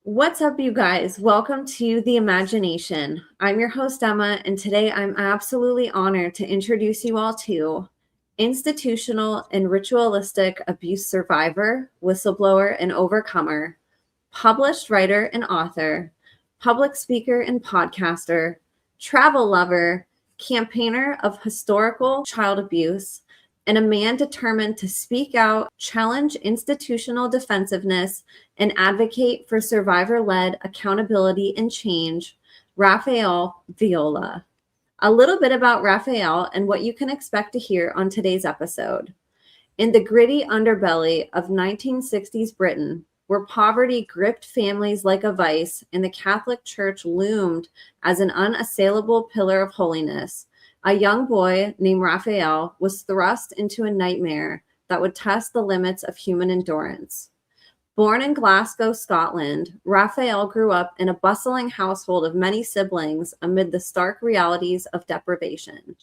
What's up, you guys? Welcome to The Imagination. I'm your host, Emma, and today I'm absolutely honored to introduce you all to institutional and ritualistic abuse survivor, whistleblower, and overcomer, published writer and author, public speaker and podcaster, travel lover, campaigner of historical child abuse, and a man determined to speak out, challenge institutional defensiveness, and advocate for survivor-led accountability and change, Rafael Viola. A little bit about Rafael and what you can expect to hear on today's episode. In the gritty underbelly of 1960s Britain, where poverty gripped families like a vice and the Catholic Church loomed as an unassailable pillar of holiness, a young boy named Rafael was thrust into a nightmare that would test the limits of human endurance. Born in Glasgow, Scotland, Rafael grew up in a bustling household of many siblings amid the stark realities of deprivation.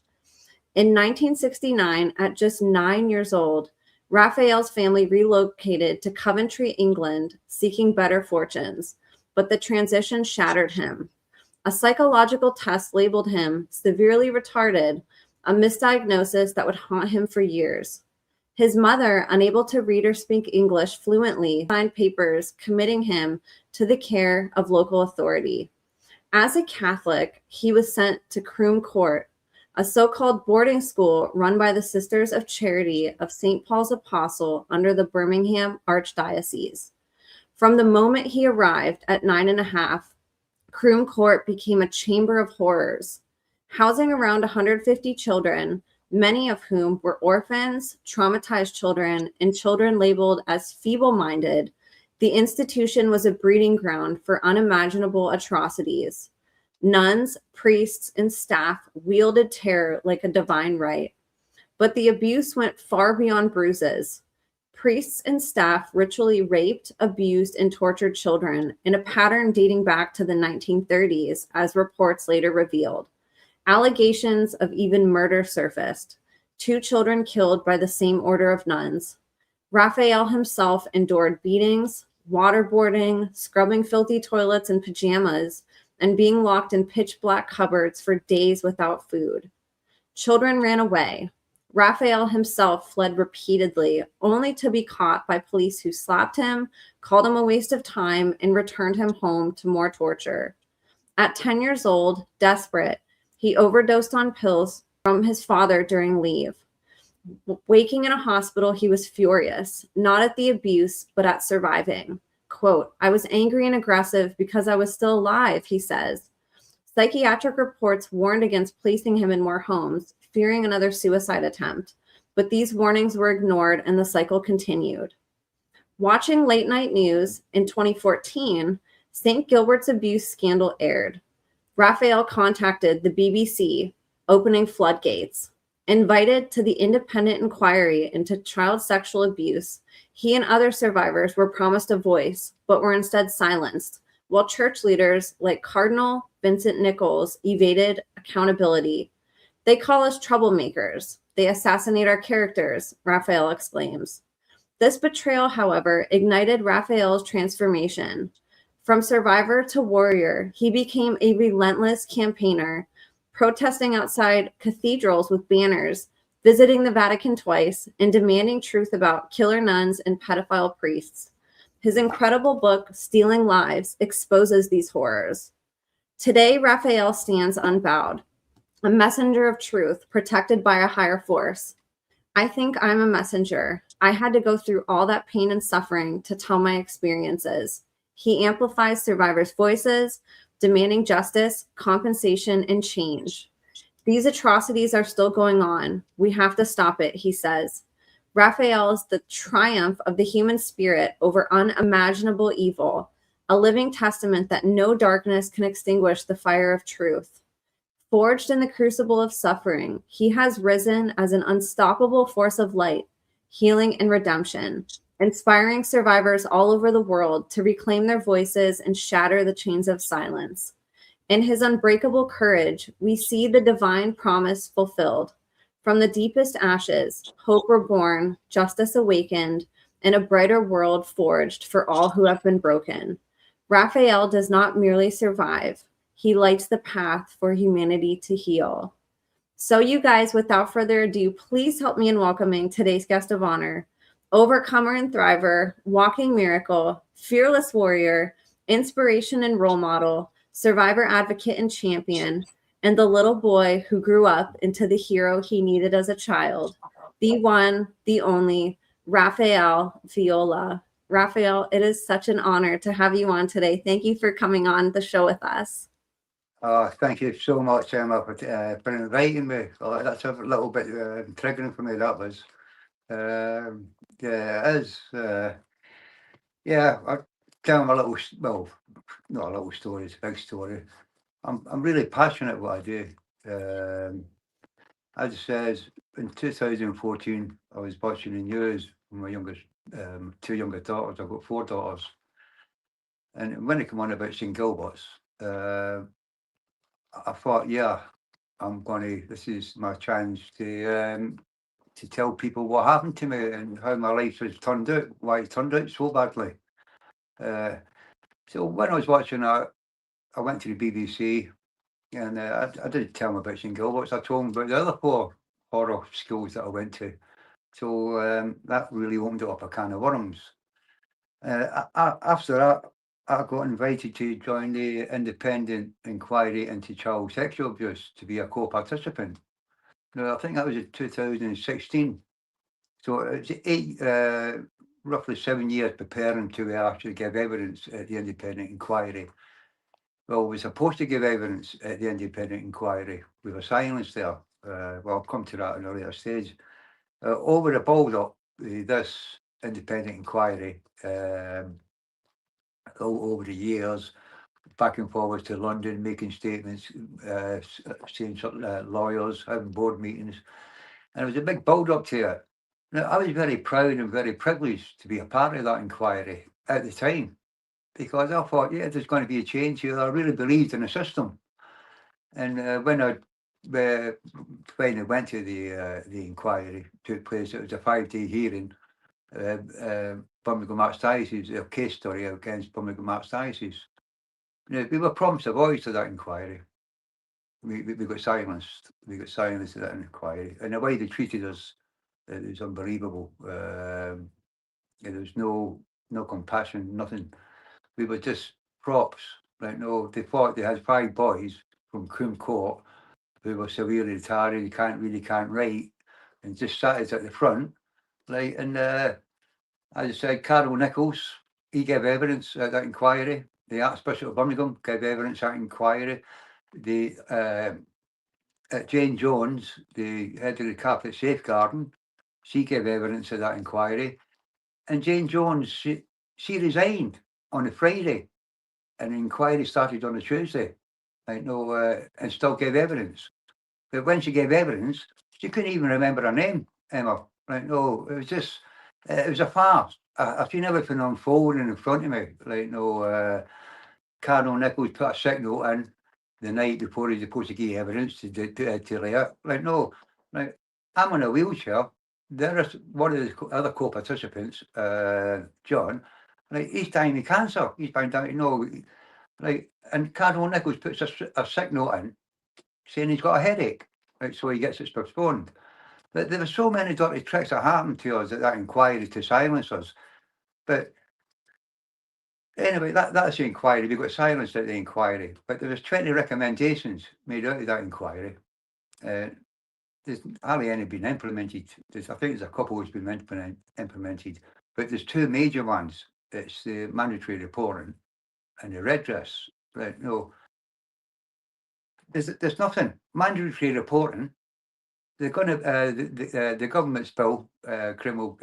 In 1969, at just 9 years old, Rafael's family relocated to Coventry, England, seeking better fortunes, but the transition shattered him. A psychological test labeled him severely retarded, a misdiagnosis that would haunt him for years. His mother, unable to read or speak English fluently, signed papers committing him to the care of local authority. As a Catholic, he was sent to Croom Court, a so-called boarding school run by the Sisters of Charity of St. Paul's Apostle under the Birmingham Archdiocese. From the moment he arrived at 9.5, Croom Court became a chamber of horrors, housing around 150 children, many of whom were orphans, traumatized children, and children labeled as feeble-minded. The institution was a breeding ground for unimaginable atrocities. Nuns, priests, and staff wielded terror like a divine right. But the abuse went far beyond bruises. Priests and staff ritually raped, abused, and tortured children in a pattern dating back to the 1930s, as reports later revealed. Allegations of even murder surfaced. 2 children killed by the same order of nuns. Rafael himself endured beatings, waterboarding, scrubbing filthy toilets in pajamas, and being locked in pitch-black cupboards for days without food. Children ran away. Rafael himself fled repeatedly, only to be caught by police who slapped him, called him a waste of time, and returned him home to more torture. At 10 years old, desperate, he overdosed on pills from his father during leave. Waking in a hospital, he was furious, not at the abuse, but at surviving. Quote, "I was angry and aggressive because I was still alive," he says. Psychiatric reports warned against placing him in more homes, fearing another suicide attempt, but these warnings were ignored and the cycle continued. Watching late night news in 2014, St. Gilbert's abuse scandal aired. Rafael contacted the BBC, opening floodgates. Invited to the independent inquiry into child sexual abuse, he and other survivors were promised a voice, but were instead silenced, while church leaders like Cardinal Vincent Nichols evaded accountability. "They call us troublemakers. They assassinate our characters," Rafael exclaims. This betrayal, however, ignited Rafael's transformation. From survivor to warrior, he became a relentless campaigner, protesting outside cathedrals with banners, visiting the Vatican twice, and demanding truth about killer nuns and pedophile priests. His incredible book, Stealing Lives, exposes these horrors. Today, Rafael stands unbowed, a messenger of truth, protected by a higher force. "I think I'm a messenger. I had to go through all that pain and suffering to tell my experiences." He amplifies survivors' voices, demanding justice, compensation, and change. "These atrocities are still going on. We have to stop it," he says. Rafael is the triumph of the human spirit over unimaginable evil, a living testament that no darkness can extinguish the fire of truth. Forged in the crucible of suffering, he has risen as an unstoppable force of light, healing, and redemption, inspiring survivors all over the world to reclaim their voices and shatter the chains of silence. In his unbreakable courage, we see the divine promise fulfilled. From the deepest ashes, hope reborn, justice awakened, and a brighter world forged for all who have been broken. Raphael does not merely survive, he lights the path for humanity to heal. So, you guys, without further ado, please help me in welcoming today's guest of honor, overcomer and thriver, walking miracle, fearless warrior, inspiration and role model, survivor advocate and champion, and the little boy who grew up into the hero he needed as a child, the one, the only, Rafael Viola. Rafael, it is such an honor to have you on today. Thank you for coming on the show with us. Thank you so much, Emma, for inviting me. That's a little bit triggering for me, that was. Yeah, it is. I'll tell them a little, well, not a little story, it's a big story. I'm really passionate what I do. As I said, in 2014, I was watching the news with my youngest, two younger daughters. I've got 4 daughters. And when it came on about St. Gilbert's, I thought, this is my chance to tell people what happened to me and how my life has turned out, why it turned out so badly. So when I was watching that, I went to the BBC and I didn't tell them about St. Gilbert's. I told them about the other 4 horror schools that I went to. So that really opened up a can of worms. After that, I got invited to join the independent inquiry into child sexual abuse to be a co-participant. I think that was in 2016. So it's roughly 7 years preparing to actually give evidence at the independent inquiry. Well, we were supposed to give evidence at the independent inquiry. We were silenced there. I'll come to that in a later stage. Over the build-up, this independent inquiry, over the years, back and forwards to London, making statements, seeing lawyers, having board meetings. And it was a big build-up to it. Now, I was very proud and very privileged to be a part of that inquiry at the time, because I thought, there's going to be a change here. I really believed in the system. And when I finally went to the inquiry, took place, it was a 5-day hearing. Birmingham Archdiocese, a case story against Birmingham Archdiocese. We were promised a voice to that inquiry. We got silenced. We got silenced at that inquiry. And the way they treated us, it was unbelievable. There was no compassion, nothing. We were just props. They thought they had 5 boys from Coombe Court who were severely retarded, can't write, and just sat us at the front. And as I said, Carol Nichols, he gave evidence at that inquiry. The Archbishop of Birmingham gave evidence at inquiry. Jane Jones, the head of the Catholic Safeguarding, she gave evidence at that inquiry. And Jane Jones, she resigned on a Friday, and the inquiry started on a Tuesday. And still gave evidence. But when she gave evidence, she couldn't even remember her name, Emma. It was just, it was a farce. I've seen everything unfolding in front of me. Cardinal Nichols put a signal in the night before he's supposed to give evidence to Leah. I'm in a wheelchair. There is one of the other co-participants, John. He's dying of cancer. He's dying, and Cardinal Nichols puts a signal in saying he's got a headache, so he gets it postponed. But there were so many dirty tricks that happened to us at that inquiry to silence us. But anyway, that's the inquiry. We got silenced at the inquiry. But there was 20 recommendations made out of that inquiry. There's hardly any been implemented. I think there's a couple who's been implemented, but there's 2 major ones. It's the mandatory reporting and the redress. There's nothing. Mandatory reporting. They're going to the government's bill, criminal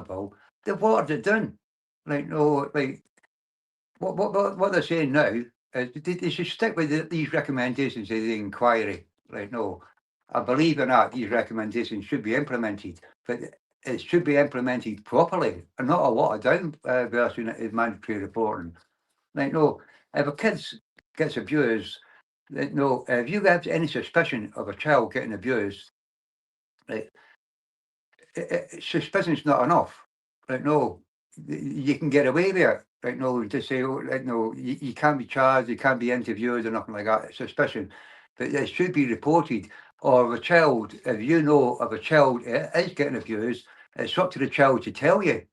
bill. They've watered it down. What they're saying now is they should stick with these recommendations of the inquiry. I believe in that these recommendations should be implemented, but it should be implemented properly and not a watered down version of mandatory reporting. If a kid gets abused, if you have any suspicion of a child getting abused, suspicion's not enough. You can get away with Like, no, just say, oh, like, no, you can't be charged, you can't be interviewed or nothing like that. It's suspicion. But it should be reported. Or if a child, if you know of a child is getting abused, it's up to the child to tell you.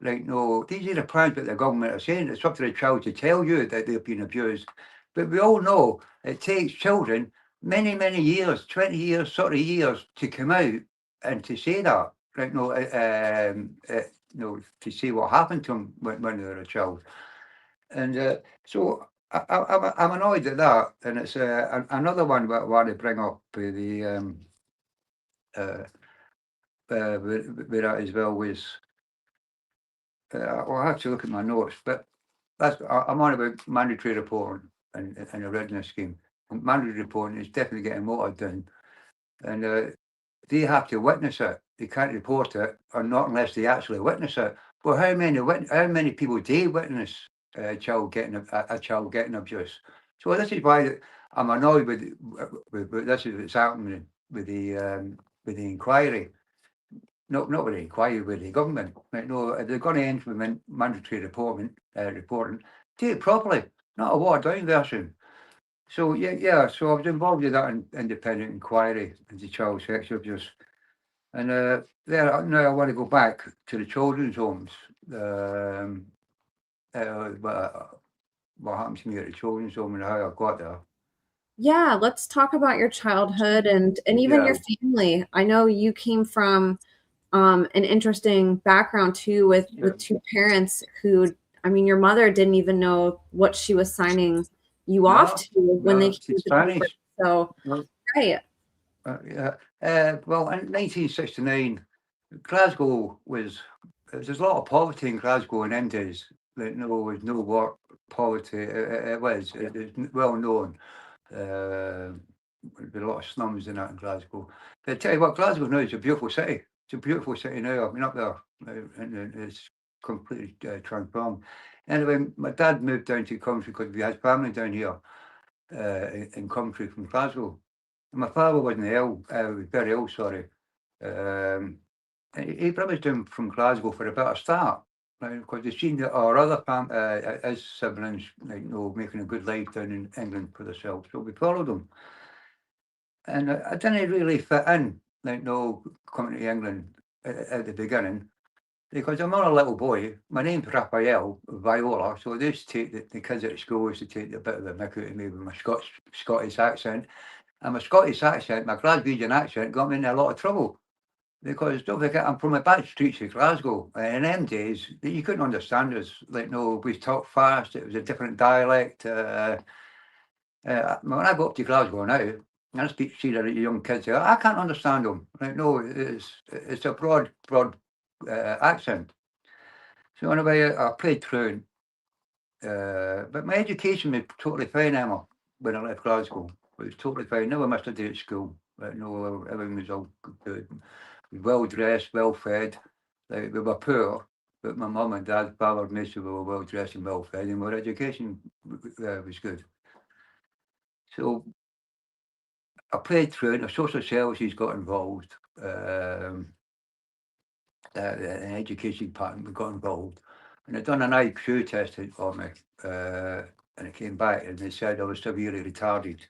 Like, no, these are the plans that the government are saying. It's up to the child to tell you that they've been abused. But we all know it takes children many, many years, 20 years, 30 years to come out and to say that. Like, no, to see what happened to them when they were a child. And so I'm annoyed at that. And it's another one that I want to bring up with the with that as well was, I'll have to look at my notes, but I'm on about mandatory reporting and the readiness scheme. And mandatory reporting is definitely getting watered down. And they have to witness it. They can't report it, or not unless they actually witness it. Well, how many people do witness a child getting abuse? So this is why I'm annoyed with this is what's happening with the inquiry. Not with the inquiry, with the government. Like, no, if they're going to implement mandatory reporting, do it properly, not a watered down version. So so I was involved in that independent inquiry into child sexual abuse. And now I want to go back to the children's homes. What happened to me at the children's home and how I got there. Yeah, let's talk about your childhood and even your family. I know you came from an interesting background too, with two parents who, I mean, your mother didn't even know what she was signing you off to when they came to the paper. So, right. Well, in 1969, Glasgow there's a lot of poverty in Glasgow in them days. Like, there was no work, poverty. It was well known. There's a lot of slums in that in Glasgow. But I tell you what, Glasgow now is a beautiful city. It's a beautiful city now. I've been up there, and it's completely transformed. Anyway, my dad moved down to Coventry because we had family down here in Coventry from Glasgow. And my father wasn't ill, was very ill, sorry. He brought us down from Glasgow for a better start. Because they seen that our other his siblings, making a good life down in England for themselves, so we followed them. And I didn't really fit in, coming to England at the beginning, because I'm not a little boy. My name's Rafael Viola, so they used to take the kids at school used to take a bit of the mick out of me with my Scottish accent. And my Scottish accent, my Glaswegian accent, got me in a lot of trouble. Because don't forget, I'm from the back streets of Glasgow. And in them days, you couldn't understand us. We talked fast. It was a different dialect. When I go up to Glasgow now, and I speak to the young kids here, I can't understand them. It's a broad accent. So anyway, I played through. But my education was totally fine, Emma, when I left Glasgow. It was totally fine. Never missed a day at school. Everything was all good. Well dressed, well fed. We were poor, but my mum and dad bothered me, so we were well dressed and well fed, and our education was good. So I played through it. The social services got involved. The education department got involved, and they done an IQ test for me, and it came back, and they said I was severely retarded.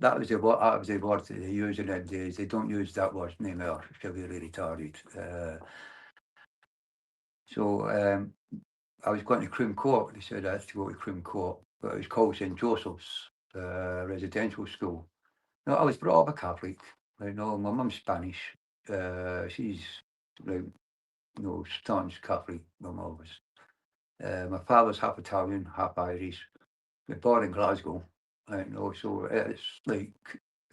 That was the word that they use in them days. They don't use that word anymore, severely retarded. So I was going to Croom Court. They said I had to go to Croom Court, but it was called St Joseph's Residential School. No, I was brought up a Catholic. My mum's Spanish. She's staunch Catholic. My mum was. My father's half Italian, half Irish. We're born in Glasgow. So it's like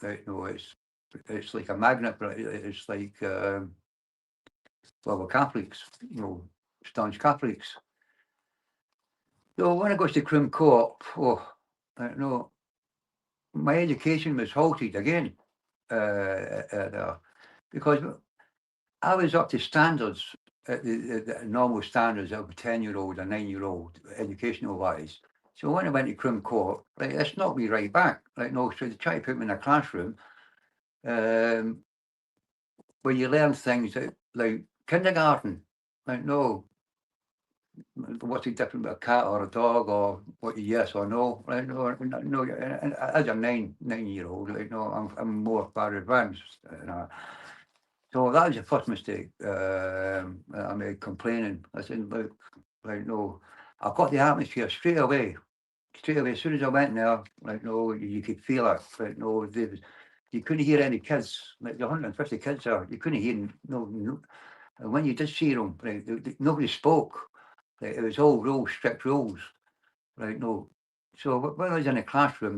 it's like a magnet, but it's like we're Catholics. Staunch Catholics. So when I got to Croom Court, my education was halted again there, because I was up to standards, the normal standards of a 10-year-old, a 9-year-old, educational wise. So when I went to Croom Court, that's knocked me right back. So they try to put me in a classroom where you learn things like kindergarten. what's the difference with a cat or a dog, or what you yes or no? Right? No, no. And as a 9-year-old, right? No, I'm more far advanced. So that was the first mistake. I made complaining. I said, look, right, no, I got the atmosphere straight away. Straight away, as soon as I went there, like, no, you could feel it. Like, no, you couldn't hear any kids. Like, the 150 kids there, you couldn't hear no. And when you did see them, right, nobody spoke. Like, it was all rules, strict rules. Right, no. So when I was in the classroom,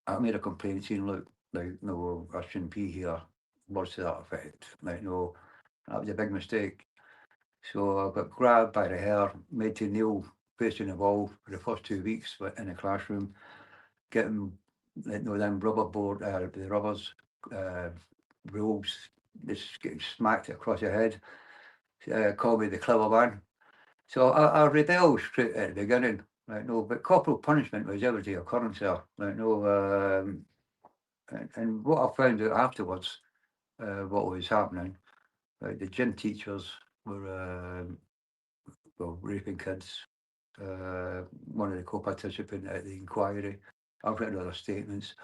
I made a complaint saying, look, like, no, I shouldn't be here. Words to that effect. Like, no, that was a big mistake. So I got grabbed by the hair, made to kneel facing the wall for the first 2 weeks in the classroom, getting, like, no, them rubber board, the rubbers, rules, just getting smacked across the head, called me the clever man. So I rebelled straight at the beginning, like, no, but corporal punishment was everyday occurrence there, like, no, and what I found out afterwards, what was happening, like, the gym teachers were raping kids. One of the co-participants at the inquiry, I've written other statements.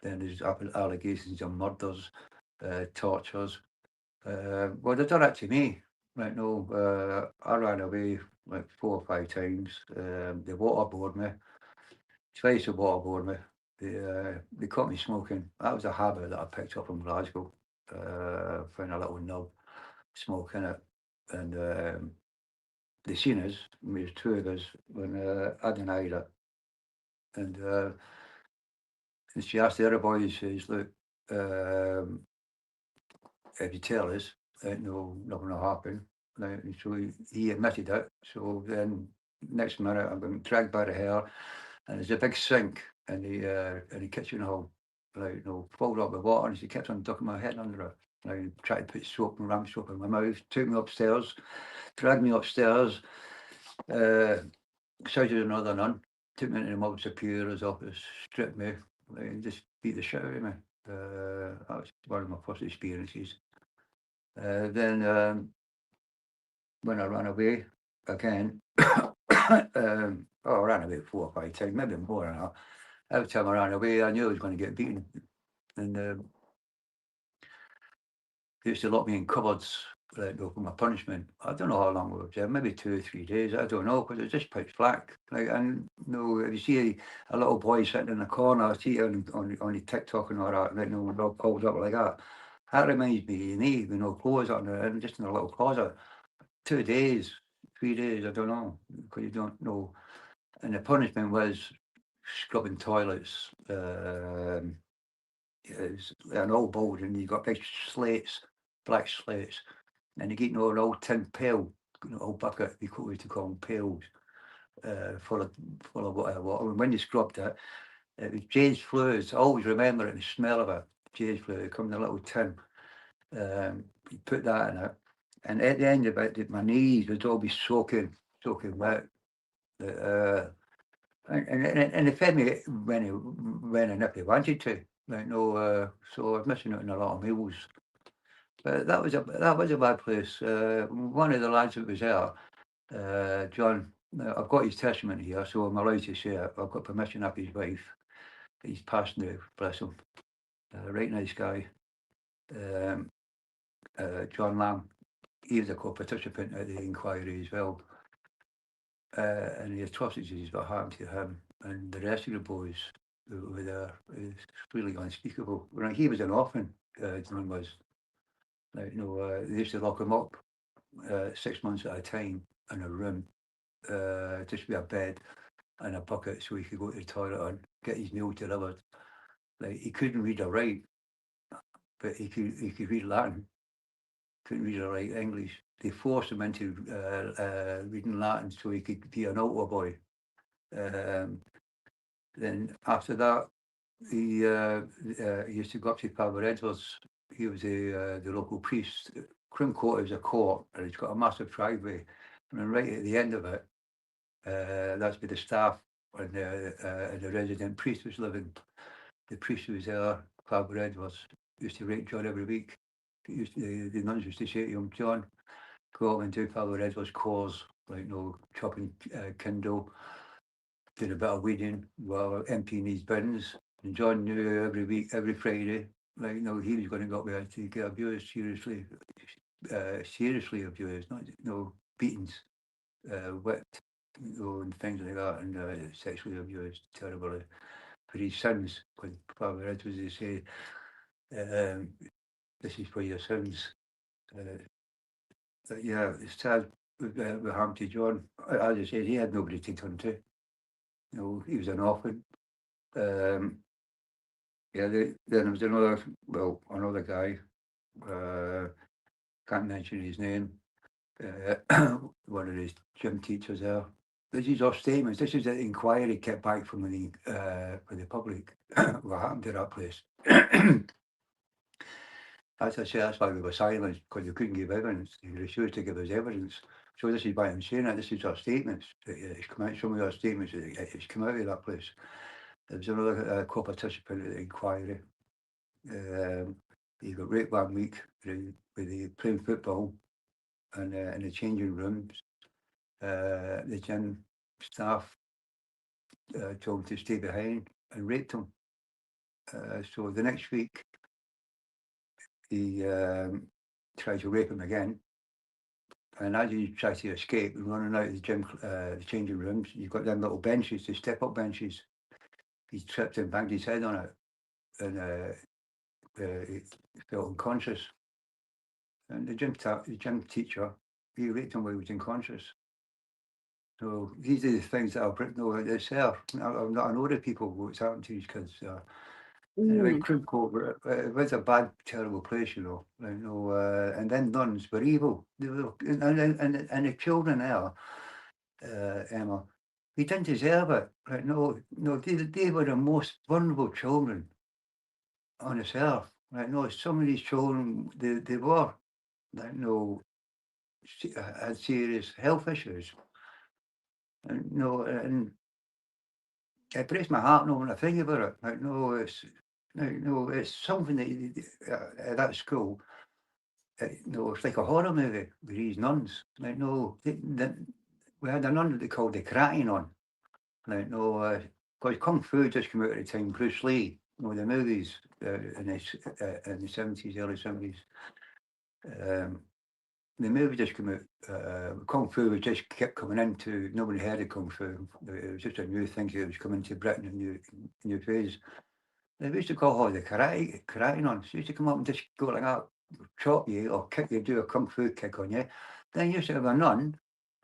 Then there's allegations of murders, tortures. Well, they done it to me. Right, no, I ran away like 4 or 5 times. They waterboarded me. Twice they waterboarded me. They caught me smoking. That was a habit that I picked up from Glasgow. Found a little nub, smoking it, and they seen us. There was 2 of us when I denied it, and she asked the other boys, says, "Look, if you tell us, no, nothing will happen." And so he admitted it. So then next minute, I'm being dragged by the hair, and there's a big sink in the kitchen hall. Like, you know, filled up with water, and she kept on ducking my head under it. Like, tried to put soap and ram soap in my mouth. Took me upstairs, dragged me upstairs. Shouted another nun. Took me into the Mother Superior's office, stripped me, and just beat the shit out of me. That was one of my first experiences. Then when I ran away again, I ran away 4 or 5 times, maybe more than that. Every time I ran away, I knew I was going to get beaten. And they used to lock me in cupboards, like, for my punishment. I don't know how long I was there, maybe 2 or 3 days. I don't know, because it was just pitch black. Like, and if you see a little boy sitting in the corner, I see it on the TikTok and all that, like, all pulled up like that. That reminds me of me with no clothes on there, and just in a little closet. 2 days, 3 days, I don't know, because you don't know. And the punishment was scrubbing toilets. It's an old building, you've got big slates, black slates, and you get an old tin pail, an old bucket, we used to call them pails, full of water. And when you scrubbed it, it was Jay's fluids. I always remember it, the smell of it. Jay's fluid, it come in a little tin. You put that in it, and at the end of it, my knees would all be soaking wet. And they fed me when and if they wanted to. Like, no, so I was missing out on a lot of meals. But that was a bad place. One of the lads that was there, John, I've got his testament here, so I'm allowed to say it. I've got permission of his wife. He's passed now, bless him. Right nice guy. John Lamb, he was a co-participant at the inquiry as well. And the atrocities that happened to him and the rest of the boys who were there is really unspeakable. When he was an orphan, John was, like, they used to lock him up 6 months at a time in a room, just with a bed and a bucket so he could go to the toilet and get his meal delivered. Like, he couldn't read or write, but he could read Latin. Couldn't read or write English. They forced him into reading Latin so he could be an altar boy. Then after that, he used to go up to Father Edwards. He was the local priest. Crim Court is a court, and it's got a massive driveway. And right at the end of it, that's where the staff and the resident priest was living. The priest who was there, Father Edwards, used to rate John every week. The nuns used to say to him, "John, go up and do Father Edward's cause, like, chopping kindle, did a bit of weeding while emptying these bins. And John knew every week, every Friday, like, he was going to go up there to get abused, seriously abused, not beatings, whipped, and things like that, and sexually abused terribly for his sins. Because Father Edwards, they say, this is for your sins. Yeah, it's sad with Humpty John. As I said, he had nobody to turn to. He was an orphan. Yeah, then there was another guy. Can't mention his name. One of his gym teachers there. This is our statements. This is the inquiry kept back from the public. What happened to that place? As I say, that's why we were silent, because we couldn't give evidence. They refused to give us evidence. So this is why I'm saying that. This is our statements. It's come out, some of our statements, it's come out of that place. There was another co-participant at the inquiry. He got raped 1 week with the playing football and in the changing rooms. The gym staff told him to stay behind and raped him. So the next week, he tried to rape him again. And as he tried to escape and running out of the gym, the changing rooms, you've got them little benches, the step-up benches. He tripped and banged his head on it, and he felt unconscious. And the gym teacher, he raped him while he was unconscious. So these are the things that I've written over this here. I'm not an older people what's happened to these kids. Anyway, Crimcourt, it was a bad, terrible place, and then nuns were evil. They were, and the children there, Emma, he didn't deserve it. Right? They were the most vulnerable children on this earth. Right? Some of these children, they were, had serious health issues. And it breaks my heart when I think about it. It's something that at that school, it's like a horror movie with these nuns. We had a nun that they called the Karate nun. Because Kung Fu just came out at the time, Bruce Lee, the movies in the 70s, early 70s. The movie just came out. Kung Fu was just kept coming into. Nobody heard of Kung Fu. It was just a new thing that was coming to Britain, a new phase. They used to call her the karate nuns. She used to come up and just go like that, chop you or kick you, do a kung fu kick on you. Then you used to have a nun.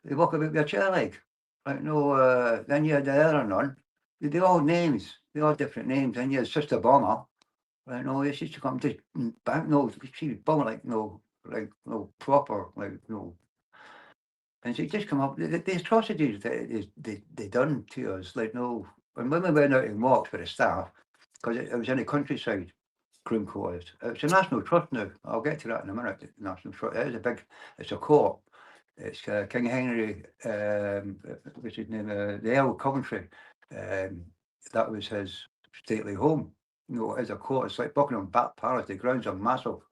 They walk about with a chair leg. Then you had the other nun. They all had names. They all different names. Then you had Sister Bomber. She used to come just back. She was bomber proper, and she just come up. The atrocities they done to us, and when we went out and walked for the staff, because it was in the countryside, Crimcourt is. It's a national trust now. I'll get to that in a minute. The national trust. It's a court. It's King Henry, what's his name? The Earl of Coventry. That was his stately home. As a court, it's like Buckingham Palace. The grounds are massive.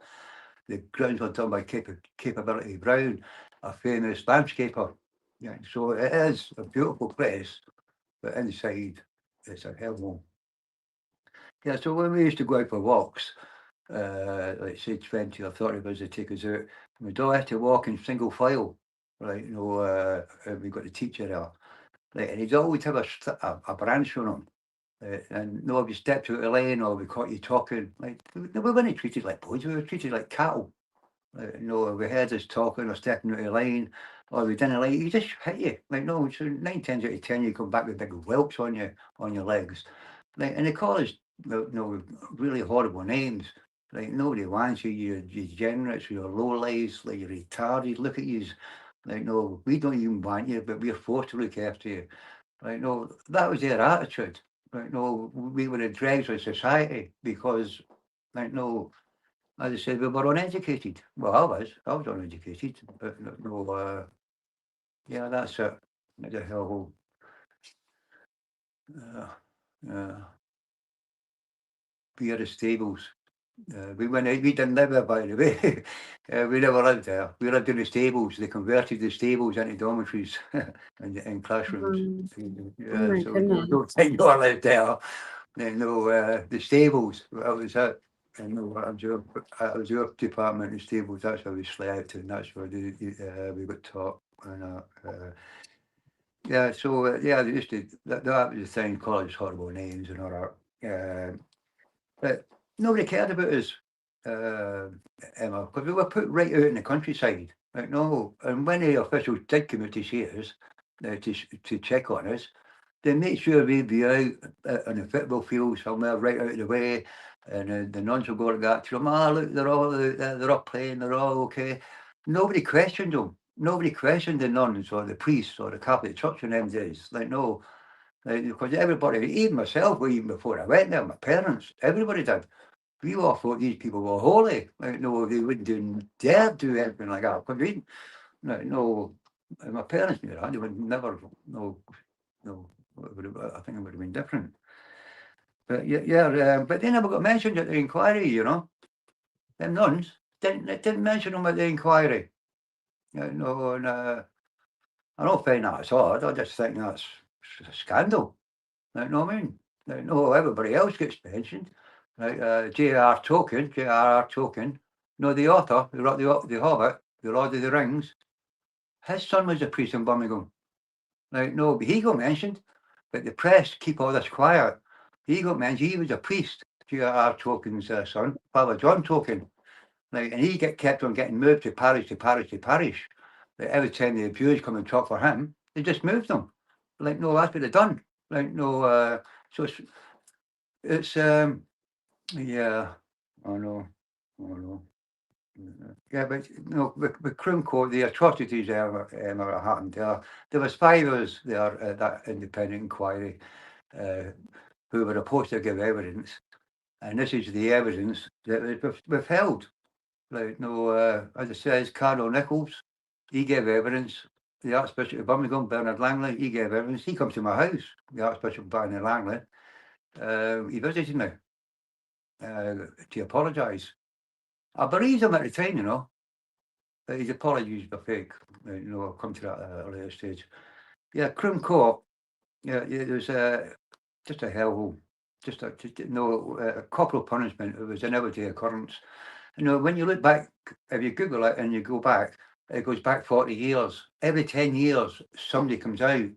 The grounds were done by Capability Brown, a famous landscaper. Yeah, so it is a beautiful place, but inside it's a hellhole. Yeah, so when we used to go out for walks, like say 20 or 30 of us to take us out, we'd all have to walk in single file, right? And we got the teacher there, right? And he'd always have a branch on him. And if you stepped out of the lane or we caught you talking, we weren't treated like boys, we were treated like cattle. If we heard us talking or stepping out of the lane, or we didn't like you, just hit you. So 9 times out of 10 you come back with big whelps on your legs. And they call us really horrible names. Nobody wants you, you're degenerates, you're low lives, you're retarded, look at you. We don't even want you, but we're forced to look after you. That was their attitude. We were the dregs of society because, as I said, we were uneducated. Well, I was uneducated, but yeah, that's it. The hellhole. We had the stables. We didn't live there, by the way. We never lived there. We lived in the stables. They converted the stables into dormitories and classrooms. Oh Yeah, my so don't goodness. think you lived there. The stables. That was it. And I was your department in stables. That's where we slept, and that's where we got taught. And yeah, so they used to that was the thing. College horrible names and all that. But nobody cared about us, Emma, because we were put right out in the countryside. Like no, and when the officials did come out to see us, to check on us, they made sure we'd be out on the football field somewhere right out of the way, and the nuns will go like that to them. Ah, look, they're all out there, they're all playing, they're all okay. Nobody questioned them. Nobody questioned the nuns or the priests or the Catholic Church in them days. Like no, because everybody, even myself, even before I went there, my parents, everybody did. We all thought these people were holy. Like no, they wouldn't dare do anything like that. Because we, no, my parents knew that. They would never, no. I think it would have been different. But but they never got mentioned at the inquiry, you know. Them nuns didn't mention them at the inquiry. And I don't find that at all. I just think that's a scandal. You know what I mean? No, everybody else gets mentioned. Like J.R.R. Tolkien. No, the author, who wrote the Hobbit, the Lord of the Rings. His son was a priest in Birmingham. No, but he got mentioned. But the press keep all this quiet. He got mentioned. He was a priest. J.R.R. Tolkien's son, Father John Tolkien. And he kept on getting moved to parish to parish to parish. Every time the abused come and talk for him, they just moved them. No, that's what they've done. So it's yeah, I know. Yeah, but with Crown Court, the atrocities that happened there. There was 5 of us there at that independent inquiry who were supposed to give evidence, and this is the evidence that was withheld. As I says, Cardinal Nichols, he gave evidence. The Archbishop of Birmingham, Bernard Langley, he gave evidence. He come to my house, the Archbishop Bernard Langley. He visited me to apologise. I believed him at the time, you know. But his apologies were fake. I'll come to that at a later stage. Yeah, Crown Court. Yeah, it was just a hellhole. Corporal punishment. It was an everyday occurrence. When you look back, if you Google it and you go back, it goes back 40 years. Every 10 years, somebody comes out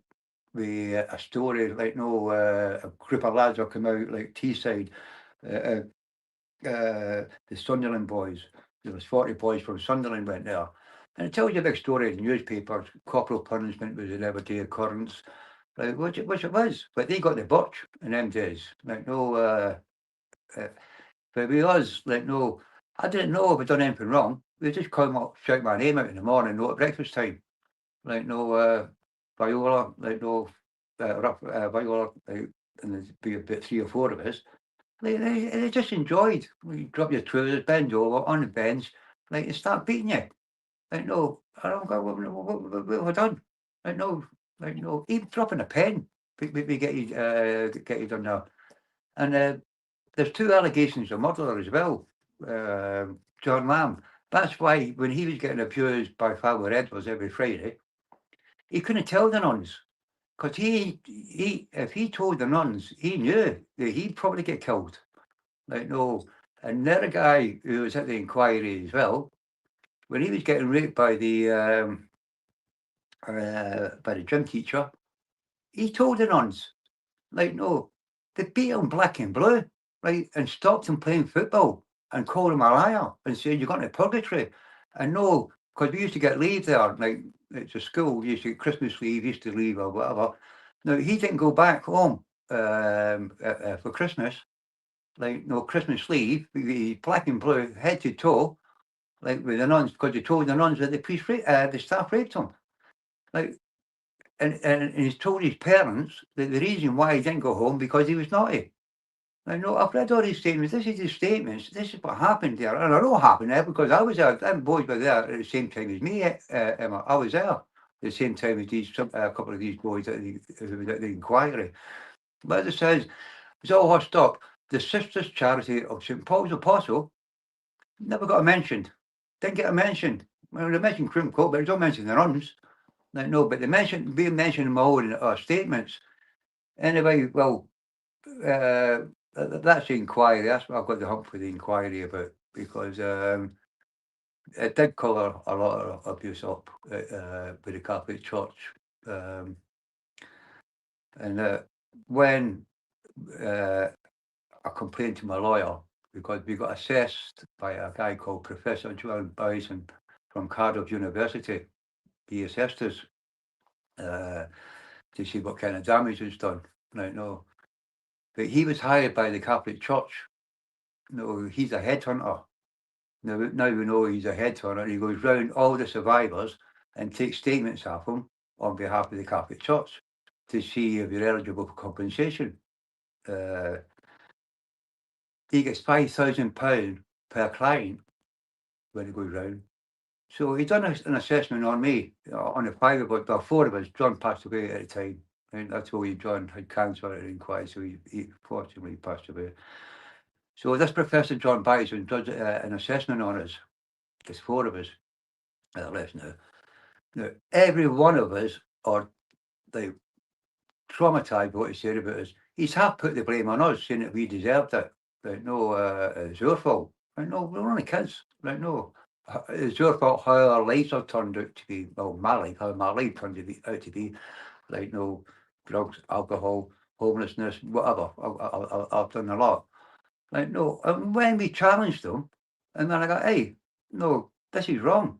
with a story. A group of lads will come out, like Teesside, the Sunderland boys. There was 40 boys from Sunderland went there. And it tells you a big story in the newspapers. Corporal punishment was an everyday occurrence, which it was. But they got the birch in them days. But with us, I didn't know if I'd done anything wrong. They just come up, shout my name out in the morning, at breakfast time. Viola, Viola, and there'd be about 3 or 4 of us. They just enjoyed. You drop your trousers, bend over on the bench, they start beating you. I don't go, what have I done? Even dropping a pen, we get you done now. And there's 2 allegations of murder as well. John Lamb. That's why when he was getting abused by Father Edwards every Friday, he couldn't tell the nuns. Because if he told the nuns, he knew that he'd probably get killed. And the other guy who was at the inquiry as well, when he was getting raped by the gym teacher, he told the nuns, they beat him black and blue, right, and stopped him playing football and called him a liar and said, "You're going to purgatory." And no, because we used to get leave there, it's a school, we used to get Christmas leave, used to leave or whatever. Now, he didn't go back home for Christmas. Christmas leave, black and blue, head to toe, with the nuns, because he told the nuns that the staff raped him. And he's told his parents that the reason why he didn't go home because he was naughty. I've read all these statements. This is his statements. This is what happened there. And I know what happened there because I was there. Them boys were there at the same time as me, Emma. I was there at the same time as a couple of these boys at the inquiry. But as it says, it's all hushed up. The Sisters' Charity of St. Paul's Apostle, never got mentioned. Didn't get mentioned. Well, they mentioned Crim Court, but they don't mention the nuns. Like, no, but they being mentioned them all in our statements. Anyway, well, that's the inquiry. That's what I've got the hump for the inquiry about, because it did colour a lot of abuse up with the Catholic Church. And when I complained to my lawyer, because we got assessed by a guy called Professor John Bison from Cardiff University. He assessed us to see what kind of damage was done. Right, no. But he was hired by the Catholic Church. No, he's a headhunter. Now we know he's a headhunter. He goes round all the survivors and takes statements of them on behalf of the Catholic Church to see if you're eligible for compensation. He gets £5,000 per client when he goes round. So he done an assessment on me, on the five of us, well, four of us. John passed away at the time. And I told you John had cancer at the inquiry, so he fortunately passed away. So this Professor John Bison does an assessment on us. There's four of us at left now. Now, every one of us are like traumatised by what he said about us. He's half put the blame on us, saying that we deserved it. Like, no, it's your fault. Like, no, we're only kids. Like, no, it's your fault how our lives have turned out to be. Well, my life, how my life turned out to be. Like, no, drugs, alcohol, homelessness, whatever. I've done a lot. Like, no, and when we challenged them, and then I go, hey, no, this is wrong.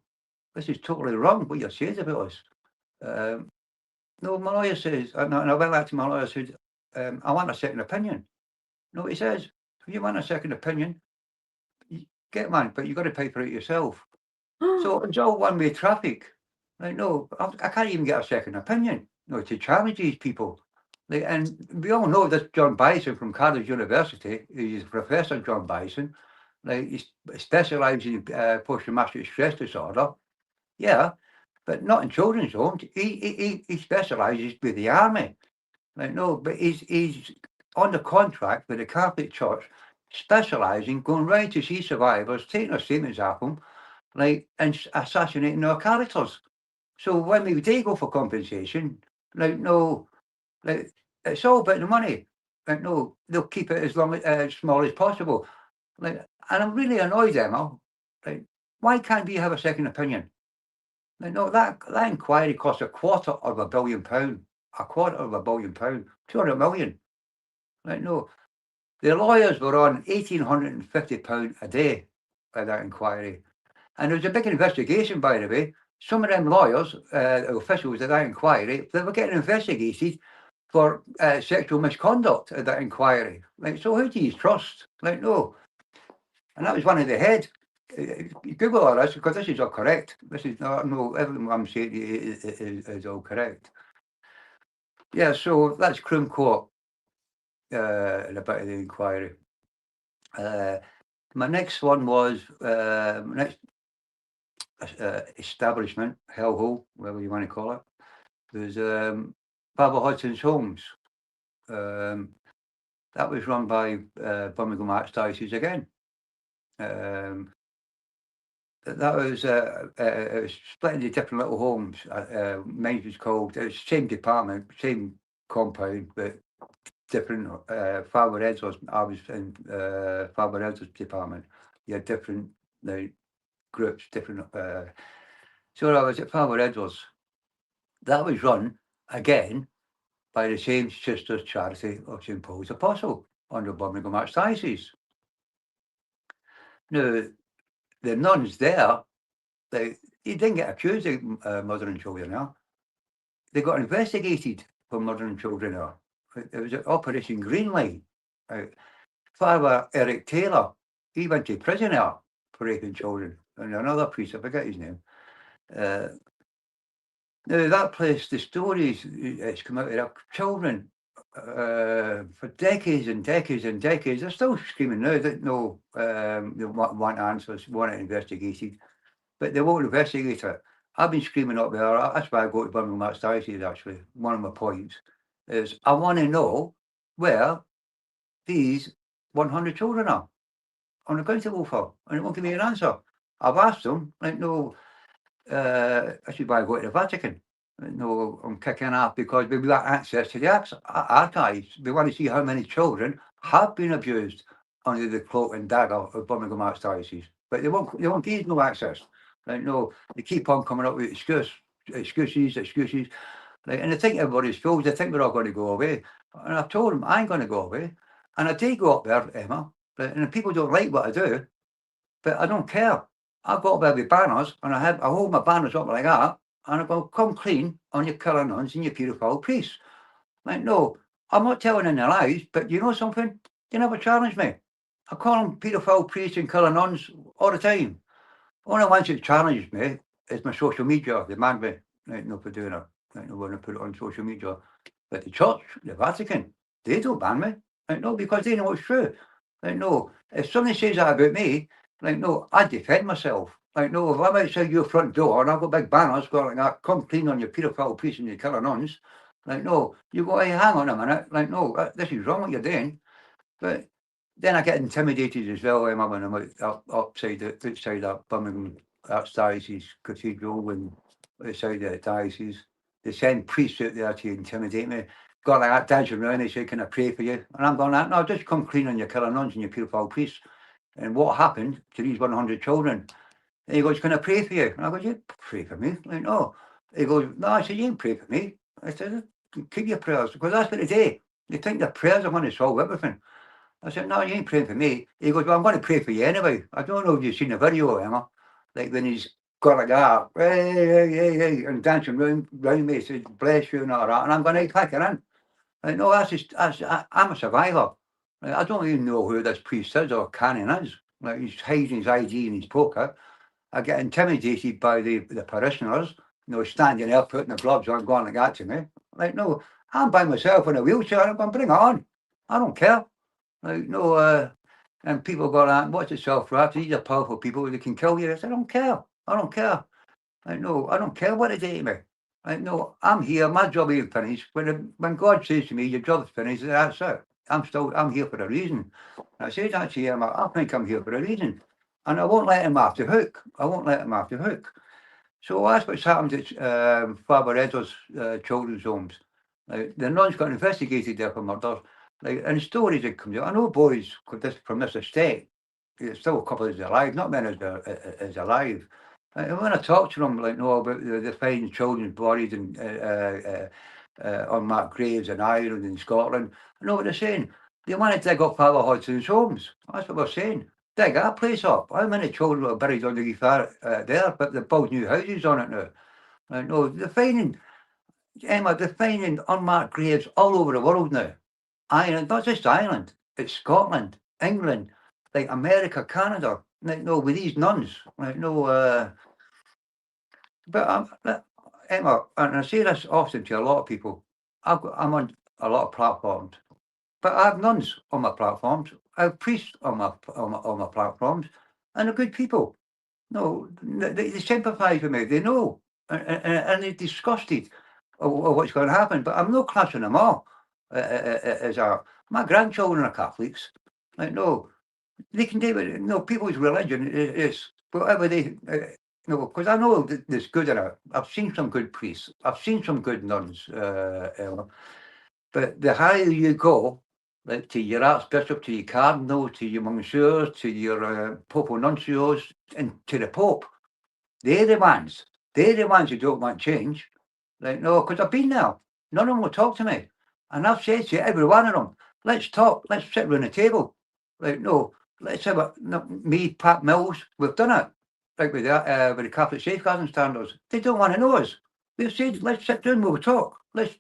This is totally wrong, what you said about us. No, my lawyer says, and I went back to my lawyer and said, I want a second opinion. No, he says, if you want a second opinion, get one, but you've got to pay for it yourself. So it's all one-way traffic. Like, no, I can't even get a second opinion, no, to challenge these people. Like, and we all know this John Bison from Cardiff University, he's Professor John Bison, like, he specialises in post-traumatic stress disorder. Yeah, but not in children's homes. He specialises with the army. Like, no, but he's on the contract with the Catholic Church, specialising, going round to see survivors, taking their statements off them, like, and assassinating their characters. So when we do go for compensation, like, no, like, it's all about the money. Like, no, they'll keep it as small as possible. Like, and I'm really annoyed, Emma. Like, why can't we have a second opinion? Like, no, that inquiry cost £250 million. £250 million, 200 million. Like, no, the lawyers were on £1,850 a day by that inquiry. And there was a big investigation, by the way. Some of them lawyers, officials at that inquiry, they were getting investigated for sexual misconduct at that inquiry. Like, so who do you trust? Like, no. And that was one of the head. Google all this, because this is all correct. This is no everything I'm saying is all correct. Yeah, so that's Crim Court and a bit of the inquiry. My next one was next establishment, hellhole, whatever you want to call it. There's Barbara Hudson's Homes. That was run by Birmingham Archdiocese again. That was it was split into different little homes. Mine was called, it's the same department, same compound, but different. Father Edwards, I was in Father Edwards department. You had different groups, different. So I was at Father Edwards. That was run again by the same Sisters Charity of St Paul's Apostle under Birmingham Archdiocese. Now, the nuns there, they didn't get accused of murdering children now. They got investigated for murdering children now. It was Operation Greenlight. Father Eric Taylor, he went to prison now for raping children. And another priest, I forget his name. Now, that place, the stories it's come out of children for decades and decades and decades. They're still screaming now that no, they want answers, want it investigated, but they won't investigate it. I've been screaming up there. That's why I go to Birmingham Archdiocese, actually. One of my points is I want to know where these 100 children are. unaccountable for, and it won't give me an answer. I've asked them, like, no, I should buy go to the Vatican. No, I'm kicking off because we've got access to the archives. We want to see how many children have been abused under the cloak and dagger of Birmingham Archdiocese. But they won't give us no access. Like, no, they keep on coming up with excuses. Like, and they think everybody's fools. They think we're all going to go away. And I've told them I ain't going to go away. And I did go up there, Emma. And people don't like what I do, but I don't care. I go up there with banners, and I hold my banners up like that, and I go, come clean on your killer nuns and your paedophile priests. Like, no, I'm not telling any lies, but you know something? They never challenge me. I call them paedophile priests and killer nuns all the time. Only ones that challenged me is my social media. They banned me, like, no, for doing it. Like, no, when I put it on social media. But the church, the Vatican, they don't ban me. Like, no, because they know it's true. Like, no, if somebody says that about me, like, no, I defend myself. Like, no, if I'm outside your front door and I've got big banners going like that, come clean on your paedophile priests and your killer nuns, like, no, you go, hey, hang on a minute. Like, no, this is wrong what you're doing. But then I get intimidated as well, Emma, when I'm outside that Birmingham Archdiocese Cathedral and outside the diocese. They send priests out there to intimidate me. Got like that dancing around, they say, can I pray for you? And I'm going, no, just come clean on your killer nuns and your paedophile priests. And what happened to these 100 children? And he goes, can I pray for you? And I go, you pray for me? Like, no. He goes, no, I said, you ain't pray for me. I said, keep your prayers, because that's what they do. They think their prayers are going to solve everything. I said, no, you ain't praying for me. He goes, well, I'm going to pray for you anyway. I don't know if you've seen the video, Emma. Like when he's got like that, hey, and dancing round me, he says, bless you and all that. And I'm going to click it in. Like, no, I'm a survivor. Like, I don't even know who this priest is or canon is. Like, he's hiding his ID in his pocket. I get intimidated by the parishioners, standing there putting the gloves on, going like that to me. Like, no, I'm by myself in a wheelchair. I'm going to bring it on. I don't care. Like, no, and people go like, what's it self-rap? These are powerful people, they can kill you. I said, I don't care. Like, no, I don't care what they do to me. Like, no, I'm here, my job ain't finished. When God says to me, your job's finished, that's it. I'm here for a reason. And I said that to him, I think I'm here for a reason. And I won't let him off the hook. So that's what's happened at Father Edwards children's homes. Like, the nuns got investigated there for murder. Like, and stories that come out. I know boys from this estate. There's still a couple is alive, not many is alive. And when I talk to them, like, no, about the finding children's bodies and unmarked graves in Ireland and Scotland, I know what they're saying. They want to dig up Father Hudson's homes. That's what we're saying. Dig that place up. How many children are buried underneath there? But they built new houses on it now. Like, no, they're finding unmarked graves all over the world now. Ireland, not just Ireland, it's Scotland, England, like America, Canada, like, no, with these nuns, like, no, but Emma, and I say this often to a lot of people, I'm on a lot of platforms, but I have nuns on my platforms, I have priests on my platforms, and they're good people. No, they sympathise with me, they know, and they're disgusted of what's going to happen, but I'm not classing them all as my grandchildren are Catholics. Like, no, they can do it. No, people's religion is whatever they. Because I know there's good in it. I've seen some good priests. I've seen some good nuns. But the higher you go, like to your archbishop, to your cardinal, to your monsieurs, to your papal nuncios, and to the pope, they're the ones. They're the ones who don't want change. Like, no, because I've been there. None of them will talk to me. And I've said to every one of them, let's talk, let's sit around the table. Like, no, let's have me, Pat Mills, we've done it. Like with the Catholic safeguarding standards. They don't want to know us. We've said, let's sit down, we'll talk. Let's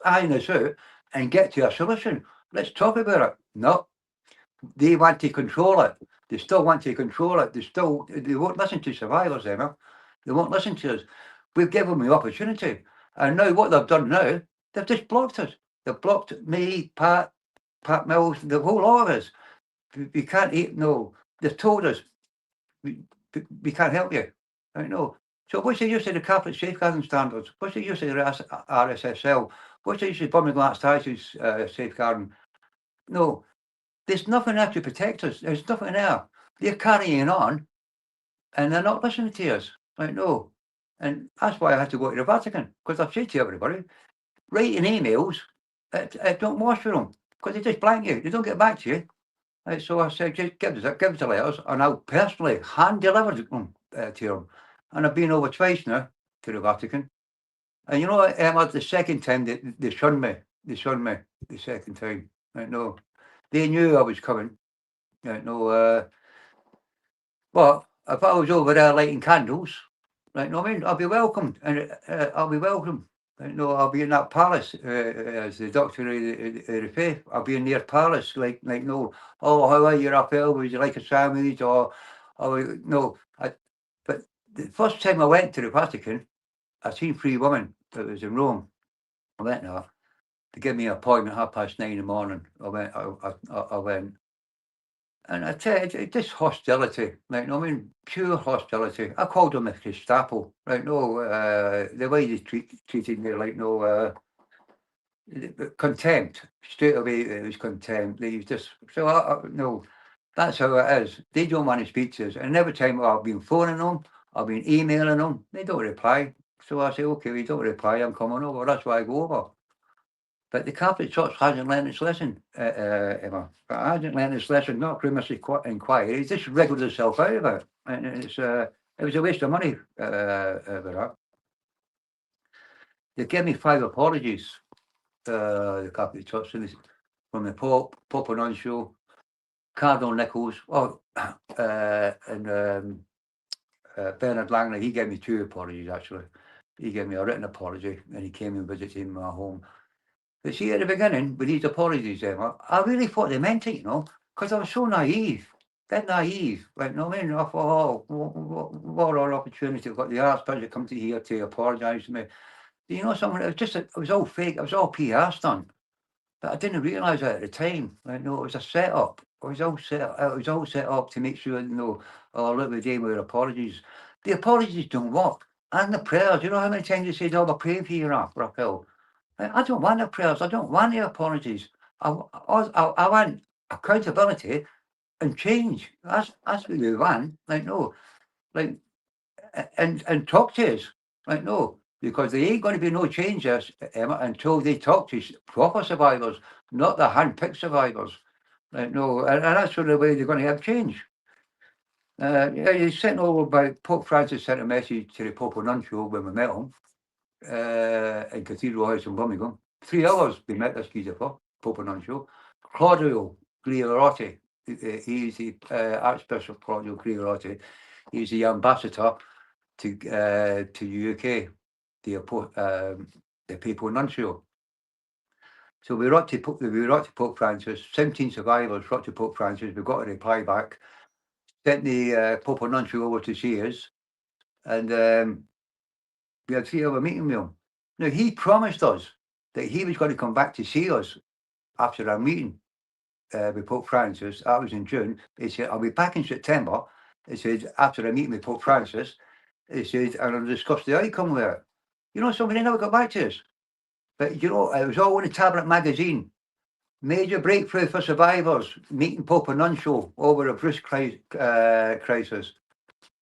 iron this out and get to a solution. Let's talk about it. No, they want to control it. They still want to control it. They won't listen to survivors, Emma. They won't listen to us. We've given them the opportunity. And now what they've done now, they've just blocked us. They've blocked me, Pat Mills, the whole lot of us. We can't eat, no. They've told us, we can't help you. I know. So what's the use of the Catholic safeguarding standards? What's the use of the RSSL? What's the use of Birmingham Archdiocese safeguarding? No, there's nothing there to protect us. There's nothing there. they're carrying on and they're not listening to us. Like, no. And that's why I had to go to the Vatican, because I've said to everybody, writing emails, it don't wash for them, because they just blank you. They don't get back to you. Right, so I said, just give us the letters, and I'll personally hand deliver them to them. And I've been over twice now to the Vatican. And you know what, Emma, the second time they shunned me. They shunned me the second time. Right, no. They knew I was coming. Right, no. But if I was over there lighting candles, right, no, I mean, I'll be welcomed, and I'll be welcomed. Right, no, I'll be in that palace as the doctor of the faith. I'll be in their palace, like no. Oh, how are you, Rafael? Would you like a sandwich? Or no. But the first time I went to the Vatican, I seen 3 women that was in Rome. I went there. They gave me an appointment 9:30 in the morning. I went. And I tell you, this hostility, right? No, I mean, pure hostility. I called them the Gestapo, right? No, the way they treated me, like, no, contempt. Straight away, it was contempt. They just, so, no, that's how it is. They don't want to speak to us. And every time I've been phoning them, I've been emailing them, they don't reply. So I say, okay, we don't reply, I'm coming over. That's why I go over. But the Catholic Church hasn't learned its lesson, Emma. It hasn't learned its lesson, not through this inquiry. It just wriggled itself out of it. And it was a waste of money over that. They gave me 5 apologies, the Catholic Church, from the Pope Nuncio, Cardinal Nichols, and Bernard Langley. He gave me 2 apologies, actually. He gave me a written apology, and he came and visited my home. But see, at the beginning, with these apologies, Emma, I really thought they meant it, because I was so naive. Dead naive. Like, no, I mean, I thought, what an opportunity. I've got the Archbishop come to here to apologise to me. You know, something, it was all fake. It was all PR stunt. But I didn't realise it at the time. Like, no, it was a setup. It was all set up to make sure, oh, look, we're doing with apologies. The apologies don't work. And the prayers, you know how many times you said, oh, we're praying for you, Rafael. I don't want the prayers. I don't want the apologies. I want accountability and change. That's what we want. Like, no, like, and talk to us. Like, no, because there ain't going to be no changes, Emma, until they talk to proper survivors, not the hand-picked survivors. Like, no, and that's the way they're going to have change. Yeah, he's sent over by Pope Francis sent a message to the Pope Nuncio when we met him in Cathedral House in Birmingham. 3 hours we met this geezer for, Pope Nuncio. Claudio Grigliarotti, he's the Archbishop Claudio Grigliarotti. He's the ambassador to UK, the Papal Nuncio. So we wrote to Pope Francis. 17 survivors wrote to Pope Francis. We got a reply back. Sent the Pope Nuncio over to see us, and we had 3 hour meeting with him. Now, he promised us that he was going to come back to see us after our meeting with Pope Francis. That was in June. He said, I'll be back in September. He said, after a meeting with Pope Francis, he said, and I'll discuss the outcome with it. You know, somebody never got back to us. But, you know, it was all in the Tablet magazine. Major breakthrough for survivors, meeting Pope Nuncio over a Bruce crisis.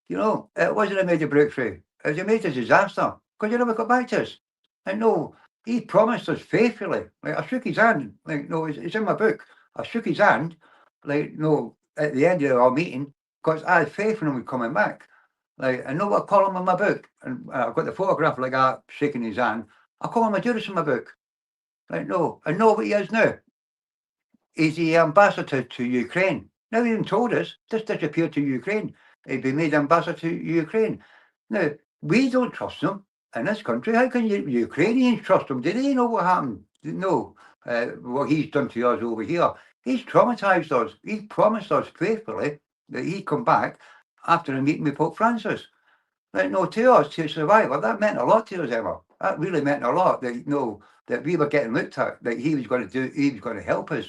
You know, it wasn't a major breakthrough. It was a major disaster because you never got back to us. And no, he promised us faithfully. Like, I shook his hand. Like, no, it's in my book. I shook his hand. Like, no, at the end of our meeting, because I had faith in him coming back. Like, I know what I call him in my book. And I've got the photograph like that, shaking his hand. I call him a Judas in my book. Like, no, I know what he is now. He's the ambassador to Ukraine. Never even told us. Just disappeared to Ukraine. He'd be made ambassador to Ukraine. Now, we don't trust him in this country. How can Ukrainians trust him? Do they know what happened? No, what he's done to us over here. He's traumatized us. He promised us faithfully that he'd come back after a meeting with Pope Francis. Like, no, to us, to survival, that meant a lot to us, Emma. That really meant a lot. That, that we were getting looked at, that he was going to help us.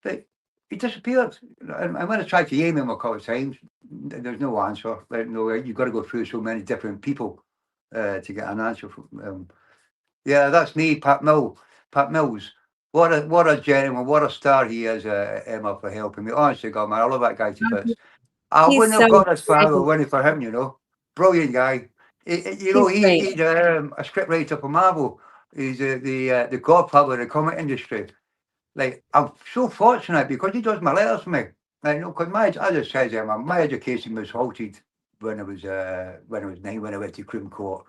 But he disappeared. And when I tried to aim him a couple of times, there's no answer. Like, no, you've got to go through so many different people to get an answer from. Yeah, that's me, Pat Mills. Pat Mills. What a gentleman, what a star he is, Emma, for helping me. Honestly, God, man, I love that guy to bits. I He's wouldn't so have got as far if it great. wasn't for him, you know. Brilliant guy. He's great. He's a script writer for Marvel. He's the godfather of the comic industry. Like, I'm so fortunate because he does my letters for me. Like, no, because as I said, my education was halted when I was 9, when I went to Croom Court.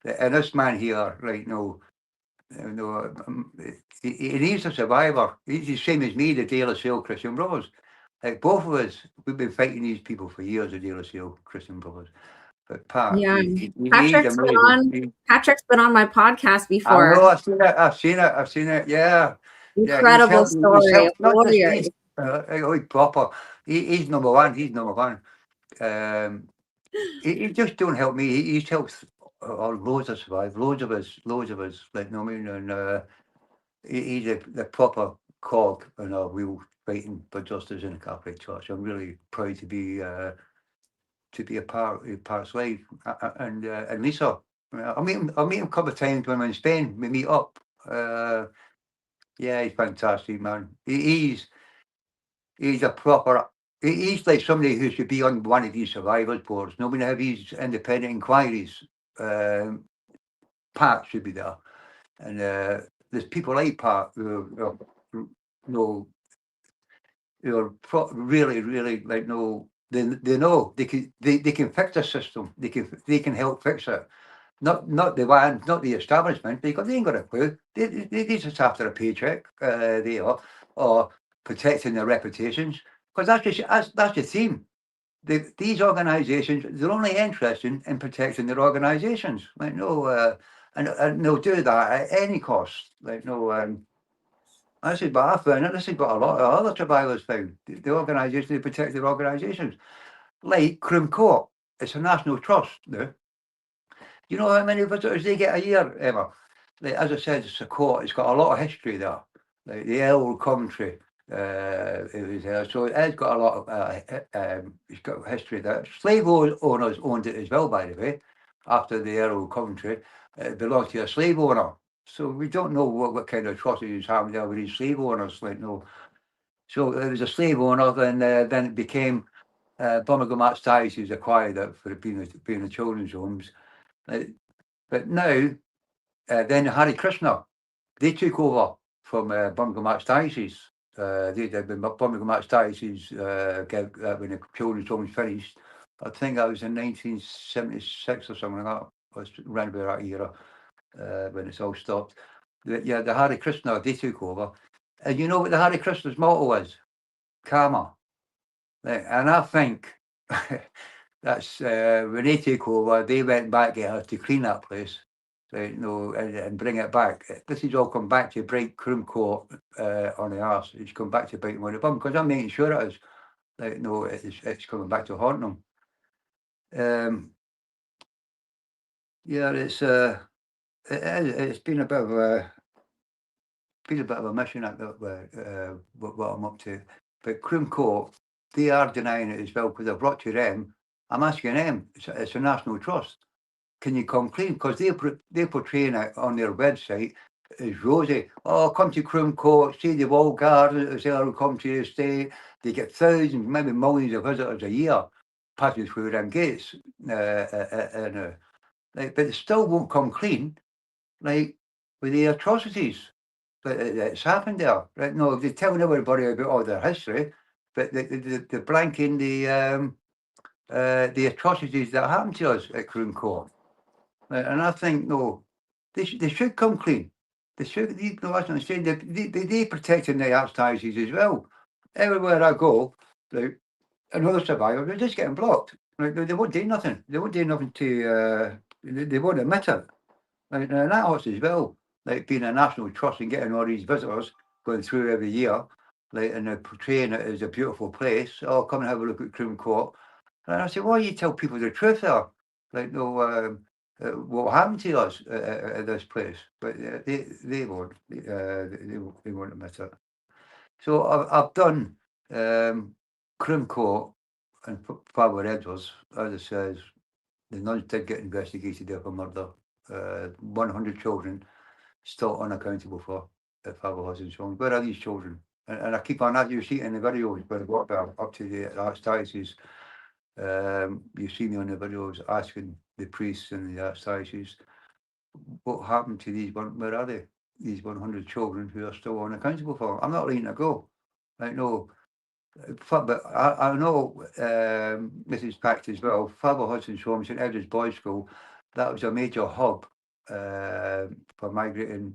And this man here, like, he's a survivor. He's the same as me, the De La Salle Christian Brothers. Like, both of us, we've been fighting these people for years, the De La Salle Christian Brothers. But Pat, Yeah. he's amazing. Patrick's been on my podcast I know, before. I've seen it. Yeah, yeah. Incredible He's story. helped. Not just Warriors. he's he's proper. He's number one. He's number one. He just don't help me. He's helped loads of survive. Loads of us. Like, I mean, and he's the proper cog in our wheel fighting for justice in the Catholic Church. I'm really proud to be a part of Part's life. And Lisa, I meet him a couple of times when I'm in Spain. We meet up. Yeah, he's fantastic, man. He's a proper. He's like somebody who should be on one of these survivors boards. Nobody have these independent inquiries. Pat should be there, and there's people like Pat who really, really like they know they can fix the system. They can help fix it. Not the ones, not the establishment, because they ain't got a clue. They just after a paycheck. They are, or protecting their reputations, because that's the theme. These organisations, they're only interested in protecting their organisations. Like, and they'll do that at any cost. Like, this is what I found, and this is what a lot of other survivors found. The organisations, they protect their organisations. Like Croom Court, it's a national trust now. You know how many visitors they get a year, Emma? Like, as I said, it's a court. It's got a lot of history there. Like the old Coventry, it was there. So it's got a lot of. It's got history there. Slave owners owned it as well, by the way. After the Earl of Coventry, it belonged to a slave owner. So we don't know what kind of atrocities happened there with these slave owners. Like, no. So it was a slave owner, then it became Birmingham Archdiocese acquired it for being a children's homes. But now, then Harry Krishna, they took over from Birmingham Archdiocese. The Birmingham Archdiocese when the children's homes finished. I think that was in 1976 or something like that. It was around about that era when it's all stopped. The Harry Krishna, they took over. And you know what the Harry Krishna's motto was? Karma. And I think that's when they take over, they went back to clean that place, and bring it back. This has all come back to break Croom Court on the arse. It's come back to bite them on the bum, because I'm making sure it is. It's coming back to haunt them. It's been a bit of a mission what I'm up to. But Croom Court, they are denying it as well, because I've brought to them. I'm asking them. It's a national trust. Can you come clean? Because they're portraying it on their website as rosy. Oh, come to Croom Court, see the wall gardens who come to your estate. They get thousands, maybe millions of visitors a year passing through them gates. But they still won't come clean, like, with the atrocities that's happened there. Right? No, they're telling everybody about all their history, but they're blanking the atrocities that happened to us at Croom Court. And I think, no, they should come clean. They should. That's what I'm saying. They protecting the archdiocese as well. Everywhere I go, like, another survivor, they're just getting blocked. Like, they won't do nothing. They won't do nothing to. They won't admit it. Like, and that horse as well. Like, being a national trust and getting all these visitors going through every year, like, and they're portraying it as a beautiful place. Oh, come and have a look at Croom Court. And I said, why you tell people the truth there? Like, no. What happened to us at this place, but they won't. They won't admit it. So I've done Croom Court and Father Edwards. As it says, the nuns did get investigated there for murder. 100 children still unaccountable for at Father Hudson's home. Where are these children? And I keep on that. You see it in the videos where I got up to the Archdiocese. You see me on the videos asking the priests and the archdiocese, what happened to these where are they? These 100 children who are still unaccountable for. I'm not letting it go. Like, no, but I know this is fact as well. Father Hudson's Home, St Edward's Boys School, that was a major hub for migrating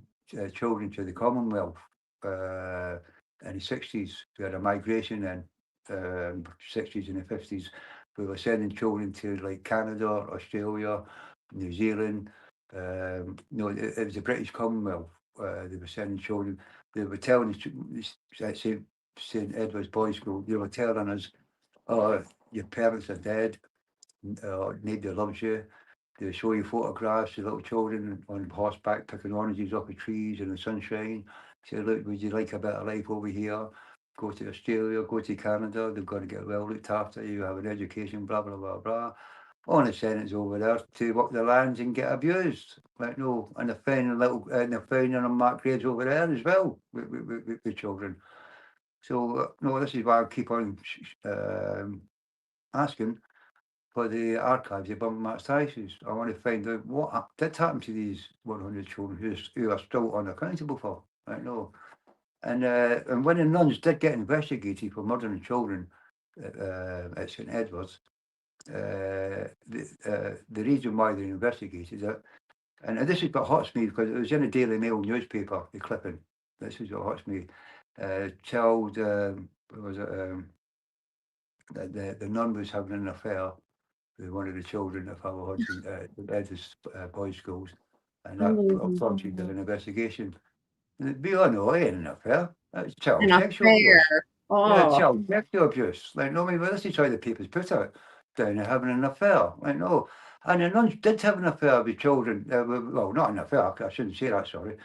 children to the Commonwealth in the 60s. We had a migration in 60s and the 50s. We were sending children to like Canada, Australia, New Zealand. No, it was the British Commonwealth. They were sending children. They were telling St Edward's Boys School, they were telling us, oh, your parents are dead, nobody loves you. They show you photographs of little children on horseback picking oranges off of trees in the sunshine. Say, look, would you like a better life over here? Go to Australia, go to Canada, they've got to get well looked after, you have an education, blah, blah, blah, blah. On the sentence over there to work the lands and get abused. Like, no, and they're finding unmarked graves over there as well with children. So, no, this is why I keep on asking for the archives of Bunmatch Diocese. I want to find out what did happen to these 100 children who are still unaccountable for. I know. And when the nuns did get investigated for murdering children at St Edward's, the reason why they investigated it, and this is what hurts me because it was in a Daily Mail newspaper, the clipping. This is what hurts me. Child, what was it? The nun was having an affair with one of the children of Father Hudson at his boys' schools, and that unfortunately did an investigation. We all know it ain't an affair. That's child sexual abuse. Yeah, child sexual abuse. Like, no, I mean, well, this is how the papers put it. Down having an affair. Like, no. And the nuns did have an affair with children. Well, not an affair, I shouldn't say that, sorry.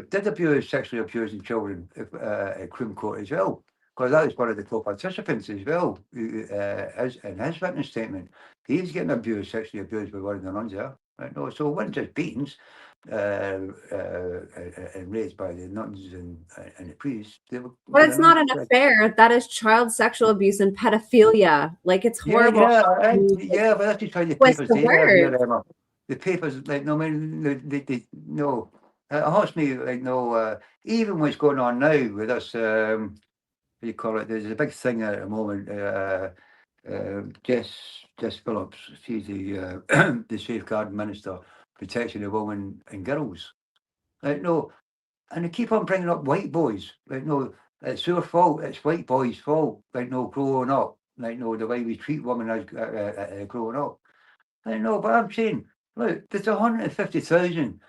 Did sexually abusing children at Croom Court as well. Because that was one of the co-participants as well, as in his witness statement. He's getting abused, sexually abused by one of the nuns there. Right? No, so it wasn't just beatings and raised by the nuns and the priests. But it's not an affair. That is child sexual abuse and pedophilia. Like, it's horrible. Yeah, but that's just how the papers say it, Emma. The papers, like, no, I mean, they no. It hurts me, like, no, even what's going on now with us, what do you call it? There's a big thing at the moment. Jess Phillips, she's the the safeguard minister, protection of women and girls. Like, no, and they keep on bringing up white boys. Like, no, it's their fault. It's white boys' fault. Like, no, growing up. Like, no, the way we treat women as growing up. Like, no, but I'm saying, look, there's 150,000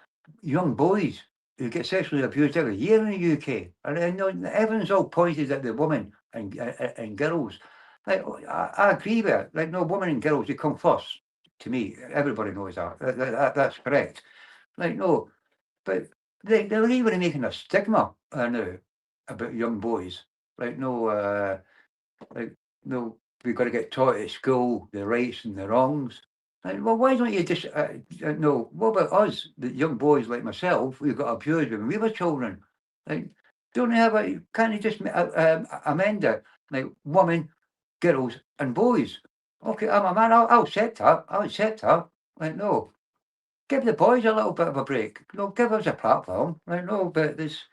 young boys who get sexually abused every year in the UK, and everyone's all pointed at the women and girls. Like, I agree with it. Like, no, women and girls, they come first. To me, everybody knows that. That's correct. Like, no, but they're even making a stigma now about young boys. Like, no, we've got to get taught at school the rights and the wrongs. Like, well, why don't you just no? What about us, the young boys like myself? We've got abused when we were children. Like, don't you have a? Can't you just amend it? Like, women, girls, and boys. Okay, I'm a man. I'll accept that. I'll accept that. Like, no, give the boys a little bit of a break. No, give us a platform. Like, no, but this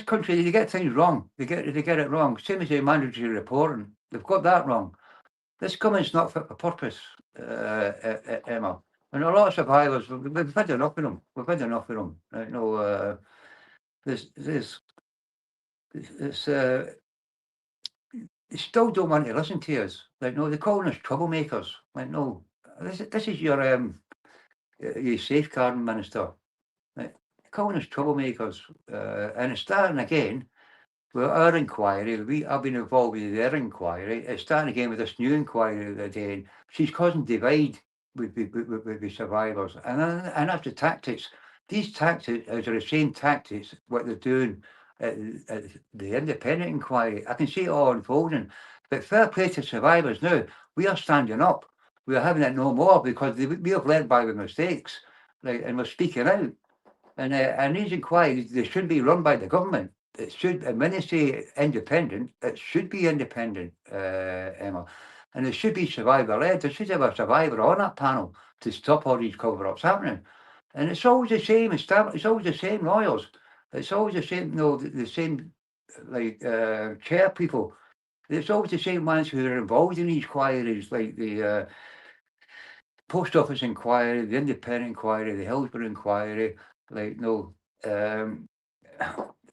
country, they get things wrong. They get it wrong. Same as the mandatory reporting. They've got that wrong. This government's not fit for purpose, Emma. And a lot of survivors, we've had enough of them. We've had enough of them. You know, they still don't want to listen to us. Like, no, they're calling us troublemakers. Like, no, this is your safeguarding minister. Like, calling us troublemakers. And it's starting again. Well, our inquiry, I've been involved with their inquiry. It's starting again with this new inquiry that they're doing. She's causing divide with survivors. And that's the tactics. These tactics are the same tactics what they're doing at the independent inquiry. I can see it all unfolding. But fair play to survivors now. We are standing up. We are having it no more because we have learned by the mistakes. Right, and we're speaking out. And these inquiries, they should be run by the government. it should, and when they say independent, it should be independent, Emma. And it should be survivor led. There should have a survivor on that panel to stop all these cover ups happening. And it's always the same, it's always the same lawyers. It's always the same, the same like chair people. It's always the same ones who are involved in these inquiries, like the Post Office inquiry, the Independent inquiry, the Hillsborough inquiry. Like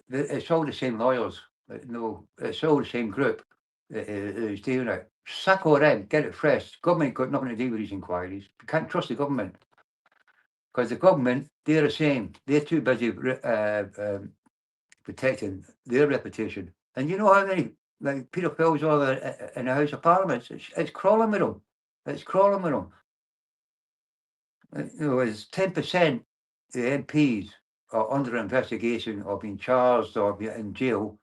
it's all the same lawyers. It's all the same group who's doing it. Sack all them, get it fresh. Government got nothing to do with these inquiries. You can't trust the government because the government, they're the same. They're too busy protecting their reputation. And you know how many like paedophiles are in the House of Parliament? It's crawling with them. It's crawling with them. It's 10% of the MPs are under investigation or being charged or in jail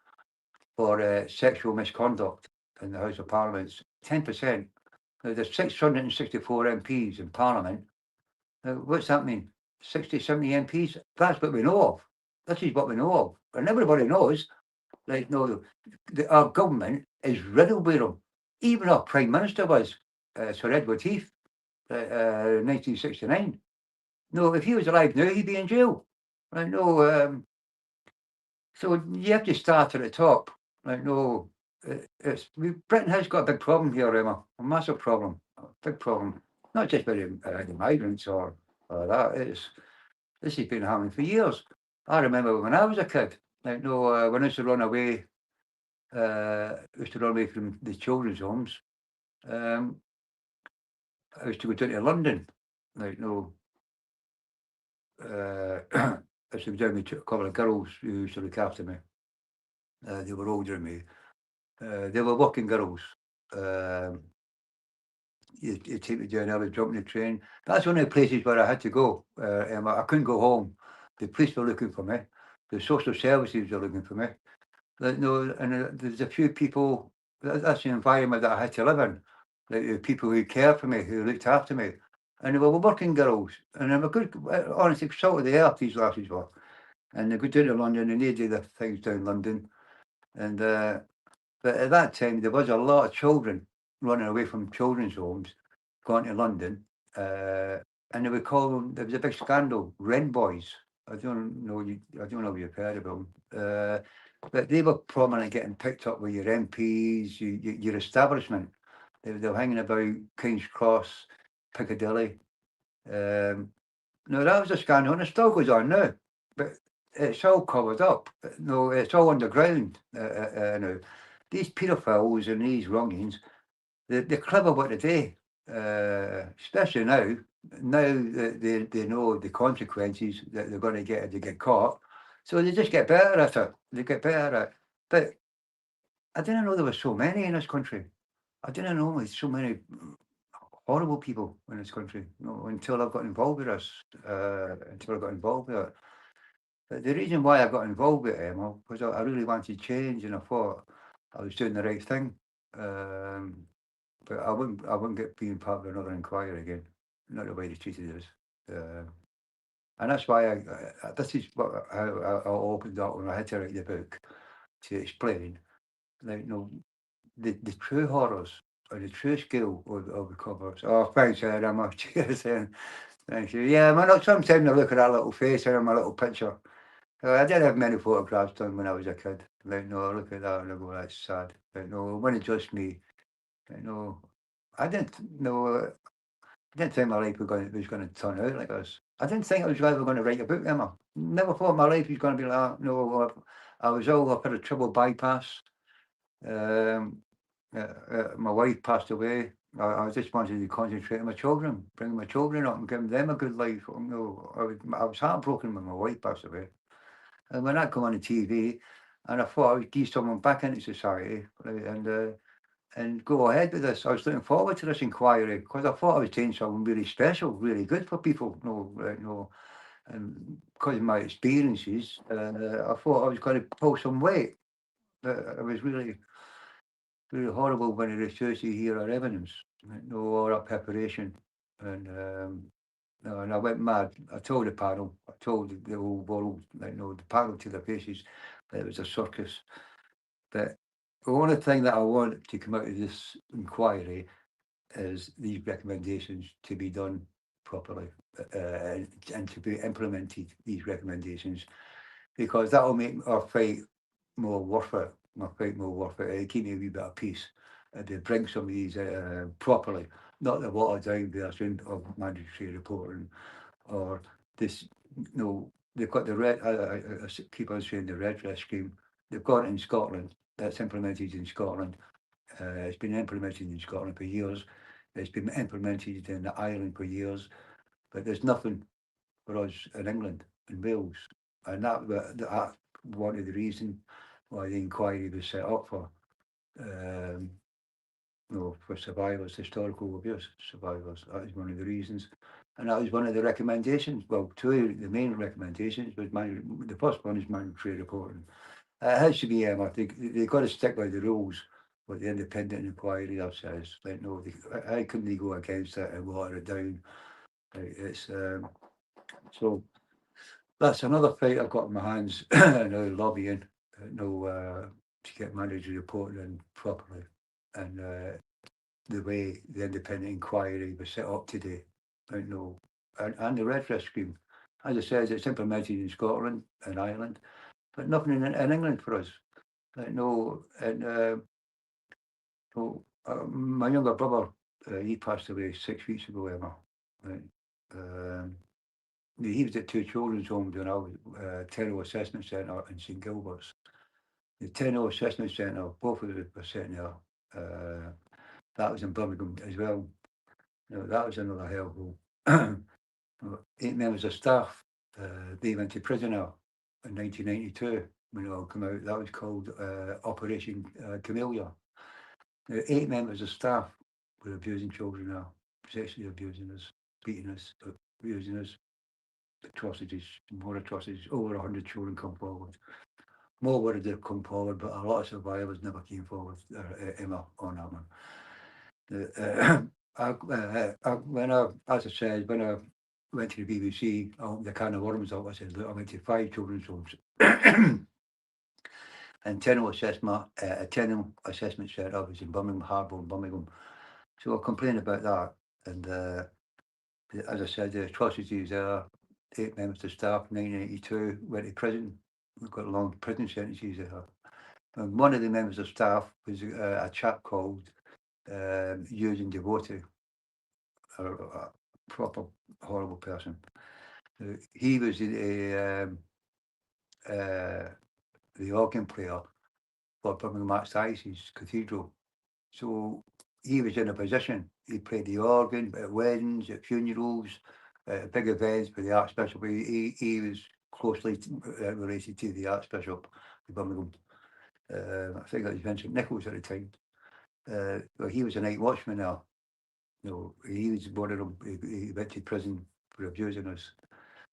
for sexual misconduct in the House of Parliament. 10%. Now, there's 664 MPs in Parliament. Now, what's that mean? 60, 70 MPs? That's what we know of. This is what we know of. And everybody knows, like, our government is riddled with them. Even our Prime Minister was, Sir Edward Heath, 1969. No, if he was alive now, he'd be in jail. Right? No, so you have to start at the top. Right? No, Britain has got a big problem here, Emma. A massive problem, a big problem. Not just with the migrants or that. This has been happening for years. I remember when I was a kid. Like, when I used to run away, from the children's homes. I used to go down to London. Like, I used to go down with a couple of girls who used to look after me. They were older than me. They were working girls. You take me down, I was jumping the train. That's one of the places where I had to go. I couldn't go home. The police were looking for me. The social services were looking for me. There's a few people. That's the environment that I had to live in. The people who cared for me, who looked after me, and they were working girls. And they were good, honestly, salt of the earth. These lasses were, and they go down to London and they do the things down London. And but at that time there was a lot of children running away from children's homes, going to London, and they would call them. There was a big scandal, Rent Boys. I don't know if you've heard of them. But they were prominently getting picked up with your MPs, your establishment. They were hanging about King's Cross, Piccadilly. No, that was a scandal, and it still goes on now. But it's all covered up. No, it's all underground now. These paedophiles and these wrongings, they're clever what they do, especially now. Now that they know the consequences that they're going to get if they get caught. So they just get better at it. They get better at it. But I didn't know there were so many in this country. I didn't know there's so many horrible people in this country. Until I got involved with this. Until I got involved with it. But the reason why I got involved with it, Emma, was I really wanted change, and I thought I was doing the right thing. But I wouldn't get being part of another inquiry again. Not the way they treated us. And that's why this is what I opened up when I had to write the book to explain, like, the true horrors or the true scale of the cover-ups. Oh, thanks, Emma. Cheers, thank you. Yeah, sometimes I look at that little face and my little picture. I did have many photographs done when I was a kid. Like, I look at that and I go, that's sad. But when it's just me, I didn't know. I didn't think my life was going to turn out like this. I didn't think I was ever going to write a book, Emma. Never thought my life was going to be like that. No, I was all up at a triple bypass. My wife passed away. I just wanted to concentrate on my children, bring my children up and give them a good life. I was heartbroken when my wife passed away. And when I come on the TV, and I thought I would give someone back into society, right, and go ahead with this. I was looking forward to this inquiry because I thought I was doing something really special, really good for people. And because of my experiences, I thought I was going to pull some weight. But it was really, really horrible when it refused to hear our evidence, or our preparation, and I went mad. I told the panel, I told the whole world, the panel to their faces. It was a circus. But the only thing that I want to come out of this inquiry is these recommendations to be done properly, and to be implemented, these recommendations, because that will make our fight more worth it. My fight more worth it. It'll keep me a wee bit of peace. To bring some of these properly, not the watered down version of mandatory reporting, or this. No, they've got the red. I keep on saying the redress scheme. They've got it in Scotland. That's implemented in Scotland. It's been implemented in Scotland for years. It's been implemented in Ireland for years, but there's nothing for us in England and Wales, and that one of the reasons why the inquiry was set up for. For survivors, historical abuse survivors. That is one of the reasons, and that was one of the recommendations. Well, two of the main recommendations was the first one is mandatory reporting. It has to be. I think they've got to stick by the rules. What the independent inquiry that says, like, no, how can they go against it and water it down? It's so that's another fight I've got in my hands now, lobbying, to get mandatory reporting in properly, and the way the independent inquiry was set up today, and the redress scheme. As I said, it's implemented in Scotland and Ireland, but nothing in England for us. My younger brother, he passed away 6 weeks ago, Emma. Right? He was at two children's homes when I was Terror Assessment Centre in St Gilbert's. The Terror Assessment Centre, both of them were sitting there. That was in Birmingham as well. That was another hellhole. 8 members of staff, they went to prison now in 1992 when they all come out. That was called Operation Camellia. 8 members of staff were abusing children now, sexually abusing us, beating us, abusing us, atrocities, more atrocities. Over 100 children come forward. More would have come forward, but a lot of survivors never came forward, Emma, on that one. As I said, when I went to the BBC, I opened the can of worms up. I said, look, I went to 5 children's homes and Tenno Assessment Centre was in Birmingham, Harbour, Birmingham. So I complained about that, and as I said, the atrocities there. 8 members of staff, 1982, went to prison. We've got long prison sentences there. And one of the members of staff was a chap called Eugene Devoto, a proper horrible person. He was the organ player for Birmingham Archdiocese Cathedral. So he was in a position. He played the organ at weddings, at funerals, at big events with the Archbishop. He was closely related to the Archbishop of Birmingham. I think that was Vincent Nichols at the time. He was a night watchman now. He was one of them. He went to prison for abusing us.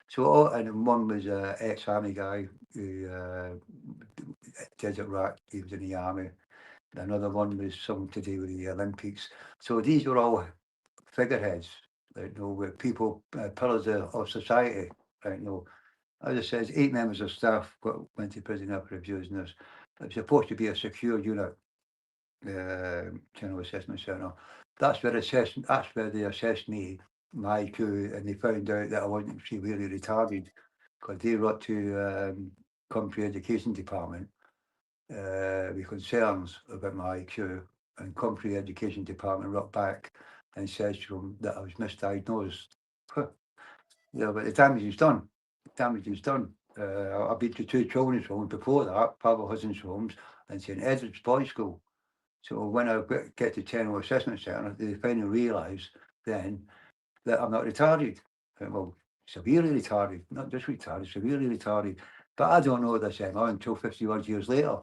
So, and one was an ex-army guy who Desert Rat. He was in the army. Another one was something to do with the Olympics. So these were all figureheads, were people, pillars of society. As I said, 8 members of staff went to prison after abusing us. It was supposed to be a secure unit, General Assessment Centre. That's where they assessed me, my IQ, and they found out that I wasn't severely retarded, because they wrote to Country Education Department with concerns about my IQ, and Country Education Department wrote back and said to them that I was misdiagnosed. But the damage is done. I've been to 2 children's homes before that, Pavel Hudson's homes and St Edward's Boys School. So when I get to General Assessment Centre, they finally realise then that I'm not retarded. Well, severely retarded, not just retarded, severely retarded. But I don't know this until 51 years later,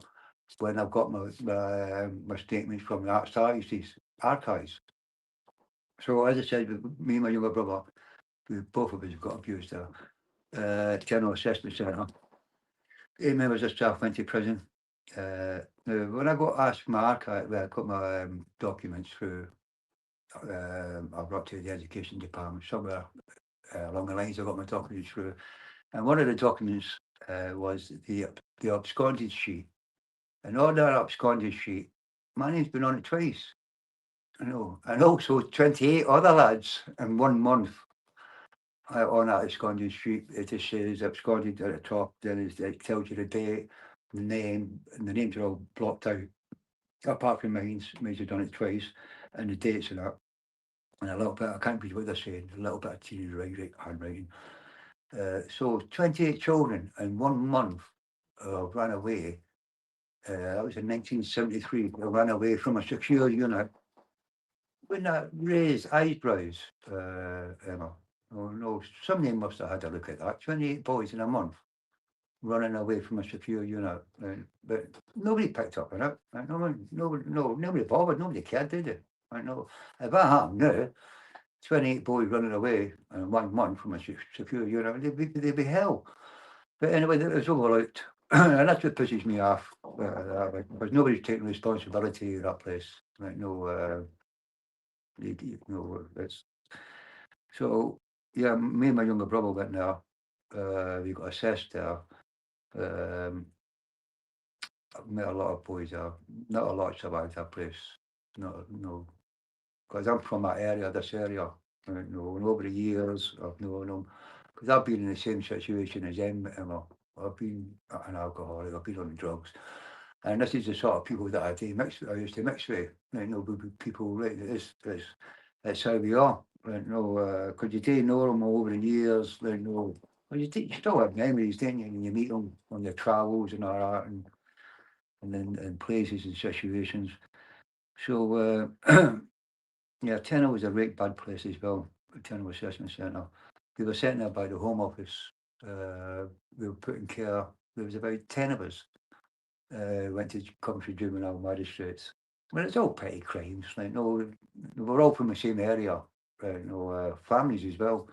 when I've got my statements from the Archdiocese archives. So as I said, me and my younger brother, both of us have got abused there. General Assessment Centre. 8 members of staff went to prison. Now, when I got asked my archive, I got my documents through. I brought to the Education Department somewhere along the lines. I got my documents through, and one of the documents was the absconded sheet. And on that absconded sheet, my name's been on it twice. I know. And also 28 other lads in 1 month on that absconded sheet. It just says absconded at the top, then it tells you the date, the name, and the names are all blocked out. Apart from mine's have done it twice, and the dates and that. And a little bit, I can't read what they're saying, a little bit of teenage handwriting. So 28 children in 1 month ran away. That was in 1973. They ran away from a secure unit. Wouldn't that raise eyebrows, Emma? Oh no, somebody must have had a look at that. 28 boys in a month running away from a secure unit. But nobody picked up on it. Nobody bothered, nobody cared, did they? I know. If that happened now, 28 boys running away in 1 month from a secure unit, they'd be hell. But anyway, it was overlooked. And that's what pisses me off. Because nobody's taking responsibility of that place. It's so yeah. Me and my younger brother went there. We got assessed there. I've met a lot of boys there. Not a lot survived that place. No, because I'm from that area, this area. And over the years, I've known them. Because I've been in the same situation as them. I've been an alcoholic. I've been on drugs. And this is the sort of people that I used to mix with. People, right? That's how we are. Because you do know them over the years. Well, you still have memories, don't you? And you meet them on your travels and all that, and then in places and situations. So, yeah, Tenor was a right bad place as well. Tenor Assessment Centre. We were sent there by the Home Office. We were put in care. There was about 10 of us. Went to Coventry Juvenile Magistrates. Well, it's all petty crimes. We're all from the same area. Families as well.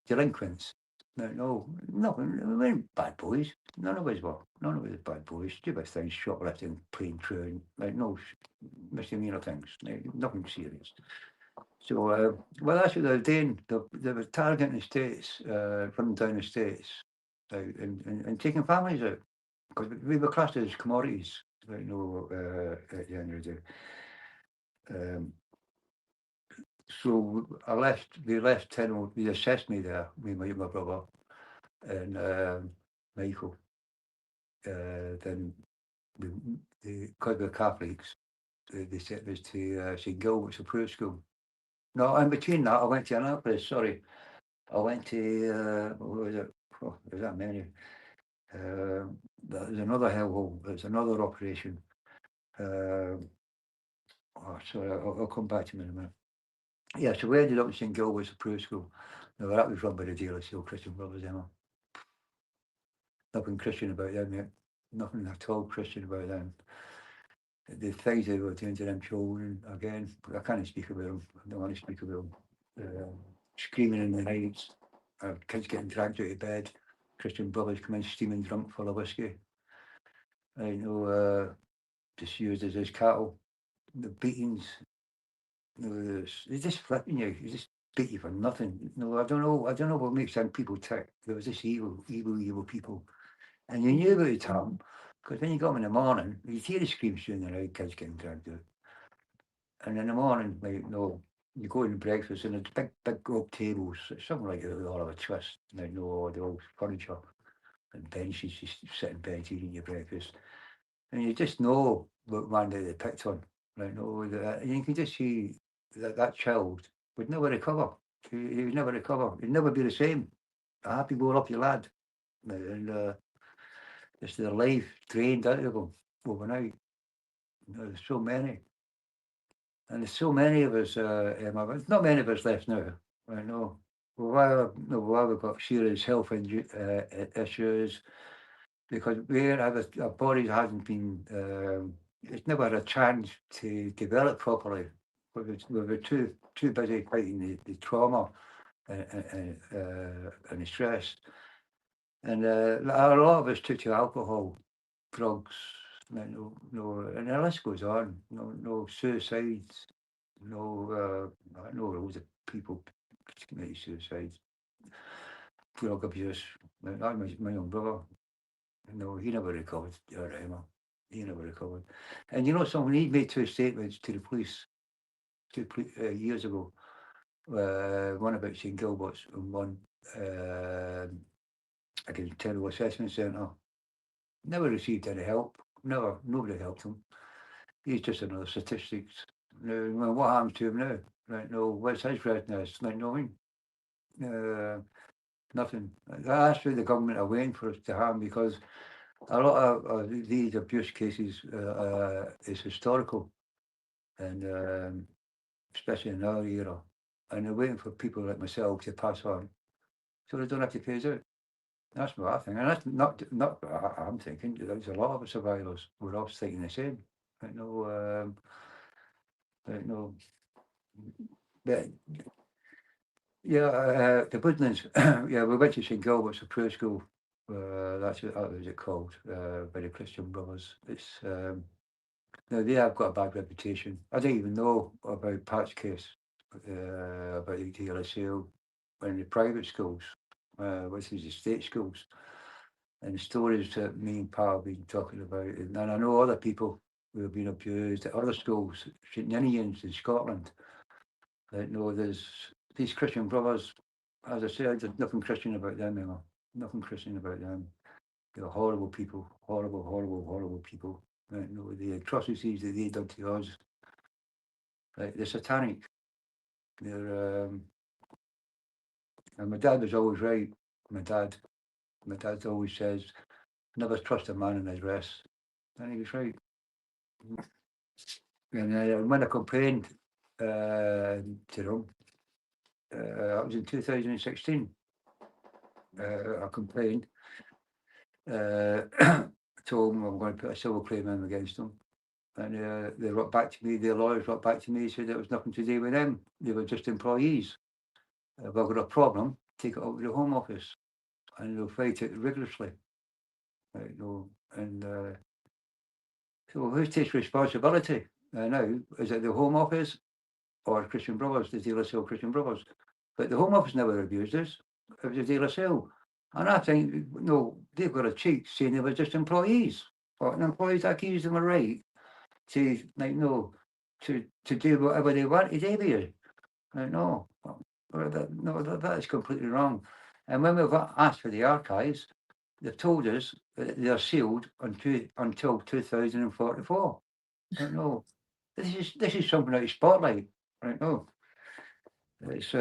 Delinquents. We weren't bad boys. None of us were. None of us were bad boys. Stupid things, shoplifting, playing truant, misdemeanor things. Nothing serious. So, well, that's what they were doing. They were targeting the states, running down the states, and taking families out. Because we were classed as commodities, at the end of the day. So they left Tenno, they assessed me there, me and my brother, and Michael. Then, because we're Catholics, they sent us to St Gilbert's Approved School. No, in between that, I went to another place, sorry. I went to, what was it? Oh, there's that many. There's another hellhole, there's another operation. Sorry, I'll come back to me in a minute. Yeah, so we ended up in St Gilbert's Approved School. Now, that was run by the Daily Seal Christian Brothers, Emma. Nothing Christian about them, yet. Nothing at all Christian about them. The things they were doing to them children, again, I can't speak about them. I don't want to speak about them. Screaming in the nights, kids getting dragged out of bed, Christian Brothers come in steaming drunk full of whiskey. Just used as cattle. The beatings, it's just flipping you. You just beat you for nothing. I don't know what makes some people tick. There was this evil people. And you knew about the time, because when you got them in the morning, you hear the screams during the night, kids getting dragged out. And in the morning, you go in breakfast and there's big oak tables, something like all of a twist, all the old furniture and benches, just sitting bench eating your breakfast. And you just know what one day they picked on. And you can just see that child would never recover. He would never recover. He'd never be the same. A happy go up your lad. And just their life drained out of them overnight. There's so many. And there's so many of us, Emma, not many of us left now. I know. We've either got serious health issues because our bodies hasn't been, it's never had a chance to develop properly. We were too busy fighting the trauma and the stress. And a lot of us took to alcohol, drugs, and the list goes on. No suicides. I know loads of people committed suicides. drug abuse. My young brother, no, he never recovered. Emma. He never recovered. And you know something, he made 2 statements to the police years ago. One about St Gilbert's and one against the Terrible Assessment Centre. Never received any help. Nobody helped him. He's just another statistics. Now, what happens to him now? Right, no, what's his redness? Like, no, I mean, nothing. That's why the government are waiting for us to happen, because a lot of these abuse cases is historical, and especially in our era, and they're waiting for people like myself to pass on, so they don't have to pay us out. That's what I think, and that's not. I'm thinking there's a lot of survivors. We're all thinking the same. Right, no, right, no. But yeah, the Woodlands. Yeah, we went to St Gilbert's, a prayer school. That's what that was it called, by the Christian Brothers. It's now they have got a bad reputation. I didn't even know about Pat's case, about the deal of sale in the private schools, which is the state schools, and the stories that me and Pat have been talking about. And I know other people who have been abused at other schools, St Ninians in Scotland. I know there's these Christian Brothers. As I said, there's nothing Christian about them, Emma. Nothing Christian about them. They're horrible people, horrible people. Right, you know, the atrocities that they done to us, like they're satanic. They're and my dad was always right. My dad always says, never trust a man in his rest, and he was right. And when I complained to them, that was in 2016. I complained. Told them I'm going to put a civil claim in against them. And they wrote back to me, their lawyers wrote back to me, said it was nothing to do with them. They were just employees. If I've got a problem, take it over to the Home Office and they'll fight it rigorously. Right, you know, and so who takes responsibility now? Is it the Home Office or Christian Brothers, the dealer sale Christian Brothers? But the Home Office never abused us. It was the dealer sale. And I think, no, they've got a cheat saying they were just employees. Or employees that gives them a right to, like, no, to do whatever they want to do with you. Like, no, that is completely wrong. And when we've asked for the archives, they've told us that they're sealed until 2044. Like, no, this is something out of Spotlight. Right, no, it's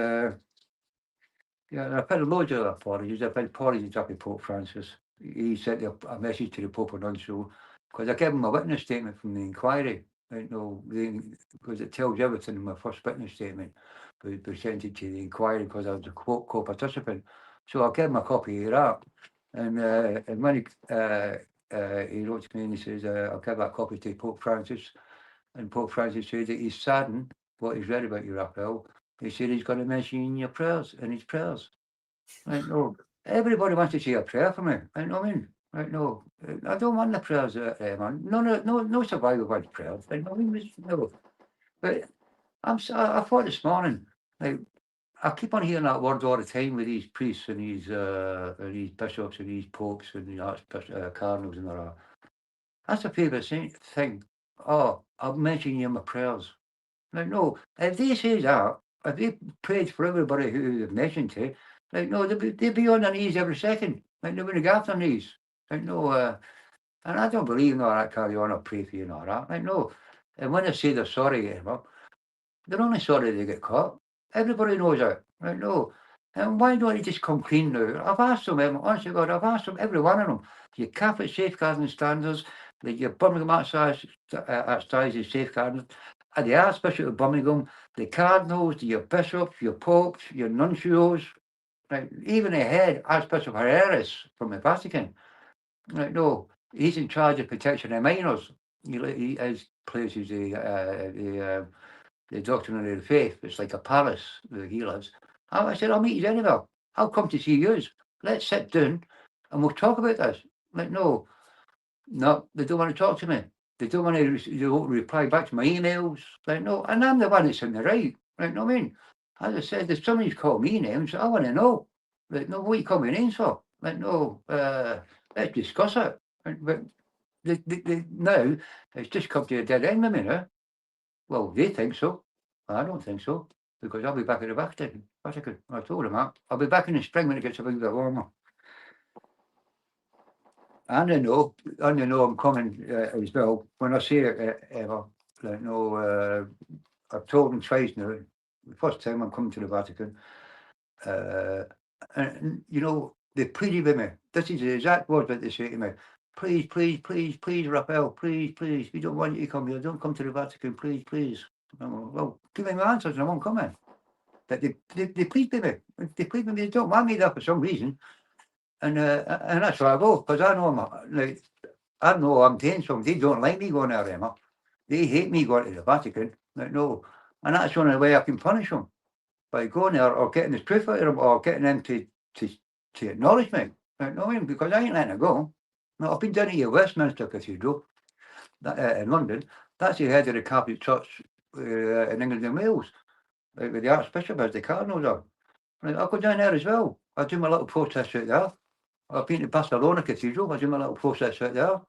yeah. I've had loads of apologies. I've had apologies up to Pope Francis. He sent a message to the Pope and Nuncio, because I gave him a witness statement from the inquiry. Right, no, because it tells everything in my first witness statement. We presented to the inquiry because I was a co-participant. So I gave him a copy of that. And when he wrote to me and he says, I'll give that copy to Pope Francis. And Pope Francis said that he's saddened what he's read about you, Rafael. He said he's going to mention you in your prayers, in his prayers. Right, no, everybody wants to say a prayer for me. Right, no, I mean, right, no, I don't want the prayers, man. No survival wants prayers. Right, no, I mean, no. But I thought this morning, like, I keep on hearing that word all the time with these priests and these bishops and these popes and these cardinals and all that. That's a favourite thing. Oh, I'll mention you in my prayers. Like, no, if they say that, if they prayed for everybody who they've mentioned to, like, no, they'd be on their knees every second. Like, they wouldn't get off their knees. Like, no, and I don't believe in all that, carry on, or pray for you and all that. Like, no. And when they say they're sorry, they're only sorry they get caught. Everybody knows that. Right? No. And why don't you just come clean now? I've asked them, honestly, God, I've asked them, every one of them, your Catholic safeguarding standards, like your Birmingham Archdiocese safeguarding, and the Archbishop of Birmingham, the cardinals, your bishops, your popes, your nuncios, right? Even the head Archbishop Herreris from the Vatican. Right? No, he's in charge of protection of minors. He places the doctrine of the faith. It's like a palace where he lives. I said, I'll meet you anywhere. I'll come to see you. Let's sit down and we'll talk about this. Like, no, they don't want to talk to me. They don't want to reply back to my emails. Like, no, and I'm the one that's in the right. Right, know what I mean? As I said, if somebody's called me names, I want to know. Like, no, what are you coming in for? Like, no, let's discuss it. But now it's just come to a dead end, minute. Well, they think so. I don't think so, because I'll be back at the Vatican. I told them that. I'll be back in the spring when it gets a bit warmer. And I know I'm coming as well. When I say it ever, like, no, I've told them twice now. The first time I'm coming to the Vatican, and they pleaded with me. This is the exact word that they say to me. Please, please, please, please, Rafael, please, please. We don't want you to come here. Don't come to the Vatican, please, please. Well, give me my answers and I won't come in. But they plead with me. They plead with me. They don't want me there for some reason. And that's why I go, because I know I'm doing something. They don't like me going there, Emma. They hate me going to the Vatican. Like, no. And that's the only way I can punish them, by going there or getting the truth out of them or getting them to acknowledge me. Like, no, because I ain't letting it go. No, I've been down to Westminster Cathedral in London. That's the head of the Catholic Church in England and Wales, like with the Archbishop as the cardinals are. Like, I'll go down there as well. I'll do my little protest out there. I've been to Barcelona Cathedral. I'll do my little protest out there.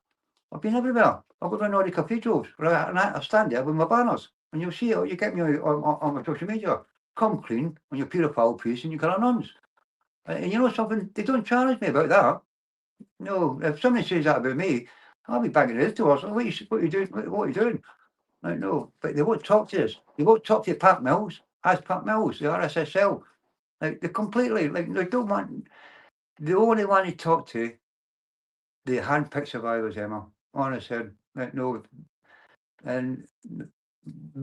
I've been everywhere. I'll go down all the cathedrals. Right, and I stand there with my banners. And you'll see it. You get me on my social media. Come clean on your purified priests and your colour nuns. And you know something? They don't challenge me about that. No, if somebody says that about me, I'll be banging his doors. What are you doing? What are you doing? Like, no, but they won't talk to us. They won't talk to Pat Mills, as Pat Mills, the RSSL. Like, they completely, like, they don't want, they only want to talk to the handpicked survivors, Emma. Honestly, like, no, and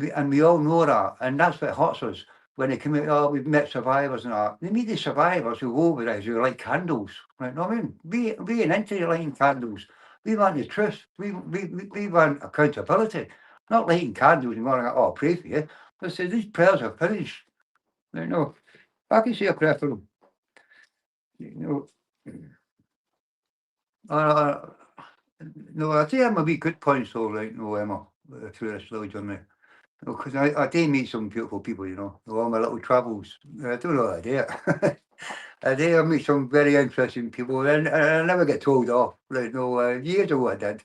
we all know that, and that's what hurts us when they come out. Oh, we've met survivors and that. They meet the survivors who go over us, who like candles. Right? Know what I mean? Be an into lighting candles. We want the truth. We want accountability. Not lighting candles and going, oh, pray for you. I say these prayers are finished. You know, I can say a prayer for them. You know, no, I think I'm a wee good points though, right? No, Emma, through this little journey. Because I do meet some beautiful people, all my little travels. I don't know, I do. I do meet some very interesting people, and I never get told off. Like, no, years ago I did.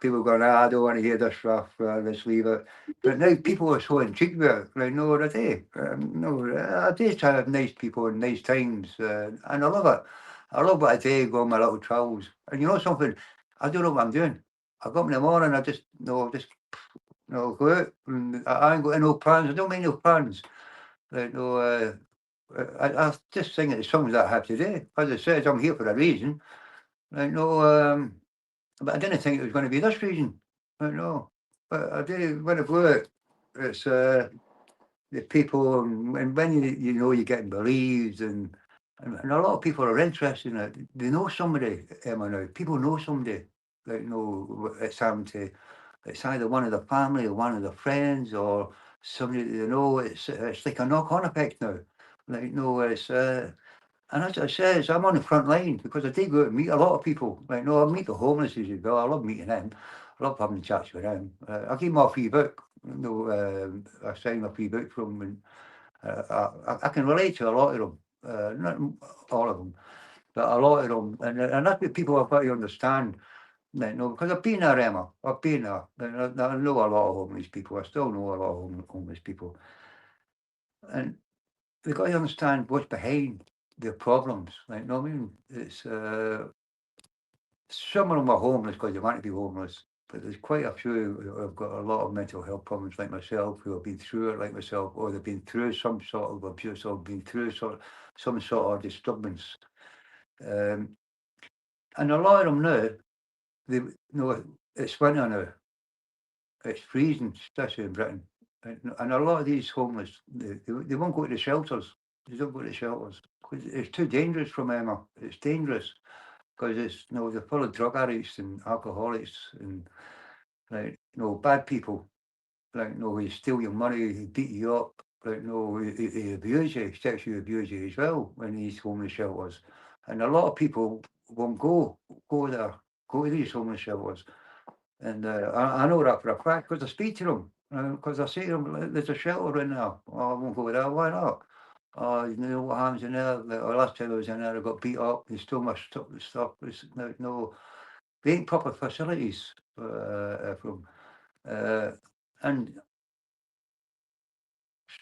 People going, I don't want to hear this stuff, let's leave it. But now people are so intrigued with it. Like, no, I do. I do try to have nice people and nice times, and I love it. I love what I do, go on my little travels. And you know something? I don't know what I'm doing. I got up in the morning, I just go out. And I ain't got no plans. I don't make no plans. Like, no, I just sing the songs that I have today. As I said, I'm here for a reason. Like, no, but I didn't think it was going to be this reason. Like, no, but I did when I blew it. It's the people, and when you're getting believed, and a lot of people are interested in it. They know somebody, Emma. Now people know somebody. Like, it's having to. It's either one of the family or one of the friends or somebody they know. It's like a knock-on effect now. Like, no, it's and as I says, I'm on the front line because I do go out and meet a lot of people. Like, no, I meet the homeless as well. I love meeting them. I love having chats with them. I give them a free book. I sign a free book from them, and I can relate to a lot of them. Not all of them, but a lot of them. And that's what people have got to understand. Like, no, because I've been there, Emma. I've been there. And I know a lot of homeless people. I still know a lot of homeless people. And they've got to understand what's behind their problems. Like, no, I mean, it's some of them are homeless because they want to be homeless, but there's quite a few who have got a lot of mental health problems, like myself, who have been through it, like myself, or they've been through some sort of abuse, or been through some sort of disturbance. And a lot of them now, it's winter now. It's freezing, especially in Britain. And a lot of these homeless, they won't go to the shelters. They don't go to the shelters. 'Cause it's too dangerous for them, Emma. It's dangerous because they're full of drug addicts and alcoholics and, like, bad people. Like, they steal your money, they beat you up. Like, they abuse you, sexually abuse you as well in these homeless shelters. And a lot of people won't go there, go to these homeless shelters. And I know that for a fact because I speak to them. Because I say to them, there's a shelter in there. Oh, I won't go there. Why not? Oh, you know what happens in there? Like, last time I was in there, I got beat up. They stole my stuff. There's no, they ain't proper facilities from, and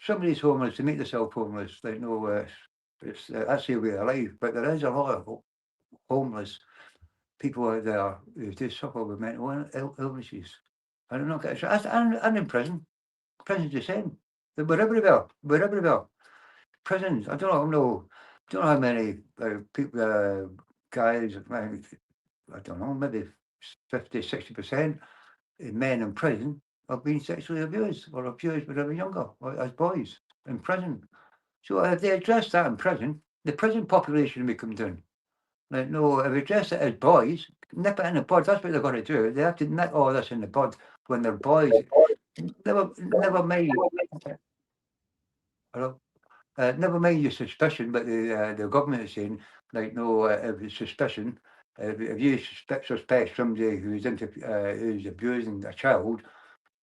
somebody's homeless. They make themselves homeless. Like no, that's their way of life. But there is a lot of homeless people out there who do suffer with mental illnesses. I don't know. And in prison, prison's the same. We're everywhere. We're everywhere. Prisons. I don't know how many people, guys. I don't know. Maybe 50, 60% men in prison have been sexually abused or abused when they were younger, or as boys in prison. So if they address that in prison, the prison population will come down. Like, no, if we address it as boys, nip it in the bud. That's what they're going to do. They have to nip all this in the bud when they're boys. Never mind. Hello? Never mind your suspicion, but the government is saying, like, no, if it's suspicion, if you suspect somebody who's abusing a child,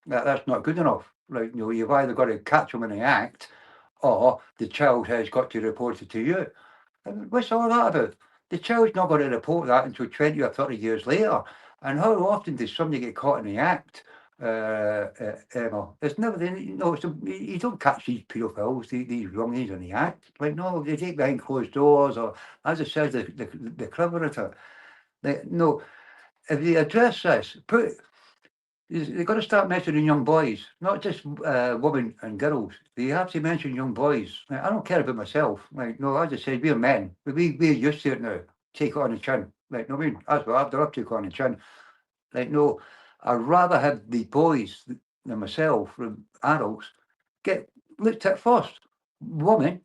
that's not good enough. Like, you know, you've either got to catch them in the act, or the child has got to report it to you. And what's all that about? The child's not going to report that until 20 or 30 years later. And how often does somebody get caught in the act? Emma, it's never, you don't catch these paedophiles, these wrongies in the act. Like, no, they take behind closed doors, or as I said, the clever at it. Like, no, if they address this, they've got to start mentioning young boys, not just women and girls. They have to mention young boys. Like, I don't care about myself. Like, no, as I said, we're men. We're used to it now. Take it on the chin. Like, no, I mean, that's what I've done. I've taken it on the chin. Like, no, I'd rather have the boys than myself, from adults, get looked at first. Women,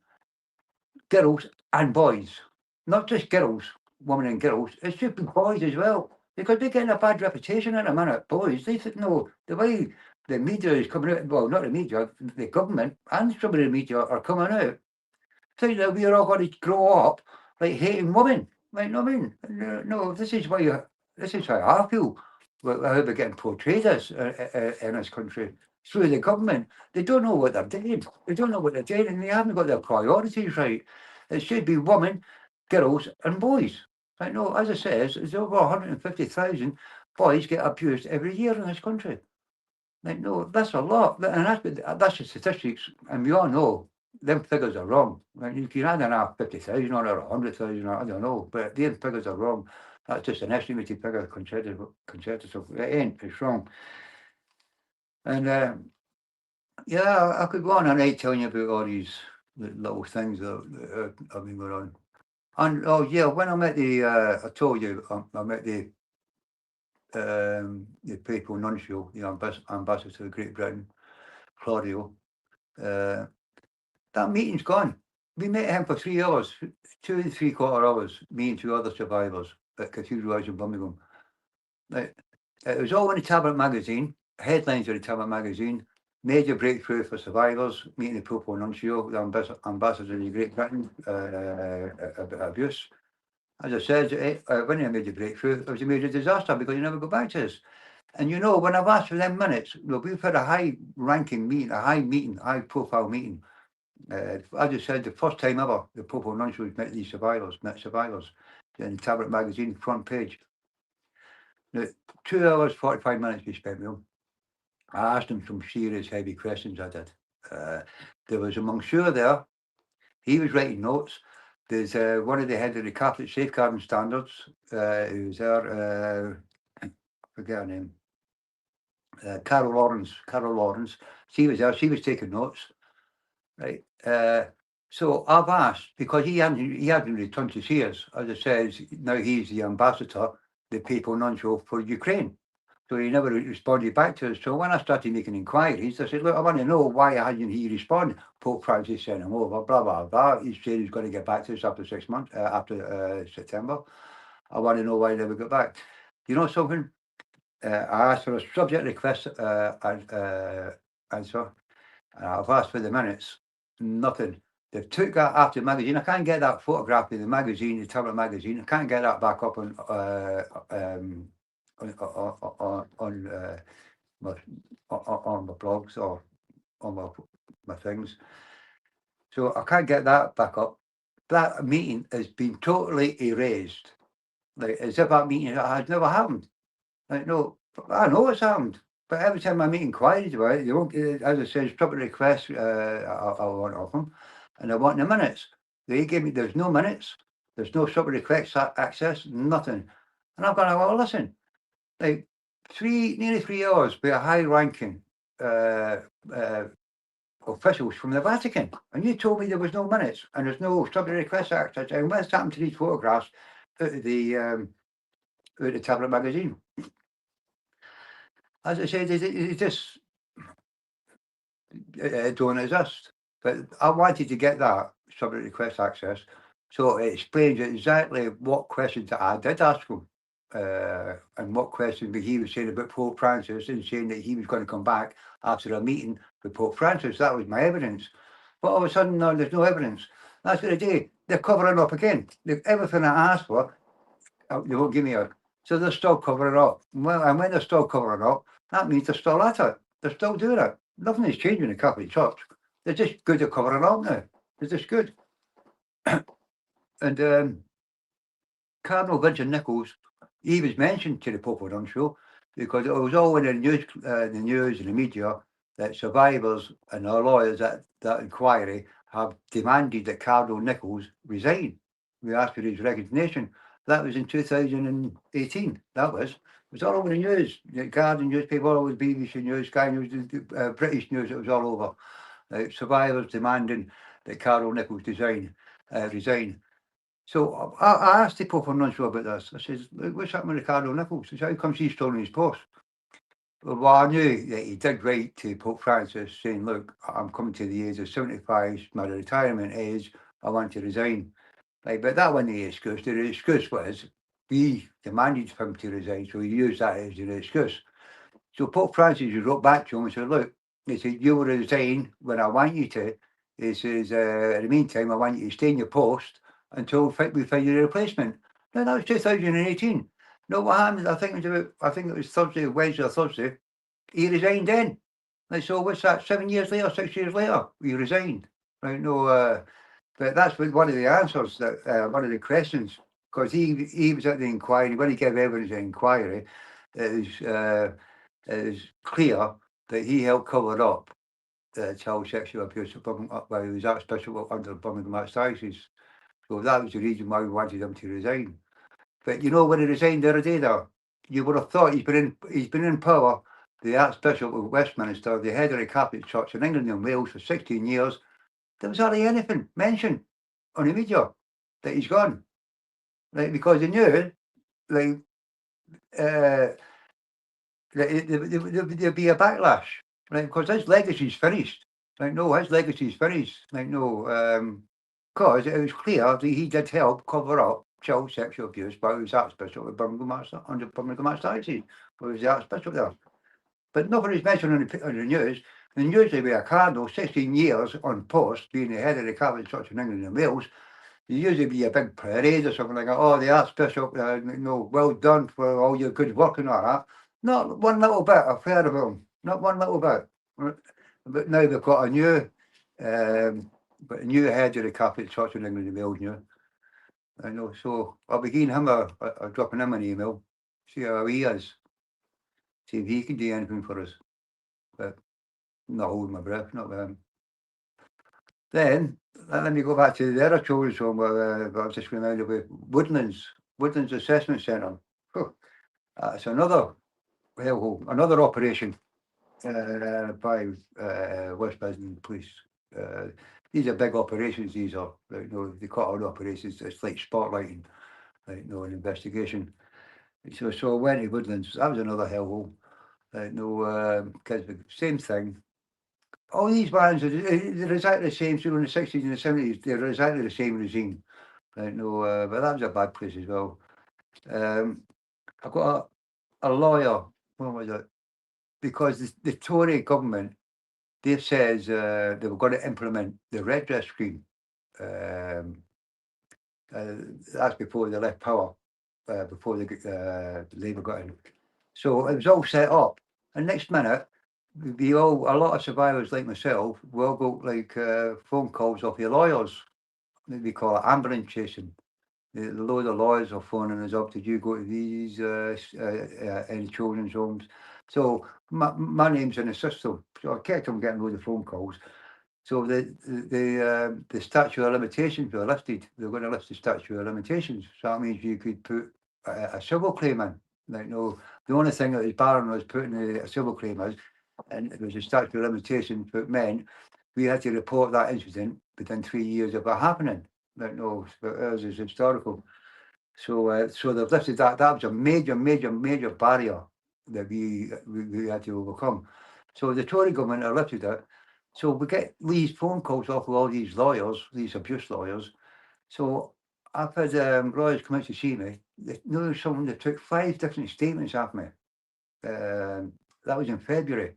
girls, and boys. Not just girls, women and girls. It should be boys as well. Because they're getting a bad reputation in a minute. Boys, they think, no, the way the media is coming out, well, not the media, the government and some of the media are coming out, think that we're all going to grow up like hating women. Like, no, I mean, no, this is how I feel. How we're getting portrayed as in this country through the government. They don't know what they're doing. They don't know what they're doing, and they haven't got their priorities right. It should be women, girls, and boys. Like, no, as I says, there's over 150,000 boys get abused every year in this country. Like, no, that's a lot, and that's the statistics, and we all know them figures are wrong. Like, you can add an 50,000 or 100,000, or I don't know, but the figures are wrong. That's just an estimated figure, conservative. It ain't. It's wrong. And yeah, I could go on a night telling you about all these little things that have been going on. And oh yeah, when I met I told you I met the papal nuncio, the ambassador to Great Britain, Claudio. Uh, that meeting's gone. We met him for 3 hours, 2 and 3/4 hours, me and 2 other survivors at Cathedral House in Birmingham. Like, it was all in the Tablet magazine, headlines of the Tablet magazine, major breakthrough for survivors, meeting the Papal Nuncio, the ambassador to Great Britain, about abuse. As I said, when I made the breakthrough, it was a major disaster because he never got back to us. And you know, when I've asked for them minutes, we've had a high-ranking meeting, a high-profile meeting. As I said, the first time ever the Papal Nuncio met survivors in the Tablet magazine front page. Now, 2 hours, 45 minutes we spent with him. I asked him some serious, heavy questions. I did. There was a monsieur there. He was writing notes. There's one of the head of the Catholic Safeguarding Standards who was there. I forget her name. Carol Lawrence. She was there. She was taking notes. Right. So I've asked, because he hadn't returned to see us. As I said, now he's the ambassador, the papal nuncio for Ukraine. So he never responded back to us. So when I started making inquiries, I said, look, I want to know why hasn't he responded? Pope Francis sent him over, blah, blah, blah. He said he's going to get back to us after 6 months, after September. I want to know why he never got back. You know something? I asked for a subject request answer. I've asked for the minutes. Nothing. They've took that after the magazine. I can't get that photograph in the magazine, the Tablet magazine. I can't get that back up on my blogs or on my things. So I can't get that back up. That meeting has been totally erased, like as if that meeting had never happened. Like, no, I know it's happened, but every time I make inquiries about it, they won't. As I said, proper requests I want of them, and I want the minutes. They gave me. There's no minutes. There's no proper request access. Nothing. And I've gone, well, listen, like nearly 3 hours by a high-ranking officials from the Vatican, and you told me there was no minutes and there's no proper request access. And what's happened to these photographs out of the tablet magazine? As I said, it just don't exist. But I wanted to get that subject request access, so it explains exactly what questions that I did ask him, and what questions he was saying about Pope Francis, and saying that he was going to come back after a meeting with Pope Francis. That was my evidence. But all of a sudden, no, there's no evidence. That's what they do. They're covering up again. Everything I asked for, they won't give me a. So they're still covering up. And when they're still covering up, that means they're still at it. They're still doing it. Nothing is changing in the Catholic Church. They're just good at covering up now. They're just good. And Cardinal Vincent Nichols, he was mentioned to the Pope on show because it was all in the news and the media that survivors and our lawyers at that inquiry have demanded that Cardinal Nichols resign. We asked for his resignation. That was in 2018. That was. It was all over the news. The Guardian newspaper, all over the BBC News, Sky News, the British News, it was all over. Survivors demanding that Cardinal Nichols resign. So I asked the Pope on non-show about this. I says, what's happening with Cardinal Nichols? He says, how comes he's still in his post? Well, I knew that he did write to Pope Francis saying, look, I'm coming to the age of 75, my retirement age, I want to resign. Like, but that wasn't the excuse. The excuse was we demanded him to resign, so he used that as an excuse. So Pope Francis wrote back to him and said, look, he said, you will resign when I want you to. He says, in the meantime, I want you to stay in your post until we find your replacement. Now, that was 2018. No, what happened? I think it was Thursday, Wednesday or Thursday. He resigned then. Like, so what's that? 7 years later, 6 years later, he resigned. Right? No, but that's one of the answers that one of the questions, because he was at the inquiry. When he gave evidence at the inquiry, it is clear that he helped cover up child sexual abuse while he was Archbishop under Birmingham Archdiocese. So that was the reason why we wanted him to resign. But you know, when he resigned the other day, there, you would have thought he's been in power, the Archbishop of Westminster, the head of the Catholic Church in England and Wales for 16 years. There was hardly anything mentioned on the media that he's gone, like, because they knew, like, there'd be a backlash, right? Because his legacy's finished. Like, no, his legacy's finished. Like, no, because it was clear that he did help cover up child sexual abuse by his Archbishop of Birmingham under Birmingham Archdiocese, where he was the Archbishop there. But nothing is mentioned on the news. And usually with a cardinal, 16 years on post, being the head of the Catholic Church in England and Wales, there usually be a big parade or something like that. Oh, the Archbishop, well done for all your good work and all that. Not one little bit I've heard of him. Not one little bit. But now they've got a new head of the Catholic Church in England and Wales now. I know, so I'll be giving him dropping him an email, see how he is, see if he can do anything for us. But not holding my breath, not with him. Then let me go back to the other children's home where I was just reminded with Woodlands Assessment Centre. It's another hellhole, another operation by West Midlands Police. These are big operations. These are, they call it operations. It's like spotlighting, an investigation. So I went to Woodlands. That was another hellhole. Because the same thing. All these bands, they're exactly the same. So in the 60s and the 70s, they're exactly the same regime. But that was a bad place as well. I've got a lawyer. What was it? Because the Tory government, they says they were going to implement the red dress scheme. That's before they left power, before the Labour got in. So it was all set up. And next minute, we all, a lot of survivors like myself, we all got like phone calls off your lawyers. We call it ambulance chasing. The load of lawyers are phoning us up. Did you go to these any children's homes? So my name's in the system. So I kept on getting loads of phone calls. So the statute of limitations were lifted. They're going to lift the statute of limitations. So that means you could put a civil claim in. Like no, the only thing that was barring was putting a civil claim in, and it was a statute of limitations, but it meant we had to report that incident within 3 years of it happening. Like no, but ours is historical. So so they've lifted that. That was a major barrier that we had to overcome. So the Tory government have lifted it. So we get these phone calls off of all these lawyers, these abuse lawyers. So I've had lawyers come out to see me. They know someone that took 5 different statements off me. That was in February,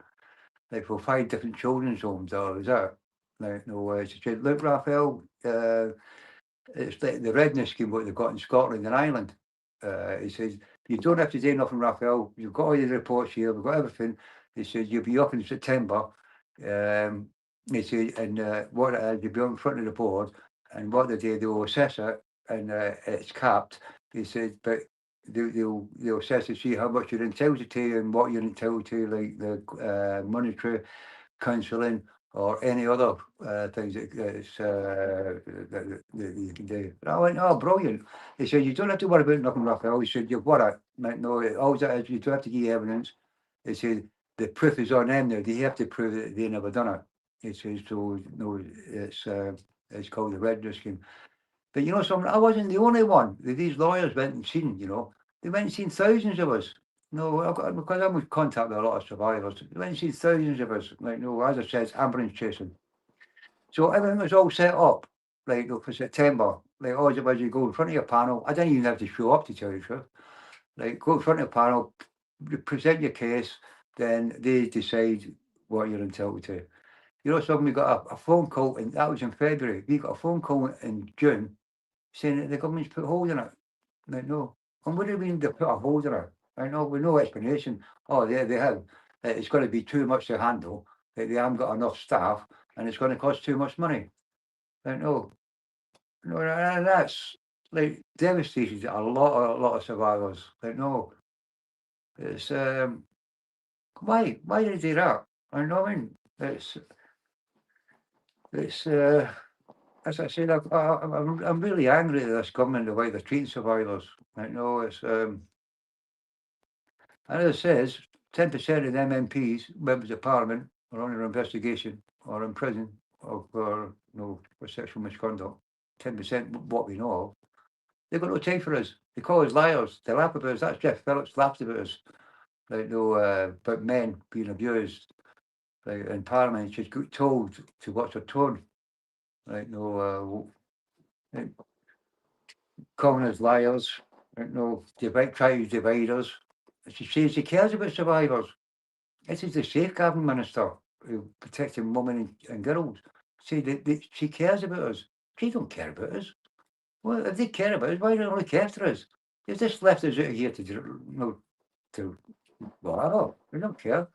like for 5 different children's homes. Or was that? Like no, she said, look, Rafael, it's like the redness scheme what they've got in Scotland and Ireland. He says, you don't have to do nothing, Rafael. You've got all your reports here. We've got everything. He says, you'll be up in September. He said, and what it is, you'll be in front of the board. And what they do, they'll assess it, and it's capped. He said, but they'll assess to see how much you're entitled to and what you're entitled to, like the monetary counselling or any other things that you can do. And I went, oh, brilliant. He said, you don't have to worry about nothing, Raphael. He said, you've got it. Like, no, all that is, you don't have to give evidence. He said, the proof is on them now. They have to prove that they never done it. He says, so, no, it's called the Red scheme. But you know something, I wasn't the only one that these lawyers went and seen, you know. They went and seen thousands of us. No, because I'm in contact with a lot of survivors. They went and seen thousands of us. Like, no, as I said, it's ambulance chasing. So everything was all set up, like for September. Like, all it was, you go in front of your panel. I didn't even have to show up, to tell you the truth. Like, go in front of the panel, present your case, then they decide what you're entitled to. You know, so we got a phone call, and that was in February. We got a phone call in June saying that the government's put a hold on it. Like, no. And what do you mean they put a hold on it? I know, with no explanation. Oh, they have. It's going to be too much to handle. They haven't got enough staff, and it's going to cost too much money. Like, no. No, and that's like devastated a lot of survivors. Like, no. It's why did they do that? I know, I mean, it's as I said, I'm really angry at this government, the way they're treating survivors. I know it's, and as it says, 10% of them MPs, members of Parliament, are under investigation or in prison or for, for sexual misconduct. 10%, what we know of. They've got no time for us. They call us liars. They laugh about us. That's Jeff Phillips laughs about us. Like, about men being abused. Like, in Parliament, she's got told to watch her tone. Like, calling us liars, try to divide us. She says she cares about survivors. This is the safeguarding minister who protecting women and girls. Say that she cares about us. She don't care about us. Well, if they care about us, why don't they look after us? They've just left us out here to whatever. We don't care.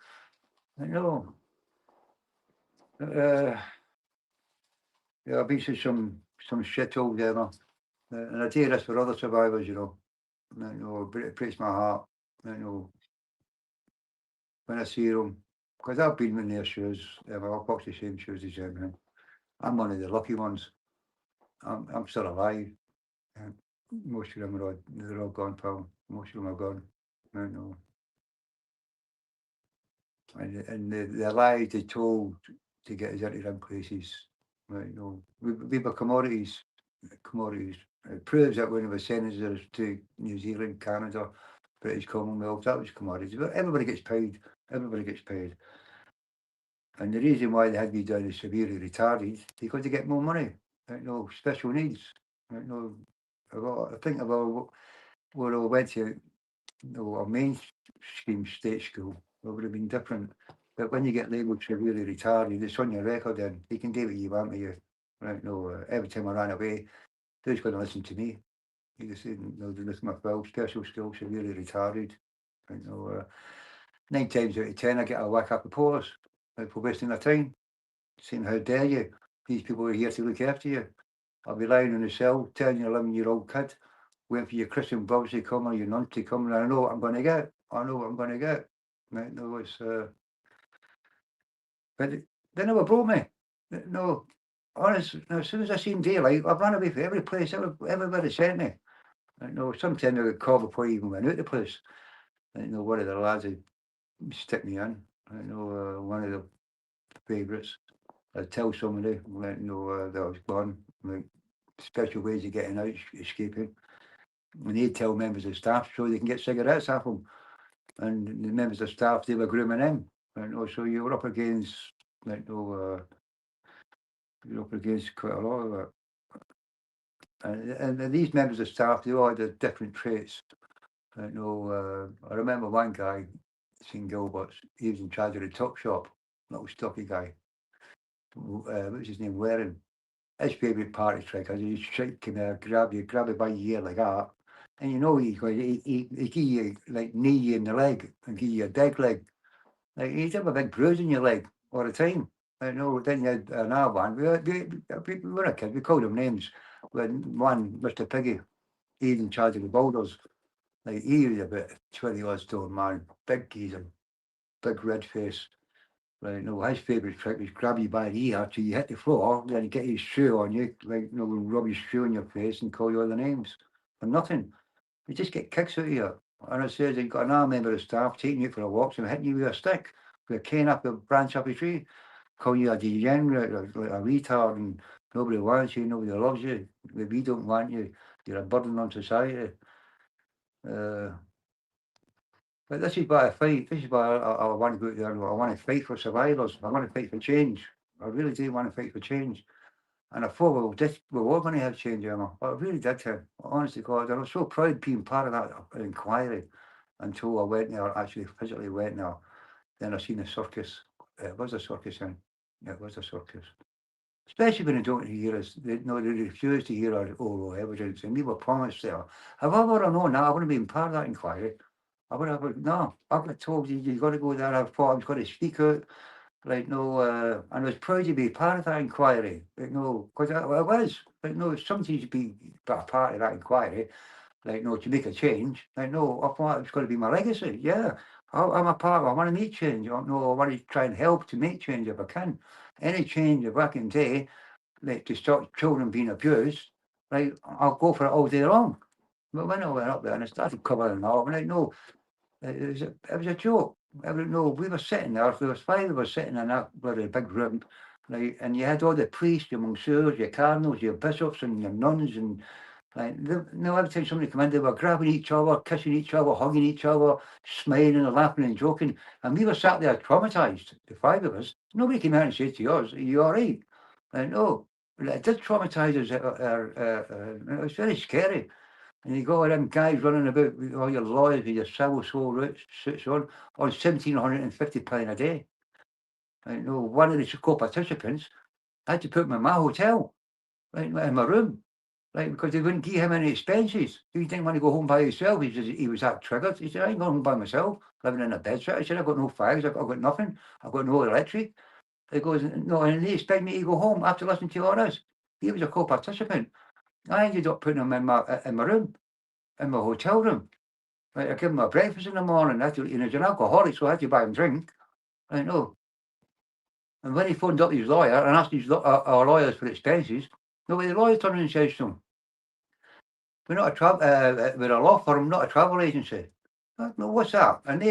I know. I've been through some shit over there, and I do this for other survivors, but it breaks my heart, when I see them, because I've been in their shoes, I've walked the same shoes as them, man. I'm one of the lucky ones. I'm still alive. Most of them they're all gone, pal. Most of them are gone. And the lies they told to get us into them places, we were commodities. It proves that when we were senators to New Zealand, Canada, British Commonwealth, that was commodities. But everybody gets paid. And the reason why they had me down as severely retarded, because they get more money. Special needs. I think about where I went to, a mainstream state school, it would have been different. But when you get labelled severely retarded, it's on your record then. You can do what you want with you. Every time I ran away, who's going to listen to me? You just said, they listen to my special school, severely retarded. 9 times out of 10, I get a whack up the police for wasting their time, saying, how dare you? These people are here to look after you. I'll be lying in the cell, telling your 11-year-old kid, waiting for your Christian brothers to come or your nuns to come, and I know what I'm going to get. I know what I'm going to get. Right? No, it's, but they never brought me. No, honest. No, as soon as I seen daylight, I've run away from every place everybody sent me. I know sometimes I get called before I even went out the place. I know one of the lads would stick me in. I know one of the favourites. I'd tell somebody, let know that I was gone, like special ways of getting out, escaping. And they'd tell members of staff so they can get cigarettes off them. And the members of staff, they were grooming them. And also you were up against, like, you're up against quite a lot of it. And these members of staff, they all had different traits. I remember one guy, St Gilbert's, he was in charge of the tuck shop, little stocky guy. What was his name? Waring. His favourite party trick is he'd come here, grab you by your ear like that, and you know he give you like knee you in the leg and give you a dead leg. Like he'd have a big bruise in your leg all the time. I know. Then you had another one. We were a kid. We called them names. When one, Mr. Piggy, he's in charge of the boulders. Like he was about 20-odd stone man, big geezer, big red face. Right, no, his favourite trick was grab you by the ear till you hit the floor, then he'd get his shoe on you, like, rub his shoe in your face and call you all the names. For nothing. You just get kicks out of you. And it says you've got another member of staff taking you for a walk and hitting you with a stick, with a cane up a branch up a tree, calling you a degenerate, like a retard, and nobody wants you, nobody loves you. We don't want you. You're a burden on society. But this is why I fight. This is why I want to go out there. I want to fight for survivors. I want to fight for change. I really do want to fight for change. And I thought we were going to have change, Emma. I really did. Honestly, God, I was so proud being part of that inquiry until I went there, actually physically went there. Then I seen the circus. It was a circus, and it was a circus. Especially when they don't hear us, they refuse to hear our oral evidence, and we were promised there. If I would have known that, I wouldn't have been part of that inquiry. I would have, no, I got told you've got to go there. I thought I was going to speak out, and I was proud to be part of that inquiry, because I was, something to be a part of that inquiry, to make a change. I thought it was going to be my legacy. Yeah, I'm a part of it. I want to make change. I want to try and help to make change if I can. Any change if I can do, to stop children being abused, I'll go for it all day long. But when I went up there and I started covering it up, and it was a joke. We were sitting there, there was 5 of us sitting in that bloody big room, and you had all the priests, your monsieurs, your cardinals, your bishops, and your nuns, and every time somebody came in, they were grabbing each other, kissing each other, hugging each other, smiling and laughing and joking. And we were sat there traumatised, the 5 of us. Nobody came out and said to us, "Are you all right?" No, it did traumatise us. It was very scary. And you got all them guys running about with all your lawyers with your civil suits on £1,750 a day. One of the co-participants had to put me in my hotel, in my room, because they wouldn't give him any expenses. He didn't want to go home by himself. He was that triggered. He said, "I ain't going home by myself, living in a bed set." I said, "I've got no fires, I've got nothing, I've got no electric." He goes, "No," and they expect me to go home after listening to all this. He was a co-participant. I ended up putting him in my room, in my hotel room. I give him my breakfast in the morning. He's an alcoholic, so I had to buy him drink. I know. And when he phoned up his lawyer and asked our lawyers for expenses, the lawyer turned around and says to him, "We're not we're a law firm, not a travel agency." No, what's that? And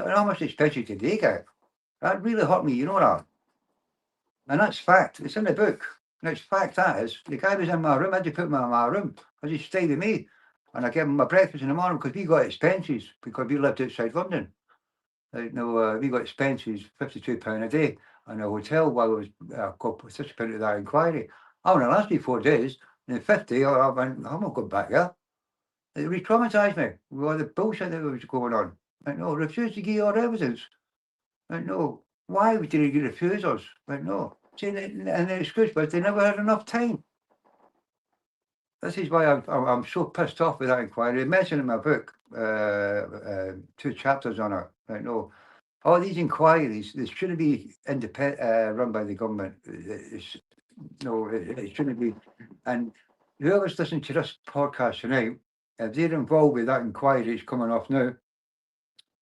how much expenses did they get? That really hurt me, you know that. And that's fact. It's in the book. And it's fact, that is. The guy was in my room. I had to put him in my room because he stayed with me. And I gave him my breakfast in the morning because we got expenses because we lived outside London. We got expenses, £52 a day, and a hotel while I was co-participant of that inquiry. I only lasted 4 days, and in 50, I went, I'm not going back there. It re-traumatised me with all the bullshit that was going on. Refused to give your evidence. Why did you refuse us? And the excuse was they never had enough time. This is why I'm so pissed off with that inquiry. I mentioned in my book 2 chapters on it. all these inquiries, they shouldn't be run by the government. It shouldn't be. And whoever's listening to this podcast tonight, if they're involved with that inquiry that's coming off now,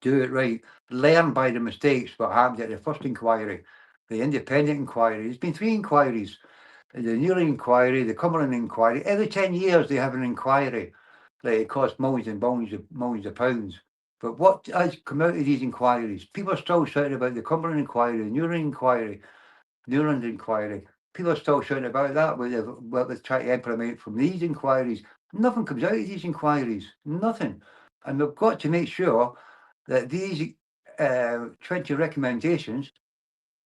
do it right. Learn by the mistakes what happened at the first inquiry, the independent inquiry. There's been 3 inquiries. The Newry inquiry, the Cumberland inquiry. Every 10 years they have an inquiry. Like it costs millions and millions of pounds. But what has come out of these inquiries? People are still shouting about the Cumberland inquiry, the Newry inquiry, Newland inquiry. People are still shouting about that, what they're trying to implement from these inquiries. Nothing comes out of these inquiries. Nothing. And we've got to make sure that these 20 recommendations,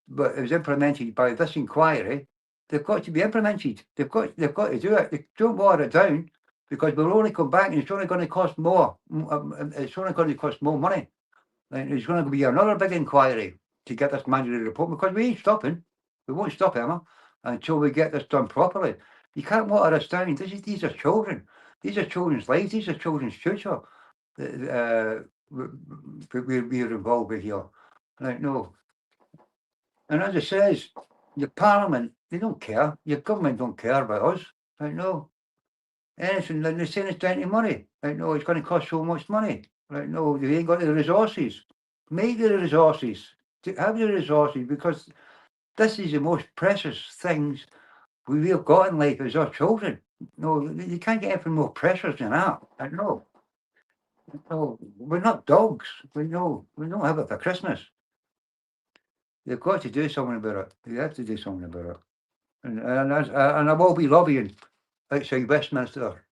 but it was implemented by this inquiry, they've got to be implemented. They've got to do it. They don't water it down, because we'll only come back and it's only going to cost more. It's only going to cost more money. And there's going to be another big inquiry to get this mandatory report, because we ain't stopping. We won't stop, Emma, until we get this done properly. You can't water this down. These are children. These are children's lives. These are children's future. We're involved with here. Like, no. And as it says, your parliament, they don't care. Your government don't care about us. Like, no. Anything, like they're saying it's down to money. Like, no, it's going to cost so much money. Like, no, they ain't got the resources. Make the resources. Have the resources, because this is the most precious things we've got in life, is our children. No, you can't get anything more precious than that. Like, no. No, we're not dogs. We don't have it for Christmas. They've got to do something about it. They have to do something about it. And I will be lobbying outside Westminster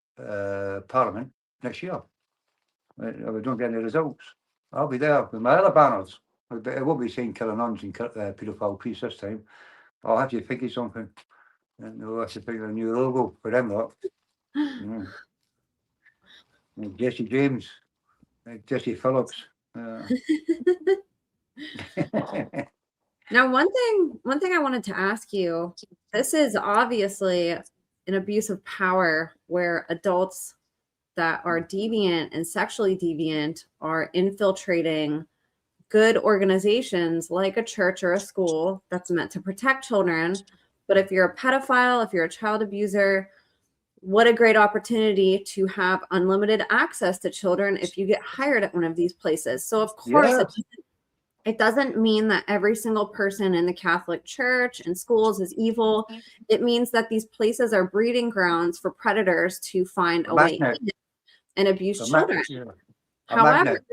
Parliament next year. If we don't get any results, I'll be there with my other banners. It won't be saying killing nuns and paedophile priests this time. I'll have to think of something. And we'll have to think of a new logo for them lot. Jesse James, Jesse Phillips. Now, one thing I wanted to ask you, this is obviously an abuse of power where adults that are deviant and sexually deviant are infiltrating good organizations like a church or a school that's meant to protect children. But if you're a pedophile, if you're a child abuser, what a great opportunity to have unlimited access to children if you get hired at one of these places. So, of course, it doesn't mean that every single person in the Catholic Church and schools is evil. It means that these places are breeding grounds for predators to find a way in and abuse children. However,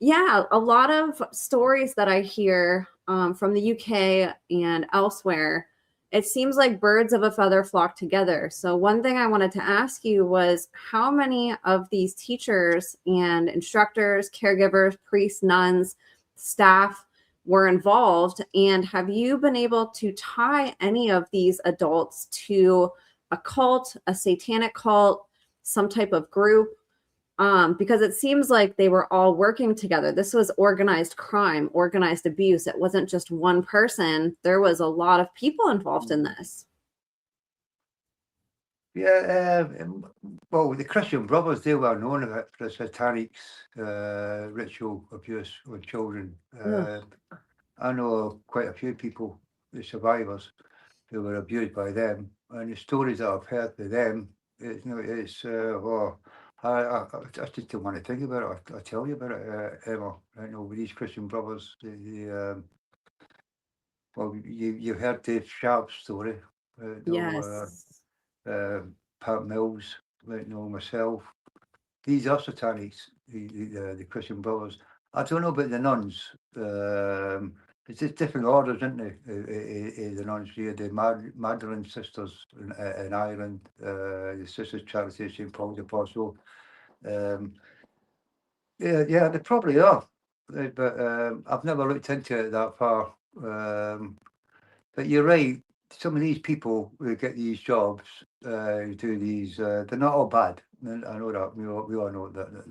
a lot of stories that I hear from the UK and elsewhere, it seems like birds of a feather flock together. So one thing I wanted to ask you was, how many of these teachers and instructors, caregivers, priests, nuns, staff were involved? And have you been able to tie any of these adults to a cult, a satanic cult, some type of group? Because it seems like they were all working together. This was organized crime, organized abuse. It wasn't just one person. There was a lot of people involved in this. Yeah, well, the Christian Brothers, they were known of it for the satanic ritual abuse with children. I know quite a few people, the survivors, who were abused by them, and the stories that I've heard with them, I just don't want to think about it. I'll tell you about it, Emma. I know with these Christian Brothers, well, you heard Dave Sharp's story. Yes. Pat Mills, myself. These are satanics, the Christian Brothers. I don't know about the nuns. It's just different orders, isn't there? The nuns here, the Magdalene sisters in Ireland, the Sisters Charity of St. Paul the Apostle. Yeah, they probably are, but I've never looked into it that far. But you're right. Some of these people who get these jobs, do these, they're not all bad. I know that. We all know that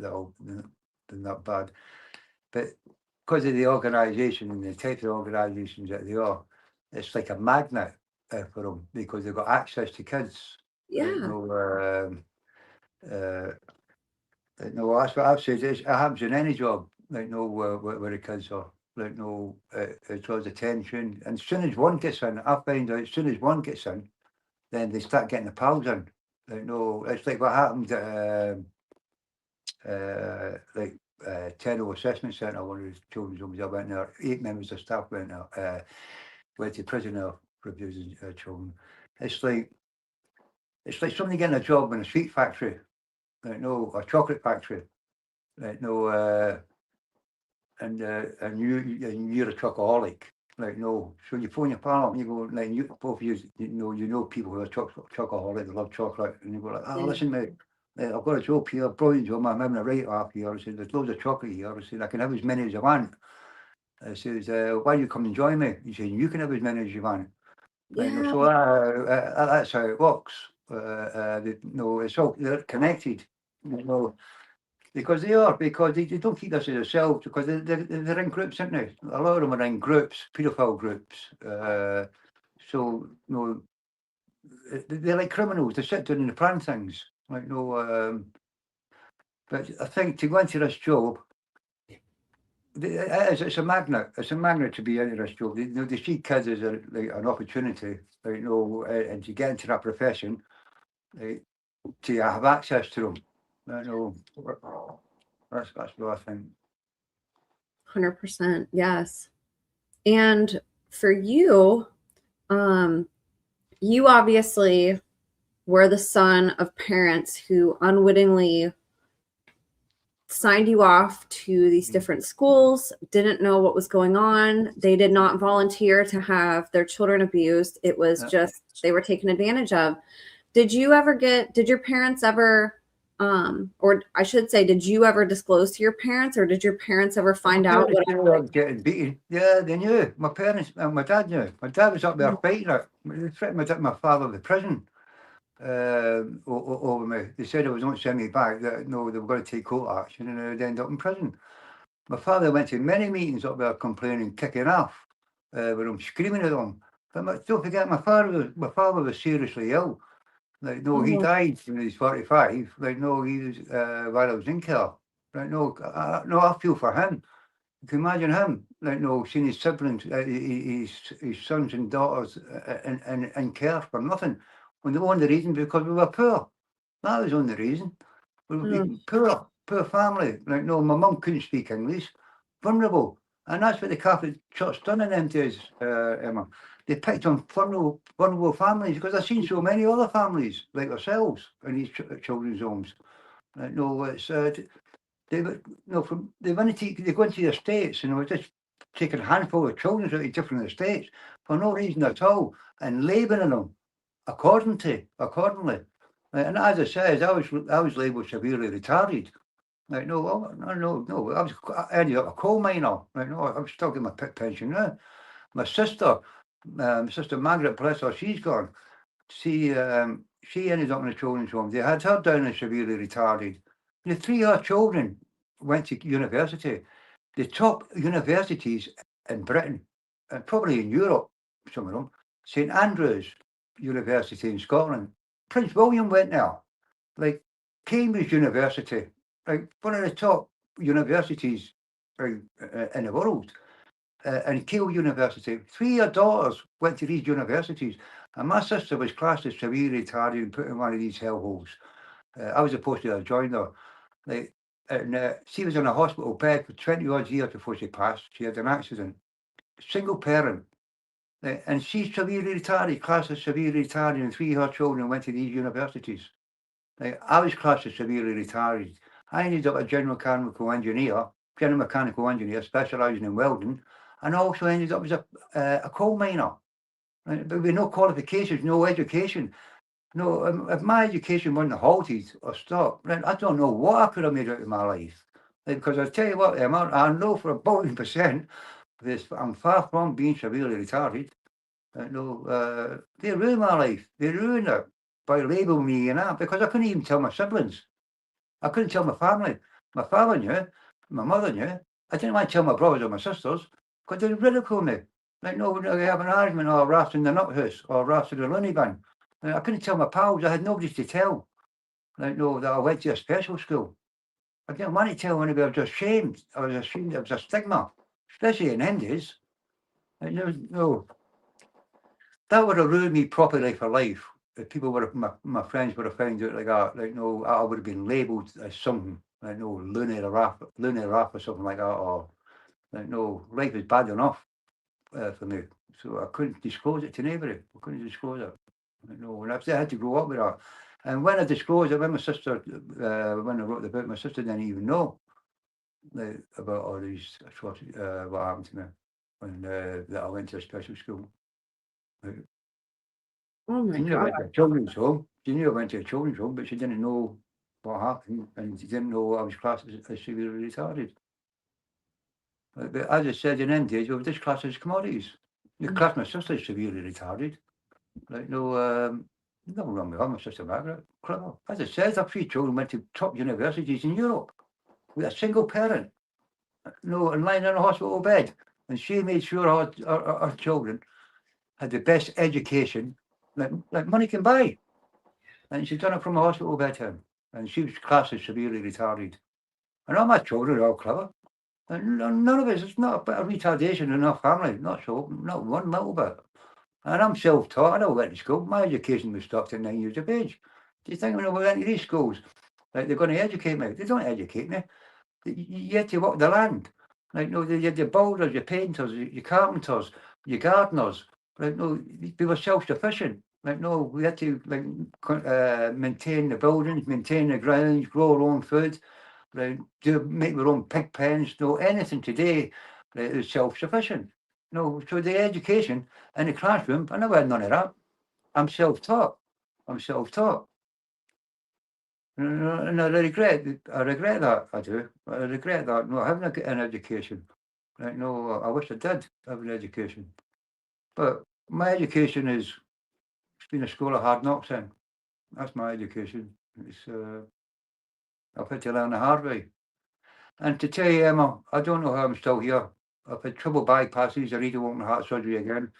they're not bad. But because of the organisation and the type of organisations that they are, it's like a magnet for them, because they've got access to kids. Yeah. No, that's what I've said. It happens in any job, where the kids are. Like, no, it draws attention. And as soon as one gets in, I find out as soon as one gets in, then they start getting the pals in. Like, no, it's like what happened at Tenno Assessment Centre, one of the children's homes. I went there, 8 members of staff went there, went to prison there for abusing children. It's like somebody getting a job in a sweet factory, like, no, a chocolate factory, like, no, and you're a chocoholic, like, no. So you phone your pal up and you go, like, you both you know people who are chocoholic, they love chocolate, and you go like, oh, listen, mate, I've got a job here, brilliant job, I'm having a right off here. I said, there's loads of chocolate here. I said, I can have as many as I want. I says, why do you come and join me? He said, you can have as many as you want. Like, no, Yeah. so that's how it works. It's all, they're connected, because they don't keep this as themselves, because they're in groups, aren't they? A lot of them are in groups, paedophile groups. So, they're like criminals. They sit down and they plan things. Like, but I think to go into this job, it's a magnet. It's a magnet to be into this job. They see kids as like an opportunity, like, and to get into that profession, like, to have access to them. That's what I think. 100%. Yes. And for you, you obviously were the son of parents who unwittingly signed you off to these different schools, didn't know what was going on. They did not volunteer to have their children abused. It was just they were taken advantage of. Did your parents ever, or I should say, did you ever disclose to your parents, or did your parents ever find out what I was getting beaten? Yeah, they knew. My parents, my dad knew. My dad was up there fighting it. They threatened my father with prison over me. They said they was not send me back. That no, they were going to take court action, and I'd end up in prison. My father went to many meetings up there complaining, kicking off, with them, screaming at them. But don't forget, my father was seriously ill. Like, no, he died when he was 45. Like, no, he was while I was in care. Like, no, I feel for him. You can imagine him, like, no, seeing his siblings, his sons and daughters in care for nothing. When the only reason, because we were poor. That was the only reason. We were poor family. Like, no, my mum couldn't speak English. Vulnerable. And that's what the Catholic Church done in them days, Emma. They picked on vulnerable families, because I've seen so many other families like ourselves in these children's homes. Like, no, it's they went to they go into the estates, and they were just taking a handful of children out of different estates for no reason at all, and labelling them accordingly. And as I said, I was labelled severely retarded. Like, no, I ended up a coal miner. Like, no, I'm still getting my pension now. My sister, Sister Margaret, bless her, she's gone. She ended up in a children's home. They had her down as severely retarded. The 3 of her children went to university. The top universities in Britain, and probably in Europe, some of them, St Andrews University in Scotland. Prince William went there. Like Cambridge University, like one of the top universities in the world. And Keele University. 3 of her daughters went to these universities. And my sister was classed as severely retarded and put in one of these hellholes. I was supposed to have joined her. Like, and she was in a hospital bed for 20 odd years before she passed. She had an accident. Single parent. And she's severely retarded, classed as severely retarded, and 3 of her children went to these universities. I was classed as severely retarded. I ended up a general mechanical engineer, specialising in welding, and also ended up as a coal miner. But with no qualifications, no education. No, if my education wasn't halted or stopped, then I don't know what I could have made out of my life. Because I tell you what, Emma, I know for a 1,000,000% this, I'm far from being severely retarded. They ruined my life. They ruined it by labelling me and that, because I couldn't even tell my siblings. I couldn't tell my family. My father knew, my mother knew. I didn't want to tell my brothers or my sisters, because they'd ridicule me. Like, no, they have an argument, or rats in the nut house, or rats in the loony bin. I couldn't tell my pals. I had nobody to tell. Like, no, that I went to a special school. I didn't want to tell anybody. I was ashamed. I was ashamed. It was a stigma. especially in Indies. Like, no, that would have ruined me properly for life. If people would have, my friends would have found out like that, like no, I would have been labelled as something, like no, lunar rap or something like that, or like no, life is bad enough for me. So I couldn't disclose it to anybody. I couldn't disclose it. Like, no, and I had to grow up with that. And when I disclosed it, when my sister, when I wrote the book, my sister didn't even know like, about all these atrocities, what happened to me when that I went to a special school. Like, Oh my she knew I God. went to a children's home. She knew I went to a children's home, but she didn't know what happened, and she didn't know I was classed as severely retarded. But as I said in Indies, well, this class is commodities. You class my sister as severely retarded. Like nothing wrong with her, my sister Margaret. Clever. As I said, her three children went to top universities in Europe with a single parent. No, and lying in a hospital bed. And she made sure our children had the best education like money can buy. And she's done it from a hospital bed home. And she was classed as severely retarded. And all my children are all clever. And none of us, it's not a bit of retardation in our family, not so, not one little bit. And I'm self-taught, I never went to school. My education was stopped at 9 years of age. Do you think when I went to these schools, like they're going to educate me? They don't educate me. You have to work the land. Like, no, you had your builders, your painters, your carpenters, your gardeners. Like, no, we were self-sufficient. Like, no, we had to like maintain the buildings, maintain the grounds, grow our own food, like make our own pig pens. No, anything today is self-sufficient. No, so the education in the classroom, I never had none of that. I'm self-taught. I'm self-taught. And I regret that. I do. I regret that. No, I haven't got an education. Like, no, I wish I did have an education. But my education is it's been a school of hard knocks in. That's my education. It's I've had to learn the hard way. And to tell you, Emma, I don't know how I'm still here. I've had triple bypasses. I need to open heart surgery again.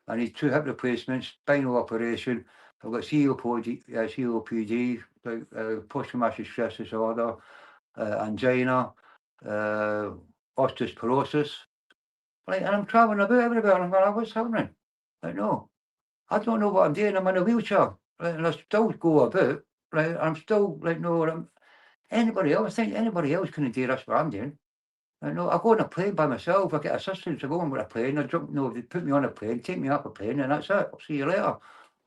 I need 2 hip replacements, spinal operation. I've got COPD, like post-traumatic stress disorder, angina, osteoporosis. Like, and I'm traveling about everywhere. And I'm going, what's happening? Like, no, I don't know what I'm doing. I'm in a wheelchair, right? And I still go about. Right, I'm still like, no, anybody else. I think anybody else couldn't do this what I'm doing. I know I go on a plane by myself. I get assistance. I go on with a plane. I jump. No, they put me on a plane, take me up a plane, and that's it. I'll see you later.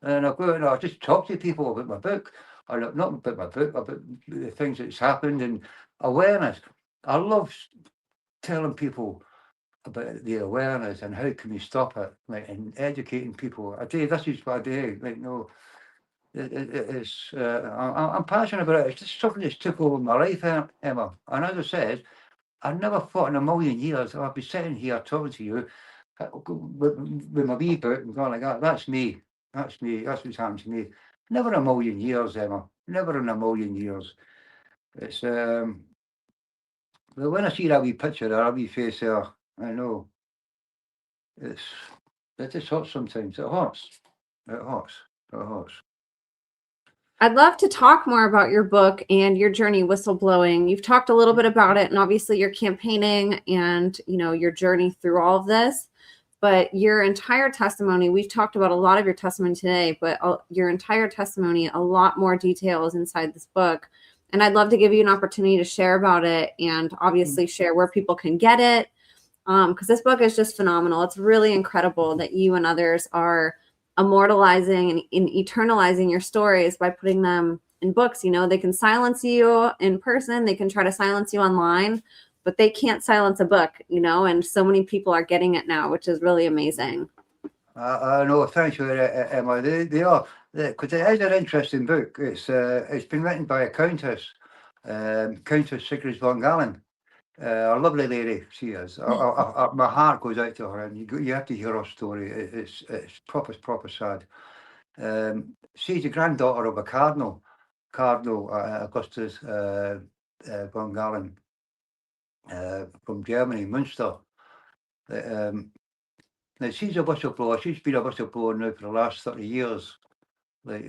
And I go and I just talk to people about my book, or not about my book, about the things that's happened and awareness. I love telling people about the awareness and how can we stop it, like and educating people. I do. This is what I do. Like no, it's. I'm passionate about it. It's just something that's took over my life, Emma. And as I said. I never thought in a million years I'd be sitting here talking to you with my wee book and going like that. That's me. That's me. That's what's happened to me. Never in a million years, Emma. Never in a million years. It's but when I see that wee picture, that wee face there, I know it's it just hurts sometimes. It hurts. It hurts. It hurts. I'd love to talk more about your book and your journey whistleblowing. You've talked a little bit about it, and obviously your campaigning and your journey through all of this. But your entire testimony, we've talked about a lot of your testimony today, but your entire testimony, a lot more details inside this book. And I'd love to give you an opportunity to share about it and obviously share where people can get it. Because this book is just phenomenal. It's really incredible that you and others are immortalizing and eternalizing your stories by putting them in books. They can silence you in person, they can try to silence you online, but they can't silence a book, and so many people are getting it now, which is really amazing. I know, thanks for that, Emma. They are, because it is an interesting book. It's been written by a countess, Countess Sigrid von Galen. A lovely lady she is. My heart goes out to her, and you have to hear her story. It's proper sad. She's the granddaughter of a cardinal, Cardinal Augustus von Galen from Germany, Münster. Now she's a whistleblower. She's been a whistleblower now for the last 30 years. Like,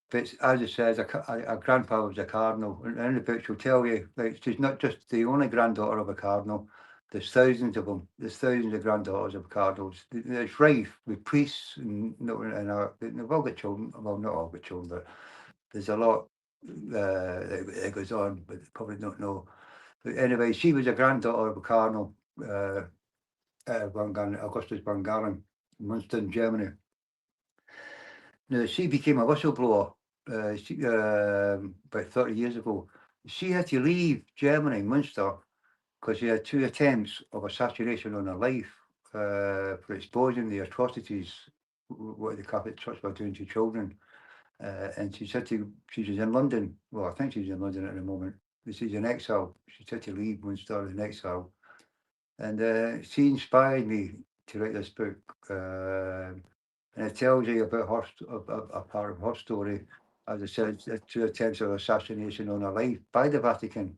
but as I said, her grandpa was a cardinal, and in the book she'll tell you, like, she's not just the only granddaughter of a cardinal. There's thousands of them. There's thousands of granddaughters of cardinals. It's rife with priests they've all got children. Well, not all got children, but there's a lot that goes on, but they probably don't know. But anyway, she was a granddaughter of a cardinal, Augustus von Galen, in Munster, Germany. Now, she became a whistleblower about 30 years ago. She had to leave Germany, Munster, because she had 2 attempts of assassination on her life for exposing the atrocities what the Catholic Church were doing to children. And she was in London. Well, I think she's in London at the moment. She's in exile. She had to leave Munster in exile. And she inspired me to write this book. And it tells you about a part of her story. As I said, 2 attempts of assassination on her life by the Vatican.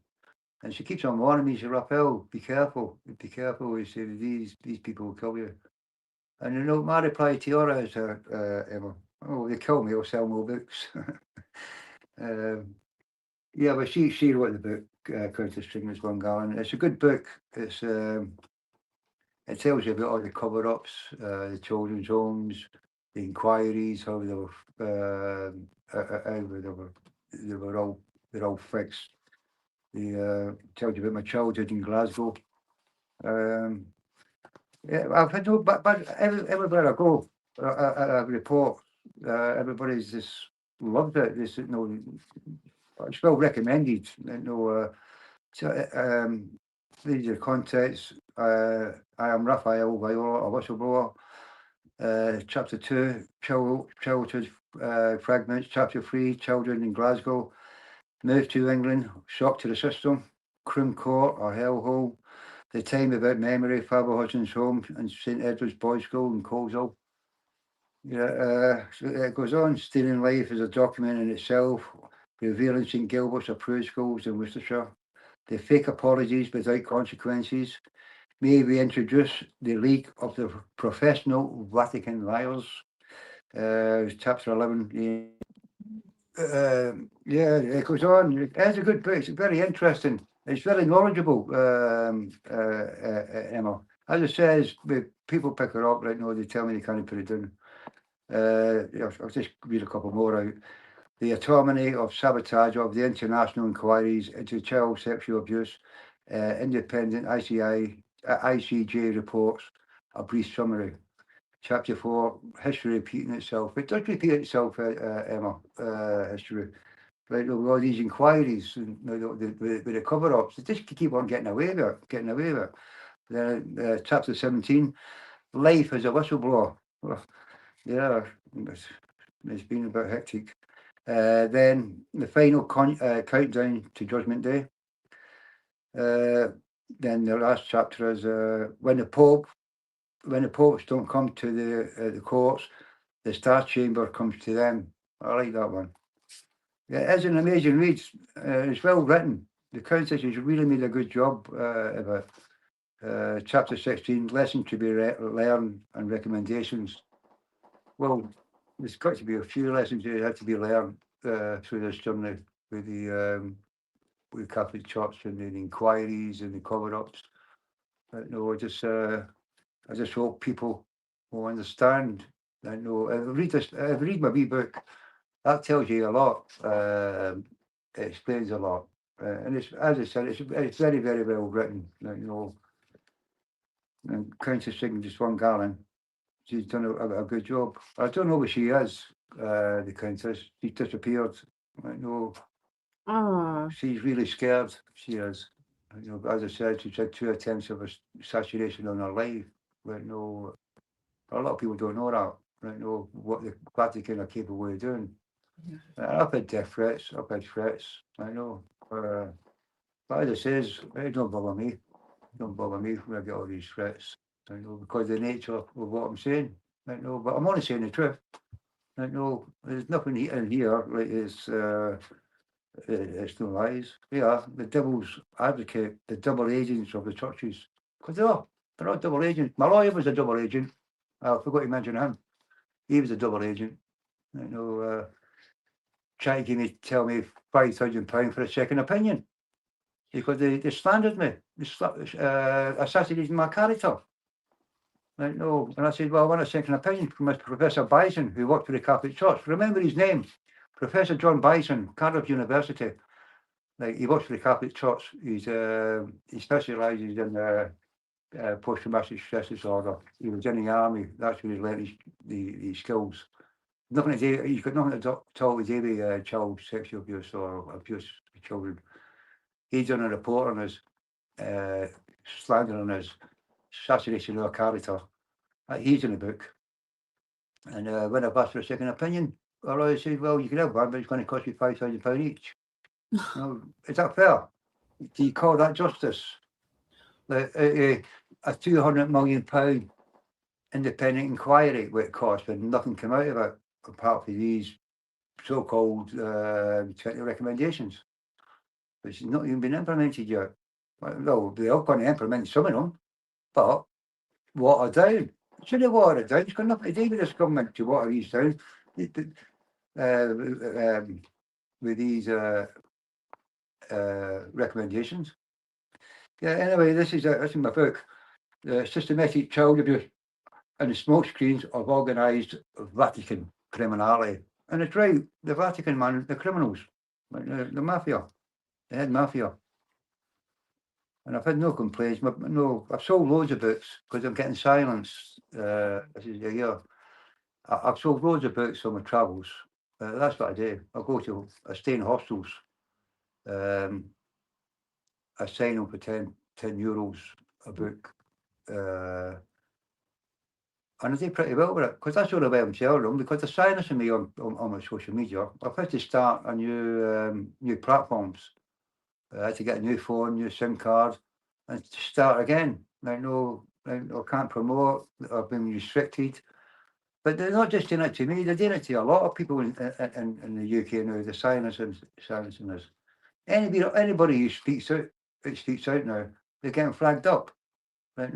And she keeps on warning me, she said, Rafael, be careful. He said, these people will kill you. And you know, my reply to her is, Emma, oh, they kill me, I'll sell more books. Yeah, but she wrote the book, Countess Strings Von Galen. It's a good book. It tells you about all the cover-ups, the children's homes, the inquiries, how they were all fixed. Tells you about my childhood in Glasgow. Yeah, I've had no, but everywhere I go, I report. Everybody's just loved it. This, it's well recommended. These are contexts. I am Rafael Viola, a whistleblower. Chapter 2, childhood fragments. Chapter 3, children in Glasgow. Move to England, shock to the system. Croom Court or hellhole. The time about memory, Father Hudson's home and St Edward's Boys' School in Coleshill. Yeah, so it goes on. Stealing life is a document in itself. Revealing St Gilbert's approved schools in Worcestershire. The fake apologies without consequences. May we introduce the League of the Professional Vatican Liars? Chapter 11. Yeah, it goes on. It's a good book. It's very interesting. It's very knowledgeable, Emma. As it says, people pick her up right now. They tell me they can't put it down. I'll just read a couple more out. The autonomy of sabotage of the international inquiries into child sexual abuse, independent ICJ reports, a brief summary. Chapter 4, history repeating itself. It does repeat itself, Emma, history. Right, with all these inquiries and with the cover-ups, they just keep on getting away with it. Then chapter 17, life as a whistleblower. Well, yeah, it's been a bit hectic. Then the final countdown to Judgment Day. Then the last chapter is when the popes don't come to the courts, the Star Chamber comes to them. I like that one. Yeah, it is an amazing read. It's well written. The Countess has really made a good job of it. Chapter 16, lesson to be learned and recommendations. Well, there's got to be a few lessons that have to be learned through this journey with the Catholic Church and the inquiries and the cover-ups. I just hope people will understand. Read my wee book. That tells you a lot. It explains a lot, and it's, as I said, it's very, very well written. And Countess Sigmund Von Galen, she's done a good job. I don't know where she is. The Countess, she disappeared. She's really scared. She is. As I said, she's had 2 attempts of assassination on her life. A lot of people don't know that. What the Vatican are capable of doing. I've had death threats. I've had threats. I know. But as I says, it don't bother me. Don't bother me when I get all these threats. Because of the nature of what I'm saying. But I'm only saying the truth. There's nothing in here like it's no lies. They are the devil's advocate, the double agents of the churches. Because they're not double agents. My lawyer was a double agent. I forgot to mention him. He was a double agent. Trying to tell me £5,000 for a second opinion. because they slandered me, assassinated my character. Like, no, and I said, well, I want a second opinion from Professor Bison, who worked for the Catholic Church. Remember his name, Professor John Bison, Cardiff University. Like, he works for the Catholic Church. He specialises in post-traumatic stress disorder. He was in the army. That's where he learned his skills. Nothing to do. He's got nothing to do with child sexual abuse or abuse of children. He's done a report on us, slandering us, assassination of our character. He's in the book. And when I've asked for a second opinion, our lawyer said, well, you can have one, but it's going to cost you £5,000 each. Is that fair? Do you call that justice? A £200 million independent inquiry what it cost, but nothing came out of it apart from these so-called 20 recommendations, which has not even been implemented yet. Well, they're all going to implement some of them, but water down. Should have watered down. It's got nothing to do with this government to water these down with these recommendations. Yeah, anyway, this is my book, Systematic Child Abuse and the Smokescreens of Organised Vatican Criminality. And it's right, the Vatican, man, the criminals, the mafia, the head mafia. And I've had no complaints. I've sold loads of books because I'm getting silence. This is a year. I've sold loads of books on my travels. That's what I do. I stay in hostels. I sign them for 10 euros a book. And I do pretty well with it, because that's the only way I'm selling them, because they're silencing me on my social media. I've had to start a new platforms. I had to get a new phone, new SIM card, and to start again. I can't promote. I've been restricted. But they're not just doing it to me, they're doing it to a lot of people in the UK now. They're silencing us. Anybody who speaks out now, they're getting flagged up. And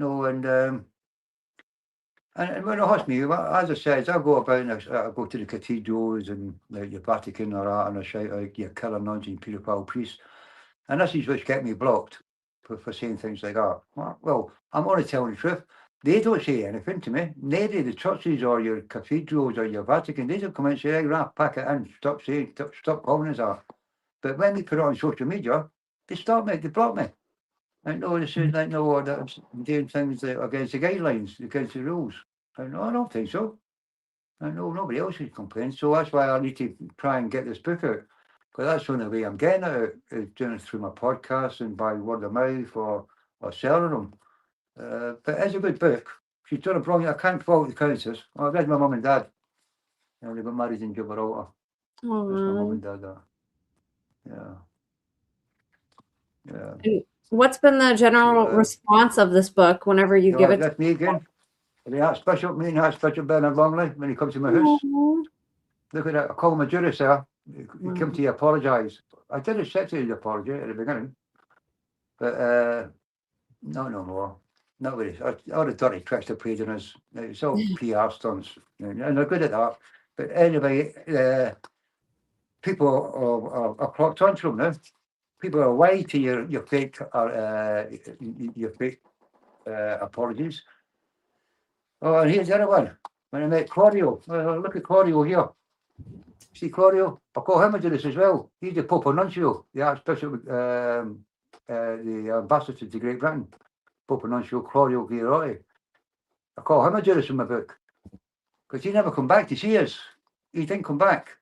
when it hurts me, as I said, I go about and I go to the cathedrals and the Vatican or that, and I shout out, "You killer nuns and paedophile priests." And this is what's kept me blocked for saying things like that. Well, I'm only telling the truth. They don't say anything to me. Nobody, the churches or your cathedrals or your Vatican, they don't come out and say, "Hey, Raf, pack it in, stop calling us that." But when we put it on social media, they stop me, they block me. They say that I'm doing things against the guidelines, against the rules. I don't think so. Nobody else is complaining. So that's why I need to try and get this book out, because that's the only way I'm getting it out, is doing it through my podcast and by word of mouth or selling them. But it's a good book. She's done a brilliant. I can't fault the Countess. I read my mum and dad. They got married in Gibraltar. That's my mum and dad. Yeah. And what's been the general response of this book whenever you give it? That's me again. The Archbishop Bernard Longley, when he comes to my house. Look at that. I call him a Judas there. He came to apologise. I did accept his apology at the beginning. But no more. Not really. All the dirty tricks they're played on us. It's all PR stunts. And they're good at that. But anyway, people are clocked onto them now. People are away to your fake apologies. Oh, and here's the other one. When I met Claudio, look at Claudio here. See Claudio? I call him into this as well. He's the Pope Nuncio, the Archbishop, the ambassador to Great Britain. Pope Nuncio Claudio Girotti. I call him a Judas in my book, because he never come back to see us. He didn't come back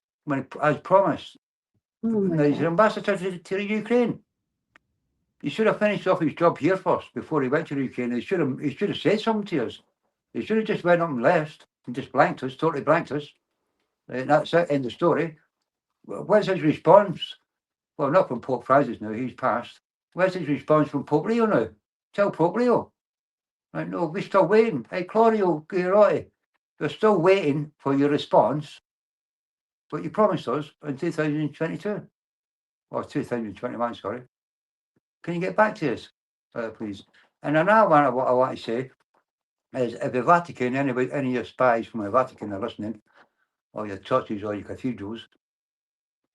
as promised. Now he's an ambassador to the Ukraine. He should have finished off his job here first before he went to the Ukraine. He should have said something to us. He should have just went up and left and just blanked us, totally blanked us. And that's it, end of story. Where's his response? Well, not from Pope Francis now, he's passed. Where's his response from Pope Leo now? Tell Pope Leo. No, we're still waiting. Hey, Claudio Girotti, we're still waiting for your response. But you promised us in 2022. Or 2021, sorry. Can you get back to us, please? And another one what I want to say is, if the Vatican, any of your spies from the Vatican are listening, or your churches or your cathedrals,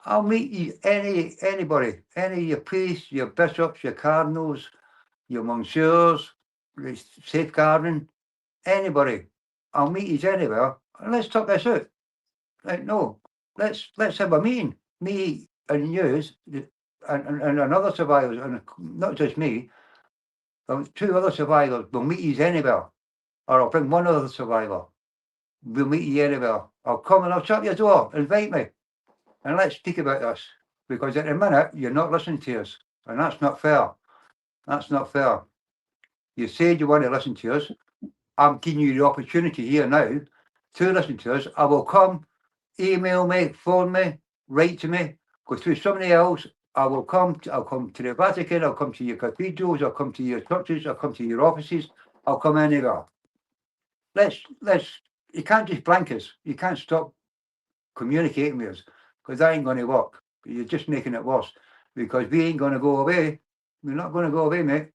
I'll meet you, anybody, any of your priests, your bishops, your cardinals, your monsieurs, safeguarding, anybody. I'll meet you anywhere and let's talk this out. Like, no, let's have a meeting. Me and yous and another survivors, and not just me, two other survivors will meet you anywhere. Or I'll bring one other survivor. We'll meet you anywhere. I'll come and I'll shut your door, invite me, and let's speak about this. Because at the minute, you're not listening to us, and that's not fair. That's not fair. You said you want to listen to us. I'm giving you the opportunity here now to listen to us. I will come, email me, phone me, write to me, go through somebody else. I'll come to the Vatican, I'll come to your cathedrals, I'll come to your churches, I'll come to your offices, I'll come anywhere. Let's you can't just blank us. You can't stop communicating with us, because that ain't going to work. You're just making it worse, because we ain't going to go away. We're not going to go away, mate.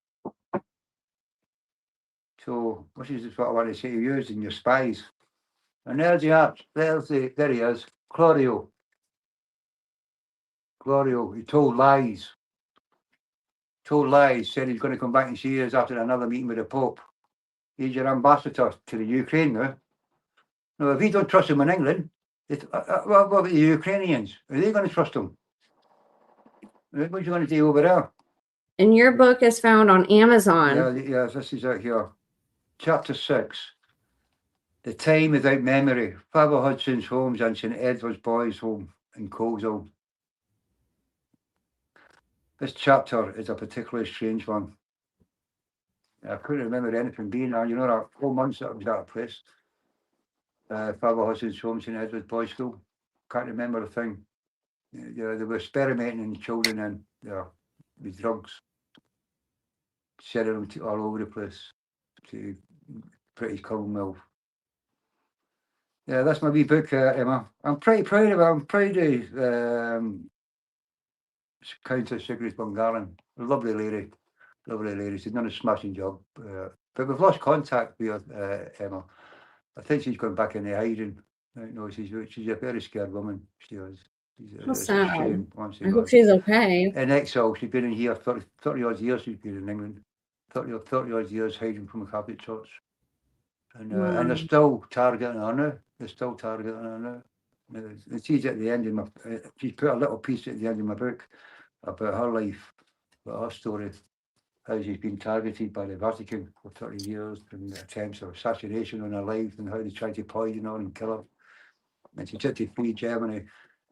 So this is what I want to say to you and your spies. And there's the art. There he is. Claudio, he told lies. Said he's going to come back and see us after another meeting with the Pope. He's your ambassador to the Ukraine now. Now, if you don't trust him in England, what about the Ukrainians? Are they going to trust him? What are you going to do over there? And your book is found on Amazon. Yeah, this is it here. Chapter 6. The Time Without Memory. Father Hudson's Homes and St Edward's Boys' Home in Coleshill. This chapter is a particularly strange one. I couldn't remember anything being there. You know, that 4 months that I was at a place. Father Hudson's Home, St Edward's Boys' School. Can't remember a thing. They were experimenting in children and with drugs. Selling them all over the place to British Commonwealth. Yeah, that's my wee book, Emma. I'm pretty proud of it. I'm proud of Countess Sigrid Bungarlin. A lovely lady. She's done a smashing job. But we've lost contact with her, Emma. I think she's gone back into hiding. No, she's a very scared woman. She is. How sad. Shame, I hope she's okay. In exile, she's been in here 30 odd years. She's been in England. 30 odd years hiding from a Catholic church. And they're still targeting her now. And she's at the end of my. She's put a little piece at the end of my book about her life, about her story, how she's been targeted by the Vatican for 30 years, and attempts of assassination on her life, and how they tried to poison her and kill her. And she had to flee Germany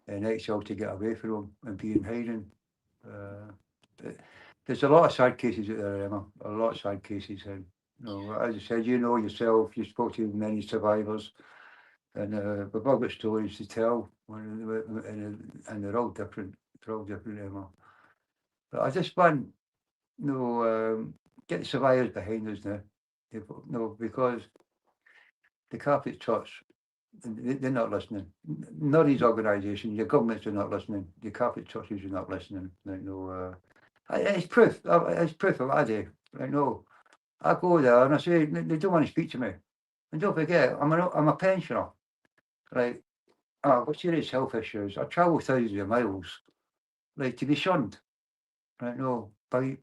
in exile to get away from them and be in hiding. There's a lot of sad cases out there, Emma. A lot of sad cases. And as I said, you know yourself, you spoke to many survivors, and we've all got stories to tell, and they're all different. Emma. But I just want, get the survivors behind us now, because the Catholic Church, they're not listening. None of these organisations, your governments are not listening. The Catholic churches are not listening. It's proof. It's proof of what I do. I go there and I say they don't want to speak to me. And don't forget, I'm a pensioner. Right? I've got serious health issues. I travel thousands of miles, to be shunned. Right? No, by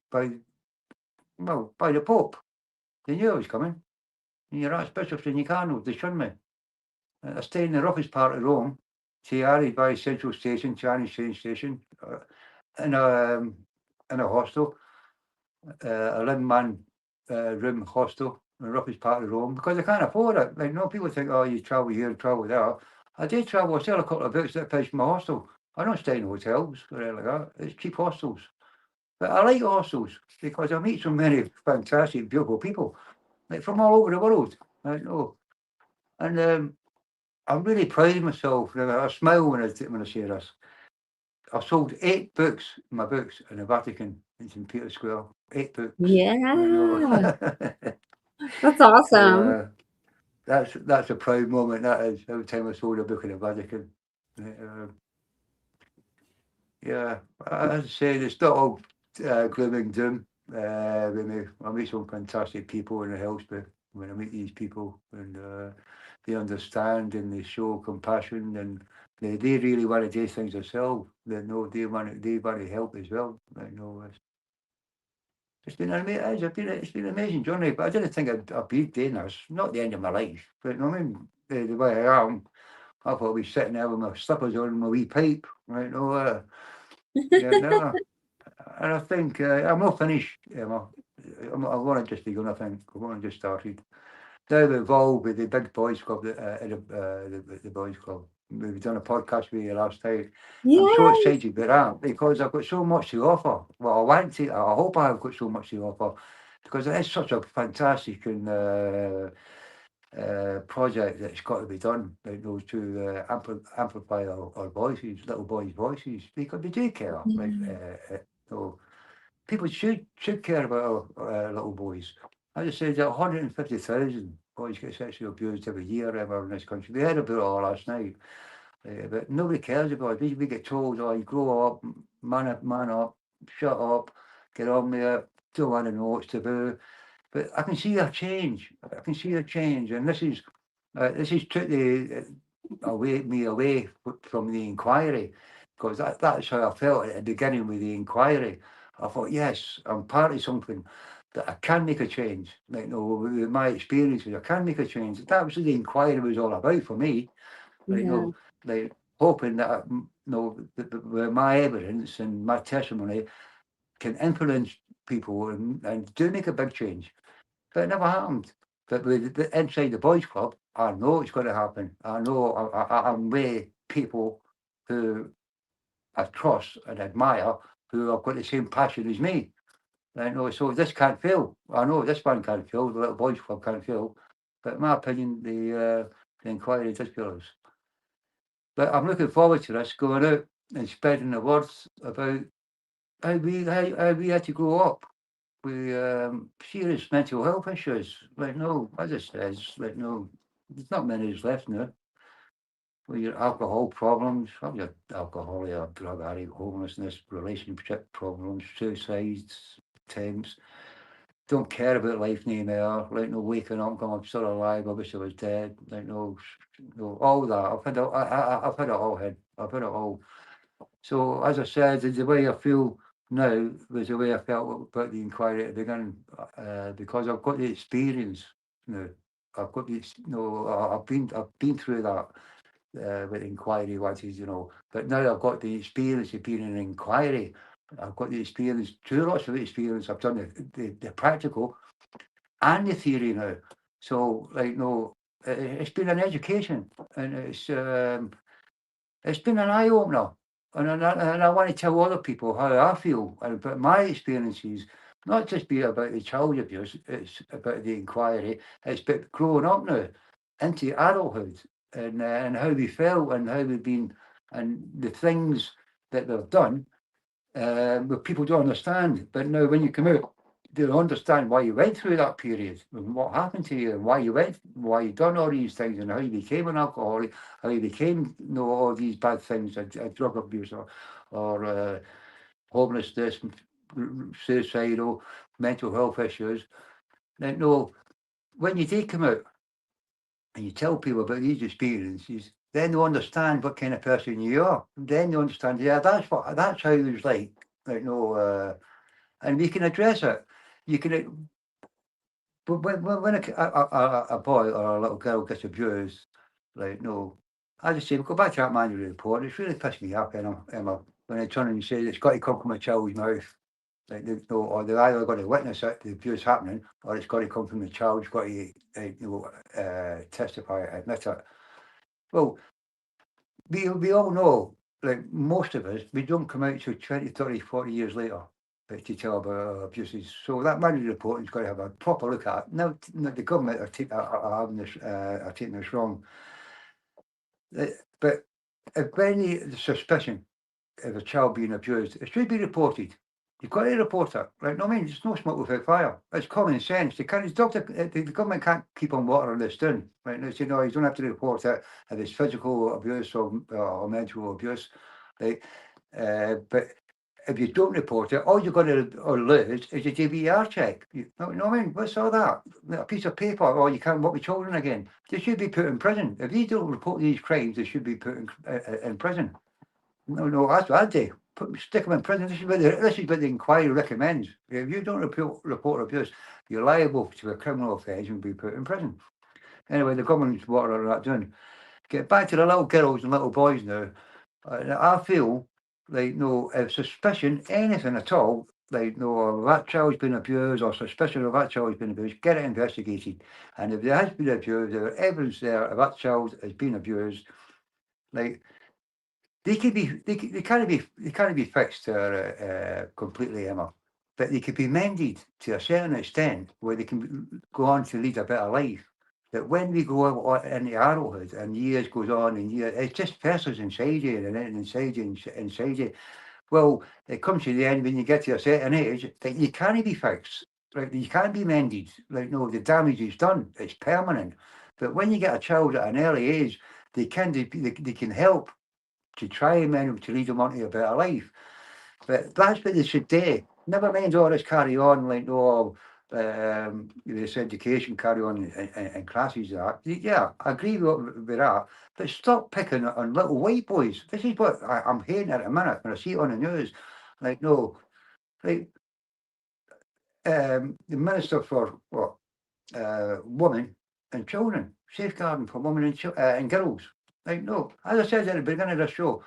the Pope. They knew I was coming. And your archbishops and your cardinals, they shunned me. I stay in the roughest part of Rome, Chiari by Central Station, Chiari train station, in a hostel, a 11-man room hostel in the roughest part of Rome, because I can't afford it. People think, oh, you travel here, travel there. I did travel. I sell a couple of books that pitch my hostel. I don't stay in hotels or anything like that. It's cheap hostels. But I like hostels because I meet so many fantastic, beautiful people, from all over the world. And I'm really proud of myself. I smile when I say this. I've sold 8 books, my books, in the Vatican in St. Peter's Square. 8 books. Yeah. That's awesome. So, that's a proud moment. That is, every time I sold a book in the Vatican. As I said, it's not all gloom and doom. I meet some fantastic people, and it helps me when I meet these people, and they understand and they show compassion, and they really want to do things themselves. They want to help as well. It's been it's been an amazing journey, but I didn't think I'd be doing this. Not the end of my life, but you know what I mean, the way I am, I thought I'd be sitting there with my slippers on and my wee pipe, right? No, and I think I'm not finished. I'm only just begun. I think I've only just started. Now we're involved with the big boys club, the boys club. We've done a podcast with you last night. I'm so Yeah. excited about that because I've got so much to offer. Well, I want to. I hope I have got so much to offer because it is such a fantastic and project that's got to be done. Like those to amplify our voices, little boys' voices, because they do care. So people should care about our little boys. As I said, 150,000 boys get sexually abused every year ever in this country. We heard about it all last night, but nobody cares about it. We get told, "Oh, you grow up, man up, shut up, get on with it, don't want to know what to do." But I can see a change. I can see a change, and this is took me away from the inquiry because that's how I felt at the beginning with the inquiry. I thought, yes, I'm part of something that I can make a change. Like, with my experiences, I can make a change. That was what the inquiry was all about for me. Like, Yeah. like hoping that with my evidence and my testimony can influence people and do make a big change. But it never happened. But with inside the boys' club, I know it's going to happen. I know I'm with people who I trust and admire, who have got the same passion as me. So this can't fail. I know this one can't fail. The little boys' club can't fail. But in my opinion, the inquiry does fail us. But I'm looking forward to this going out and spreading the words about how we had to grow up with serious mental health issues. As it says, there's not many is left now. With your alcohol problems, have your alcohol or drug addict, homelessness, relationship problems, suicides, attempts. Don't care about life anymore. Waking up, going, I'm still alive. I wish I was dead. All that. I've had it all. I've had it all. So as I said, the way I feel now was the way I felt about the inquiry at the beginning, because I've got the experience now. I've got the, I've been through that with inquiry, but now I've got the experience of being in an inquiry. I've got the experience, lots of experience. I've done the practical and the theory now. So, it's been an education, and it's been an eye opener. And I want to tell other people how I feel and about my experiences, not just be about the child abuse, it's about the inquiry, it's about growing up now into adulthood and how we felt and how we've been and the things that we've done, but people don't understand. But now when you come out, they'll understand why you went through that period and what happened to you and why you done all these things and how you became an alcoholic, how you became all these bad things, drug abuse or homelessness, suicidal, mental health issues. Then when you do come out and you tell people about these experiences, then they understand what kind of person you are. Then they understand, yeah, that's how it was like, and we can address it. You can, but when a boy or a little girl gets abused, I just say, go back to that manual report. It's really pissed me off, Emma, when I turn and say it's got to come from a child's mouth. Or they're either got to witness it, the abuse happening, or it's got to come from the child. It's got to testify, admit it. Well, we all know, like most of us, we don't come out till 20, 30, 40 years later to tell about our abuses. So that manual report has got to have a proper look at it. Now, the government are having this, are taking this wrong. But if any suspicion of a child being abused, it should be reported. You've got to report it, right? No, I mean, there's no smoke without fire. It's common sense. The government can't keep on watering this down, right? You don't have to report it if it's physical abuse or mental abuse, right? But if you don't report it, all you're going to lose is a GBR check. You know what I mean? What's all that? A piece of paper, or you can't work with children again. They should be put in prison. If you don't report these crimes, they should be put in prison. No, that's what I'd do. Stick them in prison. This is what the inquiry recommends. If you don't report abuse, you're liable to a criminal offence and be put in prison. Anyway, the government's what are that doing? Get back to the little girls and little boys now. I feel like, no, if suspicion, anything at all, like, no, that child's been abused or suspicion of that child's been abused, get it investigated. And if there has been abused, there is evidence there of that child has been abused, like, they can't be fixed completely, Emma, but they could be mended to a certain extent where they can go on to lead a better life. That when we go into adulthood and years goes on and years, it just festers inside you and then inside you. Well, it comes to the end when you get to a certain age that you can't be fixed. Like, you can't be mended. Like, no, the damage is done. It's permanent. But when you get a child at an early age, they can help to try and manage to lead them on to a better life. But that's what they should do. Never mind all this carry on, like, no, this education carry on and classes that. Yeah, I agree with that. But stop picking on little white boys. This is what I'm hating at a minute when I see it on the news. Like, no, like, the Minister for what? Women and children, safeguarding for women and girls. Like, no, as I said at the beginning of the show,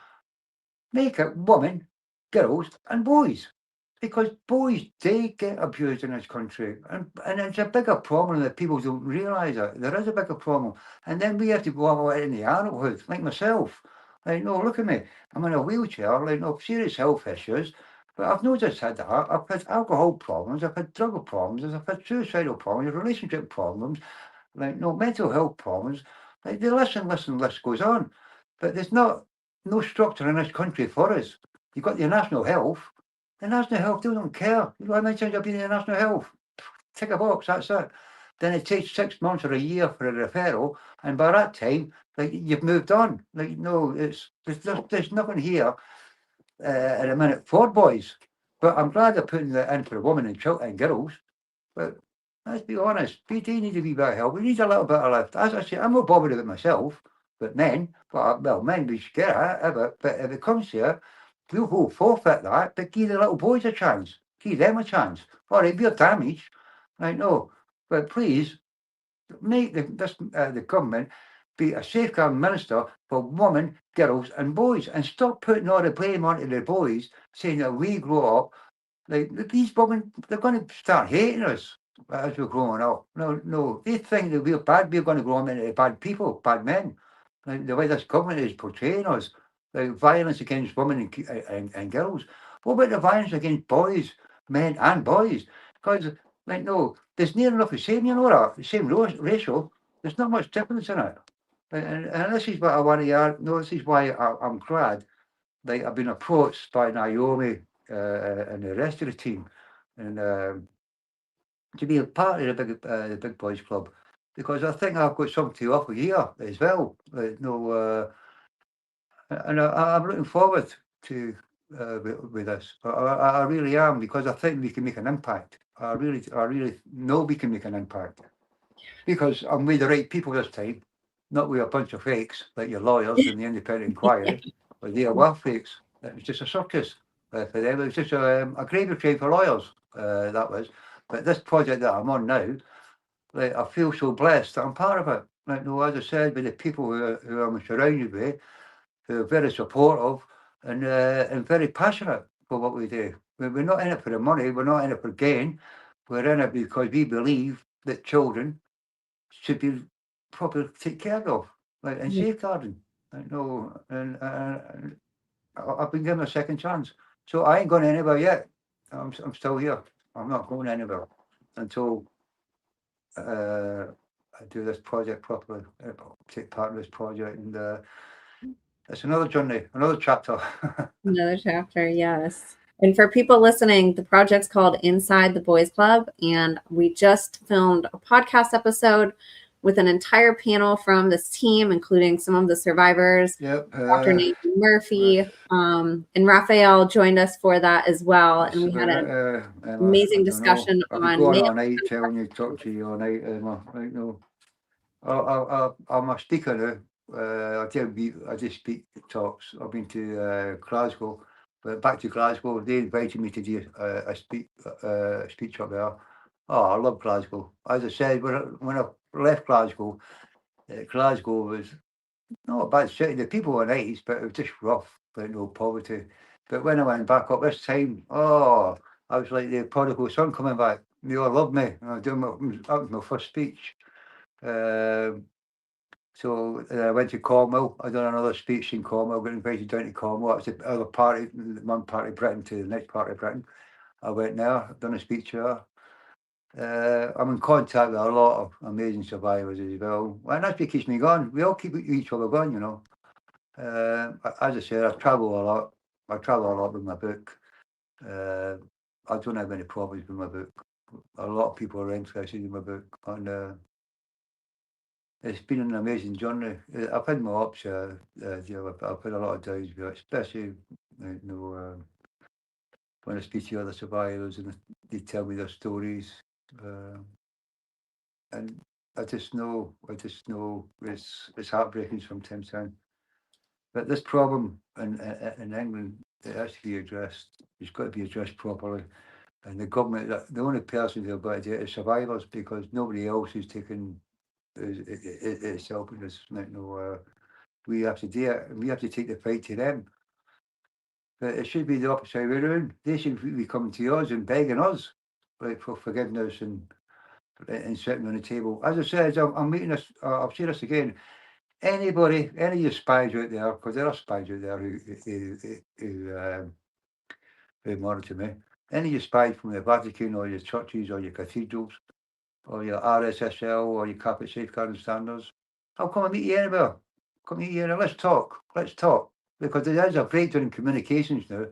make it women, girls, and boys. Because boys, they get abused in this country. And it's a bigger problem that people don't realise it. There is a bigger problem. And then we have to go out in the adulthood, like myself. Like, no, look at me. I'm in a wheelchair, like, no, serious health issues. But I've not just had that. I've had alcohol problems, I've had drug problems, I've had suicidal problems, relationship problems, like, no, mental health problems. Like, the list goes on. But there's no structure in this country for us. You've got your national health. The national health, they don't care. You know how many times I've been in the national health? Tick a box, that's it. Then it takes 6 months or a year for a referral, and by that time, like, you've moved on. Like, no, there's nothing here in a minute for boys. But I'm glad they're putting that in for women and girls. But let's be honest, PT need to be better help. We need a little bit of lift. As I say, I'm not bothered with myself, but men, men we should get it, but if it comes to it, we'll go forfeit that, but give the little boys a chance. Give them a chance. All right, we're damaged. I know. But please, make the government be a safeguard minister for women, girls, and boys, and stop putting all the blame onto the boys, saying that we grow up. Like, these women, they're going to start hating us as we're growing up. No, they think that we're bad. We're going to grow up into bad people, bad men. Like, the way this government is portraying us, like, violence against women and girls. What about the violence against boys, men and boys? Because, like, no, there's near enough the same, you know that, the same ratio. There's not much difference in it. And this is what I want to add. No, this is why I'm glad. Like, I've been approached by Naomi and the rest of the team, and to be a part of the big boys club, because I think I've got something to offer here as well. And I'm looking forward to with this. I really am, because I think we can make an impact. I really know we can make an impact, because I'm with the right people this time, not with a bunch of fakes like your lawyers and the independent inquiry, but they were fakes. It was just a circus for them. It was just a gravy train for lawyers. That was. But this project that I'm on now, like, I feel so blessed that I'm part of it. Like, no, as I said, with the people who I'm surrounded with, who are very supportive and very passionate for what we do. We're not in it for the money. We're not in it for gain. We're in it because we believe that children should be properly taken care of, like, and safeguarding. Like, no, and I've been given a second chance, so I ain't going anywhere yet. I'm still here. I'm not going anywhere until I do this project properly, take part in this project, and it's another journey, another chapter. Another chapter, yes. And for people listening, the project's called Inside the Boys Club, and we just filmed a podcast episode with an entire panel from this team, including some of the survivors. Yep. Dr. Nathan Murphy, and Rafael joined us for that as well. And we had an amazing discussion I'll be on going male. all night telling you, talk to you all night, Emma. Right now, I'm a speaker now. I just speak talks. I've been to Glasgow, but back to Glasgow. They invited me to do a speech up there. Oh, I love Glasgow. As I said, when I left Glasgow, Glasgow was not a bad city. The people were nice, but it was just rough, like no poverty. But when I went back up this time, oh, I was like the prodigal son coming back. They all loved me. That was my first speech. So I went to Cornwall. I done another speech in Cornwall. Got invited down to Cornwall. That's the other party, one part of Britain to the next part of Britain. I went there, done a speech there. I'm in contact with a lot of amazing survivors as well, and that's what keeps me going. We all keep each other going, you know. As I said, I travel a lot. I travel a lot with my book. I don't have any problems with my book. A lot of people are interested in my book, and it's been an amazing journey. I've had my ups, I've had a lot of downs, especially when I speak to other survivors and they tell me their stories. And I just know it's heartbreaking from time to time. But this problem in England, it has to be addressed. It's got to be addressed properly. And the government, the only person who'll be able to do it is survivors, because nobody else is taking it's helping us. We have to do it, and we have to take the fight to them. But it should be the opposite way around. They should be coming to us and begging us, like, for forgiveness and sitting on the table. As I said, I'm meeting this. I'll say this again. Anybody, any of you spies out there, because there are spies out there who monitor me. Any of you spies from the Vatican or your churches or your cathedrals or your RSSL or your Catholic Safeguarding Standards, I'll come and meet you anywhere. Come meet you and let's talk. Let's talk. Because there is a breakdown in communications now.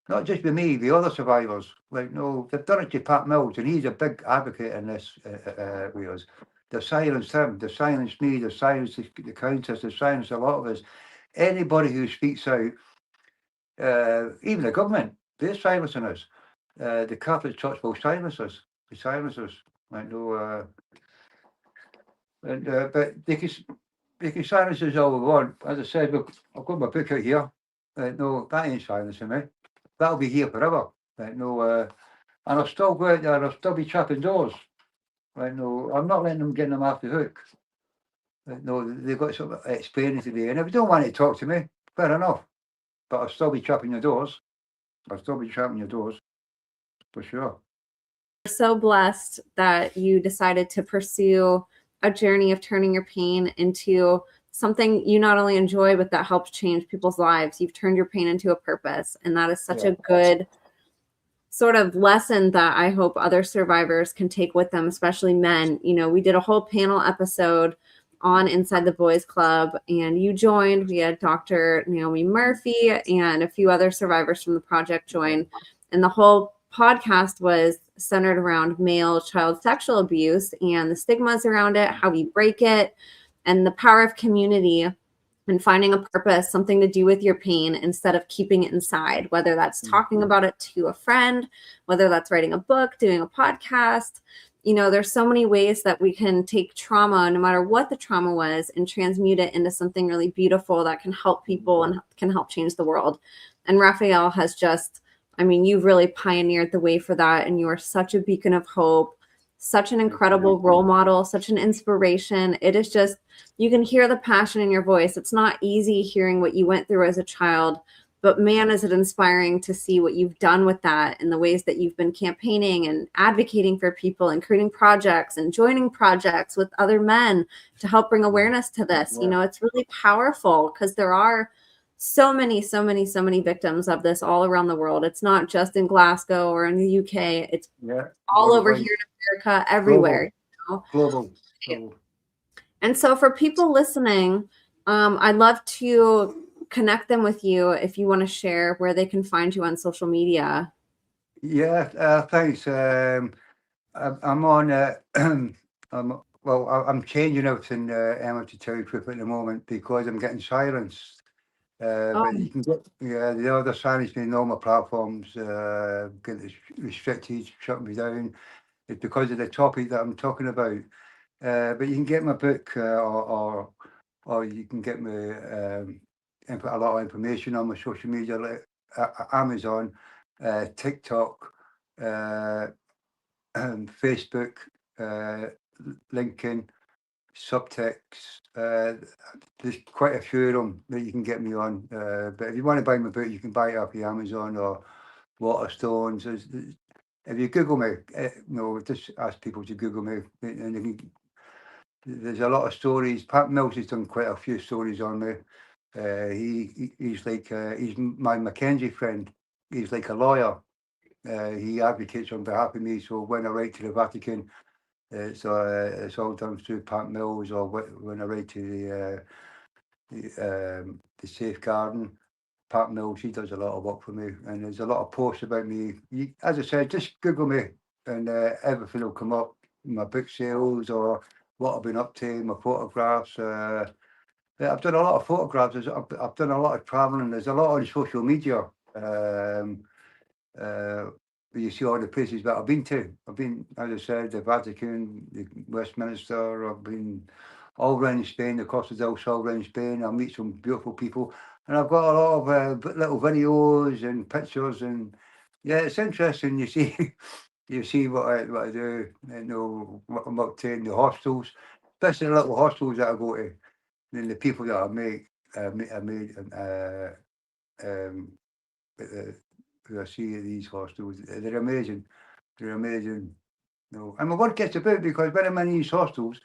Not just with me, the other survivors. Like, no, they've done it to Pat Mills, and he's a big advocate in this with us. They've silenced him, they've silenced me, they've silenced the Countess, they've silenced a lot of us. Anybody who speaks out, even the government, they're silencing us. The Catholic Church will silence us. They silence us. Like, no, but they can silence us all we want. As I said, I've got my book out here. No, that ain't silencing me. That'll be here forever. No, and I'll still go out there and I'll still be trapping doors. No, I'm not letting them get them off the hook. No, they've got some explaining to me. And if you don't want to talk to me, fair enough. But I'll still be trapping your doors. I'll still be trapping your doors, for sure. So blessed that you decided to pursue a journey of turning your pain into something you not only enjoy, but that helps change people's lives. You've turned your pain into a purpose. And that is such a good sort of lesson that I hope other survivors can take with them, especially men. You know, we did a whole panel episode on Inside the Boys Club, and you joined. We had Dr. Naomi Murphy and a few other survivors from the project join. And the whole podcast was centered around male child sexual abuse and the stigmas around it, how we break it, and the power of community and finding a purpose, something to do with your pain instead of keeping it inside, whether that's talking about it to a friend, whether that's writing a book, doing a podcast. You know, there's so many ways that we can take trauma, no matter what the trauma was, and transmute it into something really beautiful that can help people and can help change the world. And Rafael has just, I mean, you've really pioneered the way for that. And you are such a beacon of hope, such an incredible role model, such an inspiration. It is just, you can hear the passion in your voice. It's not easy hearing what you went through as a child, but man, is it inspiring to see what you've done with that and the ways that you've been campaigning and advocating for people and creating projects and joining projects with other men to help bring awareness to this. You know, it's really powerful because there are so many victims of this all around the world. It's not just in Glasgow or in the UK. It's all over here in America, everywhere. Global. And so for people listening, I'd love to connect them with you if you want to share where they can find you on social media. Yeah, thanks. I'm on well, I'm changing everything, Emma, to tell you the truth at the moment, because I'm getting silenced. But you can get the other silence me on all my platforms, get restricted, shut me down. It's because of the topic that I'm talking about. But you can get my book, or you can get me input a lot of information on my social media, like Amazon, TikTok, Facebook, LinkedIn, Subtext. There's quite a few of them that you can get me on. But if you want to buy my book, you can buy it off the Amazon or Waterstones. If you Google me, just ask people to Google me, and there's a lot of stories. Pat Mills has done quite a few stories on me. He's like he's my Mackenzie friend. He's like a lawyer. He advocates on behalf of me. So when I write to the Vatican, it's all done through Pat Mills, or when I write to the safeguarding, Pat Mills, he does a lot of work for me, and there's a lot of posts about me. As I said, just Google me, and everything will come up. My book sales, or what I've been up to, my photographs. I've done a lot of photographs. I've done a lot of traveling. There's a lot on social media. You see all the places that I've been to. I've been, as I said, the Vatican, the Westminster. I've been all around Spain, the Costa del Sol around Spain. I meet some beautiful people, and I've got a lot of little videos and pictures, and yeah, it's interesting. You see, you see what I do. What I'm up to in the hostels, especially the little hostels that I go to, and the people that I made, who I see at these hostels. They're amazing. They're amazing. And my word gets about, because when I'm in these hostels,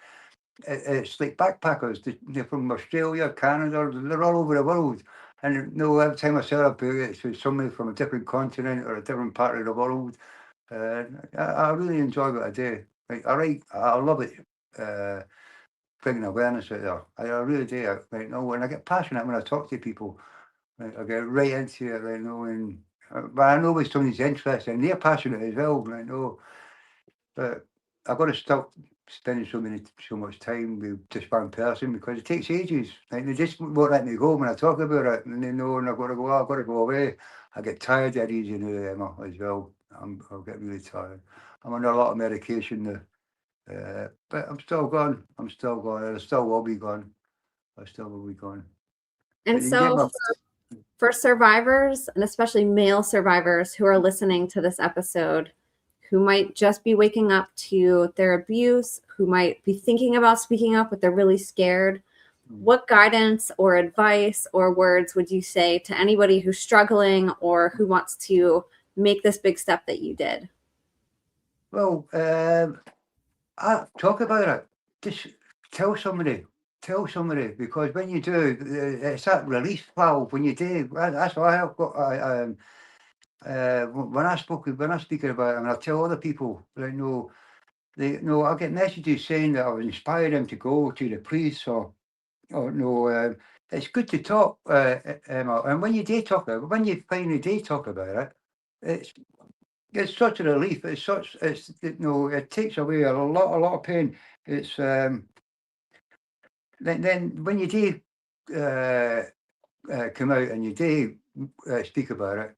it's like backpackers. They're from Australia, Canada. They're all over the world. And every time I sell a book, it's somebody from a different continent or a different part of the world. I really enjoy what I do. Like, I love it. Bringing awareness out there. I really do. When I get passionate when I talk to people, I get right into it, and but I know when somebody's interested and they're passionate as well, but I've got to stop spending so much time with just one person, because it takes ages. Like, they just won't let me go when I talk about it, and they know, and I've got to go away. I get tired that easy now, Emma, as well. I'll get really tired. I'm under a lot of medication now. But I'm still gone. I still will be gone. I still will be gone. And so for survivors, and especially male survivors who are listening to this episode, who might just be waking up to their abuse, who might be thinking about speaking up, but they're really scared, what guidance or advice or words would you say to anybody who's struggling or who wants to make this big step that you did? Well, I talk about it. Just tell somebody, because when you do, it's that release valve. When you do, that's why I've got. When I speak about it, and I tell other people, I get messages saying that I was inspired them to go to the police, or it's good to talk, Emma. And when you do talk about it, when you finally do talk about it, it's such a relief. It takes away a lot of pain. It's then when you do come out and you do speak about it,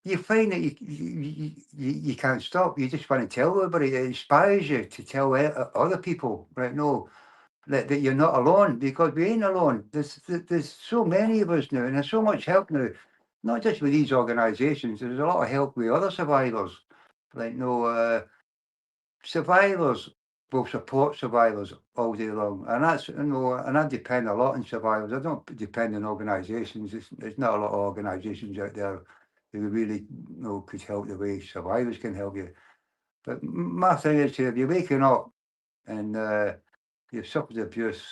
you find that you can't stop. You just want to tell everybody. It inspires you to tell other people, right? No, that you're not alone, because we ain't alone. There's so many of us now, and there's so much help now. Not just with these organisations. There's a lot of help with other survivors. Survivors will support survivors all day long, and that's and I depend a lot on survivors. I don't depend on organisations. There's not a lot of organisations out there who really could help the way survivors can help you. But my thing is, if you're waking up and you've suffered abuse,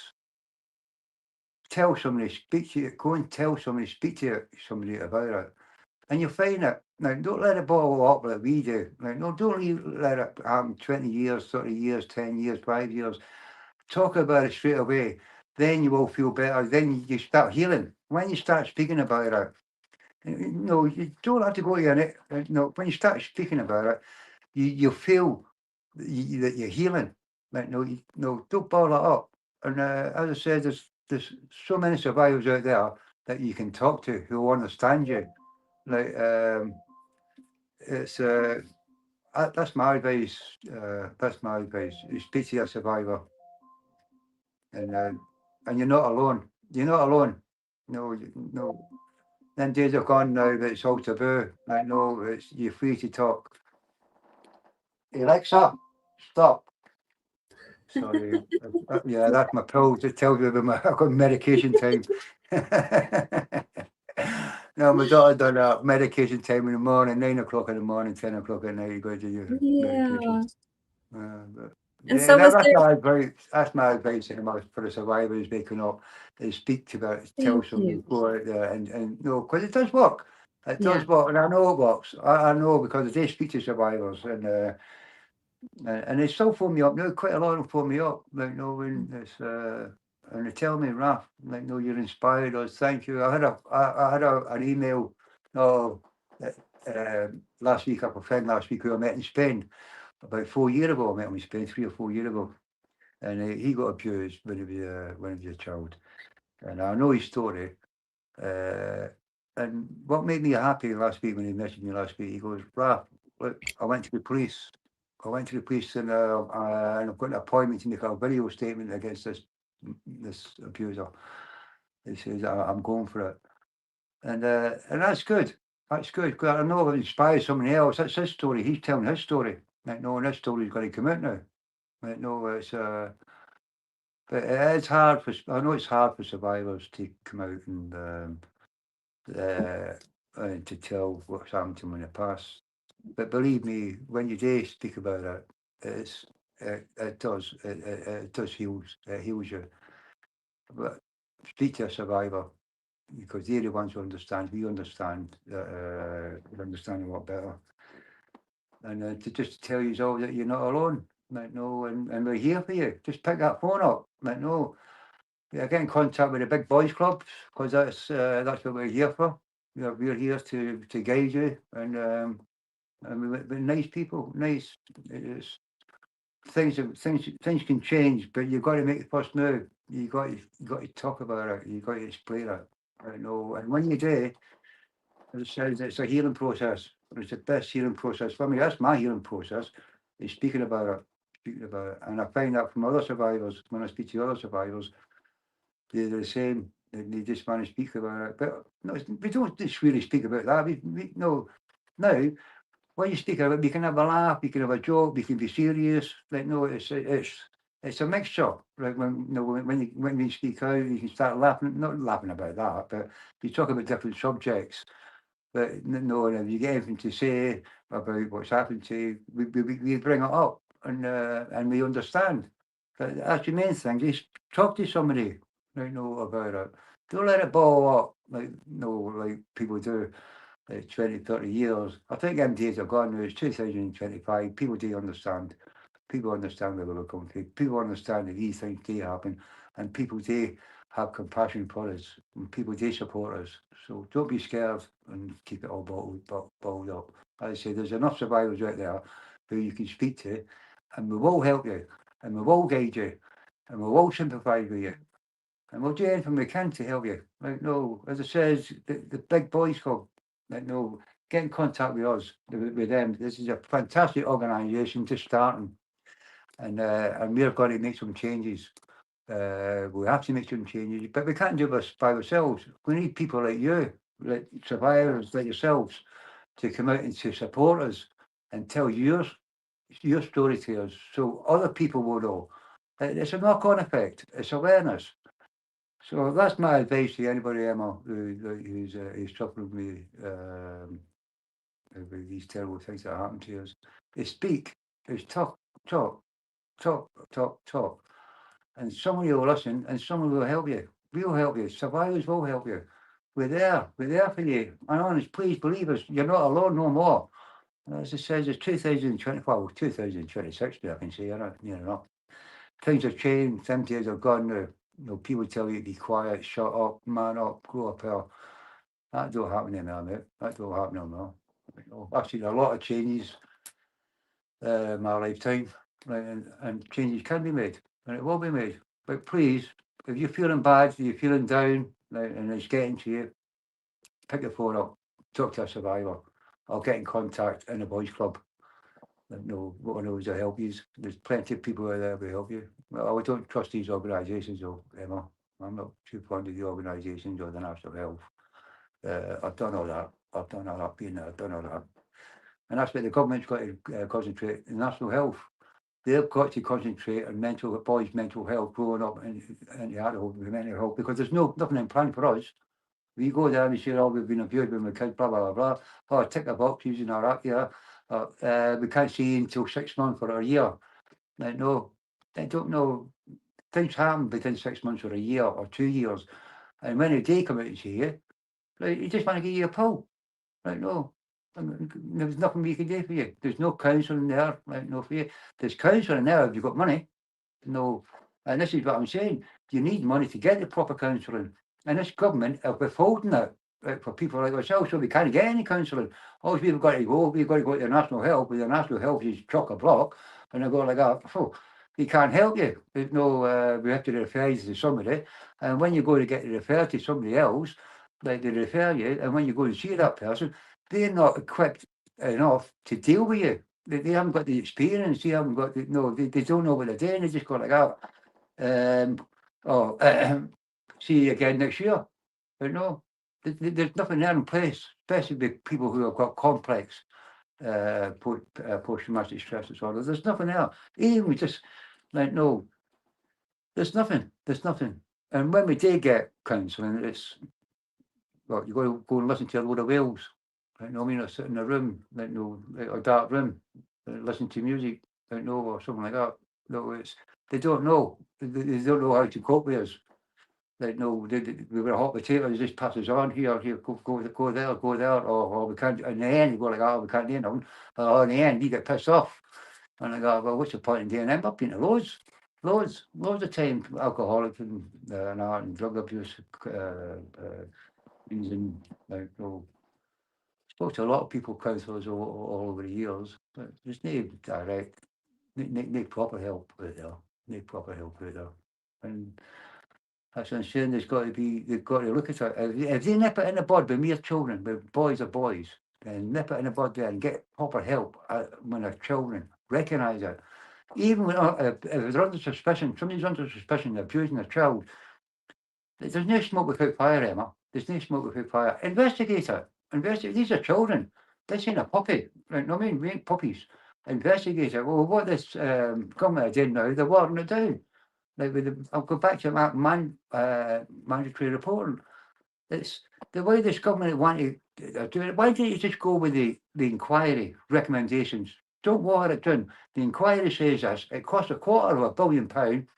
tell somebody, speak to you. Go and tell somebody, speak to somebody about it. And you'll find it. Now, don't let it bottle up like we do. Don't let it happen 20 years, 30 years, 10 years, 5 years. Talk about it straight away. Then you will feel better. Then you start healing. When you start speaking about it, you don't have to go to your. When you start speaking about it, you feel that you're healing. Like, no, don't bottle it up. And as I said, there's so many survivors out there that you can talk to who will understand you. Like, it's that's my advice. That's my advice. You speak to your survivor, and you're not alone. You're not alone. No, no. Then days are gone now that it's all taboo. Like, no, it's you're free to talk. Alexa, stop. Sorry. Yeah, that's my pill to tell you about I've got medication time. No, my daughter done medication time in the morning, 9 o'clock in the morning, 10 o'clock at night. You got to do your medication. Yeah. But And yeah, so was that's there, my advice. That's my advice for the survivors waking up. Is speak to that, tell thank somebody, you. go out there and no, because it does work. It Yeah. does work, and I know it works. I know because they speak to survivors, and they still phone me up now. Quite a lot of them phone me up, like, no, when it's and they tell me, Raf, like, no, you're inspired us. Thank you. I had an email, no, last week, a friend last week who I met in Spain about 4 years ago. I met him in Spain 3 or 4 years ago, and he got abused when he was a child, and I know his story. And what made me happy last week when he messaged me last week, he goes, Raf, look, I went to the police. And I've got an appointment to make a video statement against this abuser. He says, I'm going for it. And that's good. That's good. 'Cause I know I've inspired somebody else. That's his story. He's telling his story. Like, no, and his story's got to come out now. Like, no, but it's hard I know it's hard for survivors to come out and to tell what's happened to them in the past. But believe me, when you do speak about it, it does heals. It heals you. But speak to a survivor because they're the ones who understand. We understand. We understand a lot better. And to just tell you all that you're not alone. Like, no, and we're here for you. Just pick that phone up. Like, no, yeah, get in contact with the big boys clubs because that's what we're here for. We're here to guide you and we're nice people. Nice. It's, things can change, but you've got to make the first move. You got to talk about it. You got to explain it. I know, and when you do, as I said, it's a healing process. It's the best healing process for me. That's my healing process. Is speaking about it, and I find that from other survivors. When I speak to other survivors, they're the same. They just want to speak about it, but no, we don't just really speak about that. We no now. When you speak of it, we can have a laugh, we can have a joke, we can be serious. Like, no, it's a mixture. Like, when you speak out, you can start laughing, not laughing about that, but you talk about different subjects. But no, and if you get anything to say about what's happened to you, we bring it up and we understand. But that's the main thing. Just talk to somebody, like, know about it. Don't let it ball up like people do. 20, 30 years. I think them days are gone now. It's 2025. People do understand. People understand where we're coming from. People understand that these things do happen, and people do have compassion for us, and people do support us. So don't be scared and keep it all bottled up. As I say, there's enough survivors out there who you can speak to, and we will help you, and we will guide you, and we will sympathise with you. And we'll do anything we can to help you. Like, no, as I says, the big boys club, like, no, get in contact with us, with them. This is a fantastic organisation just starting, and we're going to make some changes. We have to make some changes, but we can't do this by ourselves. We need people like you, like survivors like yourselves, to come out and to support us and tell your story to us, so other people will know. It's a knock-on effect. It's awareness. So that's my advice to anybody, Emma, who's suffering with these terrible things that happen to us. Is speak, is talk, talk, talk. And somebody will listen and someone will help you. We'll help you. Survivors will help you. We're there. We're there for you. And honest, please believe us. You're not alone no more. As it says, it's 2024, 2026 now, I can say, enough. Things have changed. Them days are gone now. People tell you to be quiet, shut up, man up, grow up here. That don't happen anymore, mate. That don't happen anymore. I've seen a lot of changes in my lifetime. right, and changes can be made, and it will be made. But please, if you're feeling bad, if you're feeling down, right, and it's getting to you, pick the phone up, talk to a survivor, or get in contact in the boys' club. What knows to help you. There's plenty of people out there who help you. Well, I don't trust these organisations, though, Emma. I'm not too fond of the organisations or the National Health. I've done all that. I've done all that. Been there. I've done all that. And that's what the government's got to concentrate on national health. They've got to concentrate on boys' mental health growing up in the adult mental health, because there's nothing in plan for us. We go there and we say, oh, we've been abused when we kids, blah, blah, blah, blah. Oh, tick the box using our app, yeah. We can't see you until 6 months or a year. Like, no, I don't know. Things happen within 6 months or a year or 2 years. And when they come out and see you, like, you just want to give you a pull. Like, no, there's nothing we can do for you. There's no counselling there, like, no for you. There's counselling there if you've got money. No, and this is what I'm saying. You need money to get the proper counselling. And this government are withholding it, right, for people like ourselves, so we can't get any counselling. All we've got to go to the National Health, but the National Health is chock-a-block, and they go like that, oh, we can't help you. There's no, we have to refer you to somebody. And when you go to get referred to somebody else, like they refer you, and when you go to see that person, they're not equipped enough to deal with you. They haven't got the experience. They haven't got they don't know what they're doing. They just go like that. See you again next year. But no, there's nothing there in place, especially with people who have got complex post-traumatic stress disorder. There's nothing there. Even we just like, no, there's nothing. There's nothing. And when we did get counselling, it's, well, you got to go and listen to a load of whales. Right? I mean, or sit in a room, like, a dark room, listen to music, or something like that. No, they don't know. They don't know how to cope with us. Like, no, we were a hot potato. It just passes on here, go there, or we can't. In the end, you go like, oh, we can't do nothing. Or in the end, you get pissed off, and I go, well, what's the point in doing that? I've been to loads of time, alcoholic and drug abuse, using, like, spoke to a lot of people, counsellors all over the years, but there's no direct, no proper help out there. No proper help out there. And that's what I'm saying. They've got to look at it. If they nip it in the bud with mere children, with boys or boys, then nip it in the bud there and get proper help when they're children. Recognise it. Even when, if they're under suspicion, somebody's under suspicion of abusing a child, there's no smoke without fire, Emma. There's no smoke without fire. Investigate it. These are children. This ain't a puppy. Right? I mean, we ain't puppies. Investigate it. Well, what this government are doing now, they're watering it down. Like I'll go back to that mandatory reporting. It's the way this government want to do it. Why don't you just go with the inquiry recommendations? Don't water it down. The inquiry says this. It costs £250 million.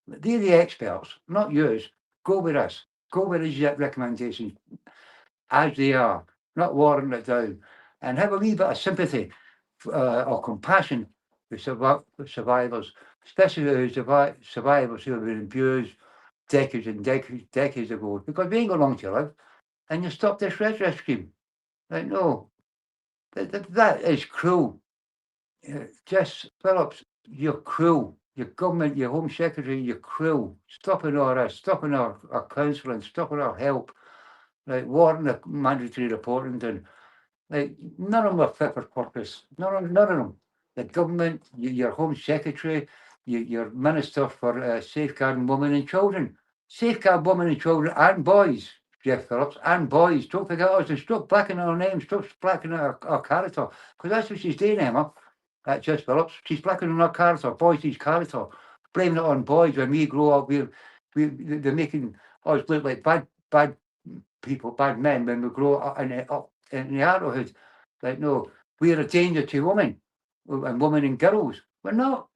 They're the experts, not yours. Go with us. Go with these recommendations as they are, not watering it down. And have a wee bit of sympathy or compassion with survivors, especially those survivors who have been abused decades and decades ago, because we ain't got long to live. And you stop this redress scheme. Like, no, that is cruel. Jess Phillips, you're cruel. Your government, your Home Secretary, you're cruel. Stopping all this, stopping our counselling, stopping our help, like warning the mandatory reporting done. Like, none of them are fit for purpose. None of them. The government, your Home Secretary, your Minister for Safeguarding Women and Children. Safeguard women and children and boys, Jeff Phillips, and boys. Don't forget us and stop blacking our names, stop blacking our character. Because that's what she's doing, Emma. Jeff Phillips. She's blacking our character, boys' character. Blaming it on boys. When we grow up, they're making us look like bad people, bad men when we grow up in the adulthood. Like, no, we're a danger to women and girls. We're not.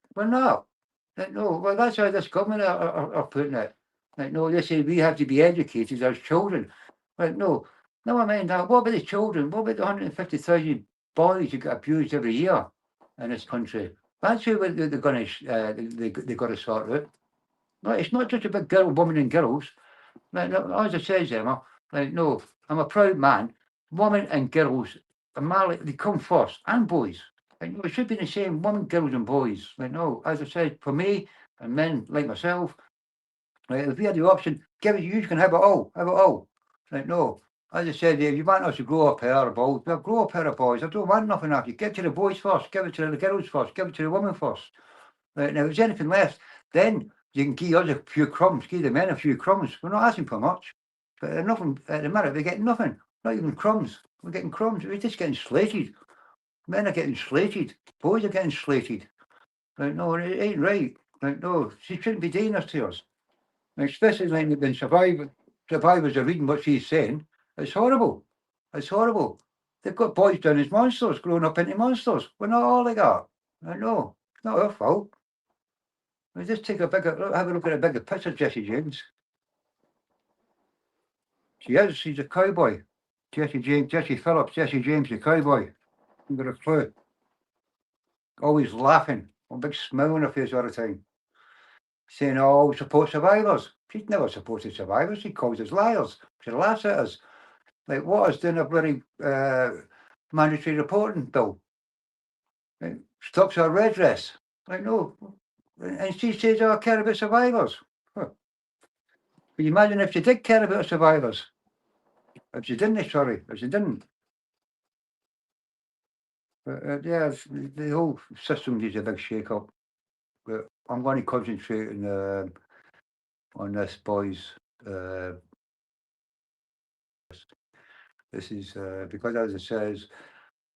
Like, no, well, that's how this government are putting it. Like, no, they say we have to be educated as children. Like, no, I mean that. What about the children? What about the 150,000 boys who get abused every year in this country? That's who they're going to they got to sort out. No, it's not just about women and girls. Like, no, as I said, Emma, like, no, I'm a proud man. Women and girls, they come first, and boys. Like, no, it should be the same, women, girls and boys. Like, no, as I said, for me and men like myself, like, if we had the option, give it, you can have it all, have it all. Like, no, as I said, if you want us to grow a pair of boys, well, grow a pair of boys. I don't want nothing off you. Give it to the boys first, give it to the girls first, give it to the women first. Right, now, if there's anything left, then you can give us a few crumbs, give the men a few crumbs. We're not asking for much. But nothing at the minute, we're getting nothing, not even crumbs. We're getting crumbs. We're just getting slated. Men are getting slated. Boys are getting slated. Like, no, it ain't right. Like, no, she shouldn't be doing this to us. Like, especially like when survivors are reading what she's saying. It's horrible. It's horrible. They've got boys down as monsters, growing up into monsters. We're not all like that. I know. It's not our fault. We just take have a look at a bigger picture, Jesse James. She's a cowboy. Jesse Phillips, Jesse James, the cowboy. You've got a clue. Always laughing, a big smile on her face all the time. Saying, oh, we support survivors. She's never supported survivors. She calls us liars. She laughs at us. Like, what is doing a bloody mandatory reporting bill? Like, stops our redress. Like, no. And she says, oh, I care about survivors. Huh. Can you imagine if she did care about survivors? If she didn't, sorry, if she didn't. But yeah, the whole system needs a big shake-up. But I'm going to concentrate on this, boys. This is because, as it says,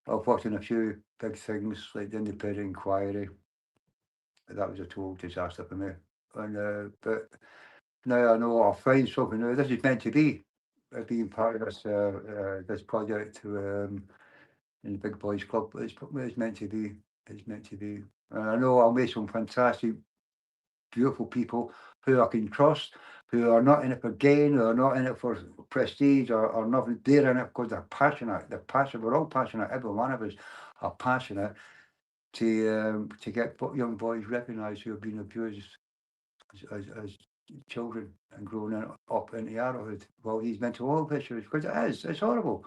I've worked on a few big things like the independent inquiry. That was a total disaster for me. And but now I know I'll find something now. This is meant to be being part of this project in the Big Boys Club. It's meant to be. It's meant to be. And I know I'll meet some fantastic, beautiful people who I can trust, who are not in it for gain, who are not in it for prestige or nothing. They're in it because they're passionate. They're passionate. We're all passionate. Every one of us are passionate to get young boys recognised who have been abused as children and grown up into adulthood. Well, these mental health issues, because it is. It's horrible.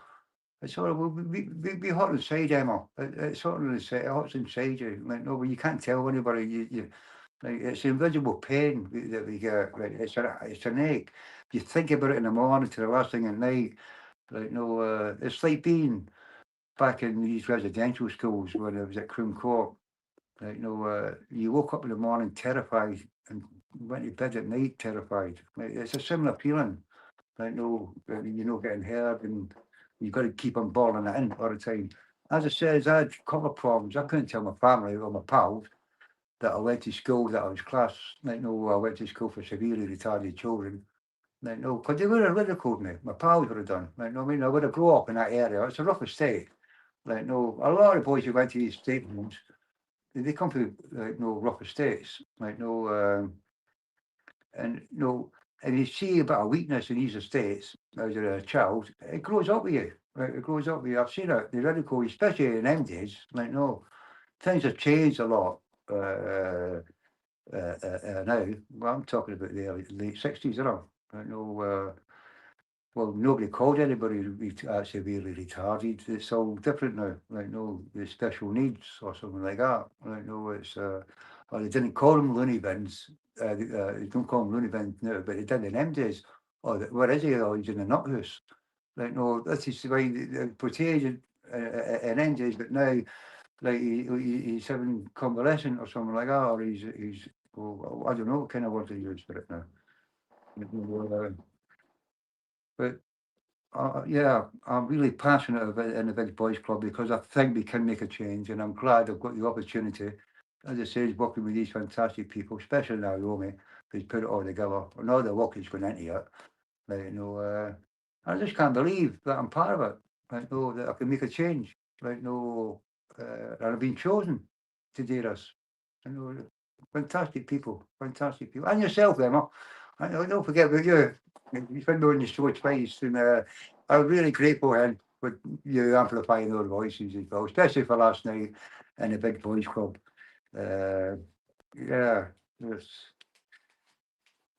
It's horrible. We hot inside, Emma. It's hot inside. It hurts inside you. Like, no, but you can't tell anybody. You like, it's invisible pain that we get. Right? It's an ache. You think about it in the morning to the last thing at night. Like, no, it's like being back in these residential schools when I was at Croom Court. Like, you woke up in the morning terrified and went to bed at night terrified. Like, it's a similar feeling. Like, getting hurt and you've got to keep on balling it in all the time. As I said, I had a couple of problems. I couldn't tell my family or my pals that I went to school, that I was class. I went to school for severely retarded children. Because they would have ridiculed me. My pals would have done. I would have grown up in that area. It's a rough estate. A lot of boys who went to these state homes, they come from rough estates. And and you see a bit of weakness in these estates as you're a child, it grows up with you. Right? It grows up with you. I've seen it. The radical, especially in them days. Things have changed a lot now. Well, I'm talking about the late 60s, well, nobody called anybody severely retarded. It's all different now. The special needs or something like that. It's or they didn't call them loony bins. They don't call them loony bins now, but they did in them days. Where is he? Oh, he's in the nut house. This is the way they portrayed it in them days, but now, he's having convalescent or something like that, or he's I don't know what kind of word they use for it now. But yeah, I'm really passionate about it in the Big Boys Club because I think we can make a change, and I'm glad I've got the opportunity. As I say, working with these fantastic people, especially Naomi, who's put it all together, and all the work is going into it. I just can't believe that I'm part of it. That I can make a change. And I've been chosen to do this. Fantastic people, and yourself, Emma. Don't forget about you. You've been on the show twice, and I'm really grateful and with you amplifying our voices as well, especially for last night in the Big Boys Club. Yeah,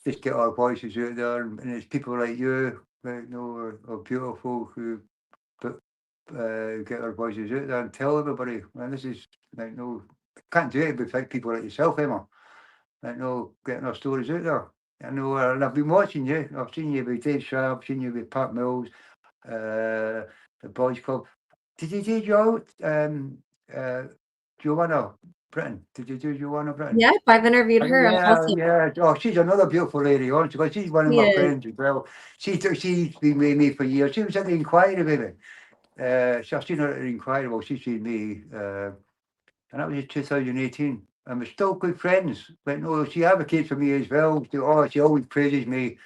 just get our voices out there, and it's people like you, are beautiful who put get our voices out there and tell everybody. And this is like no, can't do it without people like yourself, Emma. Like no, getting our stories out there. I know, and I've been watching you. I've seen you with Dave Sharp, seen you with Pat Mills, the Boys Club. Did you do Joanna Britton? Did you do Joanna Britton? Yep, I've interviewed her Yeah, also. yeah. Oh, she's another beautiful lady, honestly. But she's one of She my is. friends as well. She's been with me for years. She was at the inquiry with me. So I've seen her at the inquiry. Well, she's seen me, and that was in 2018. And we're still good friends. But no, she advocates for me as well. She always praises me.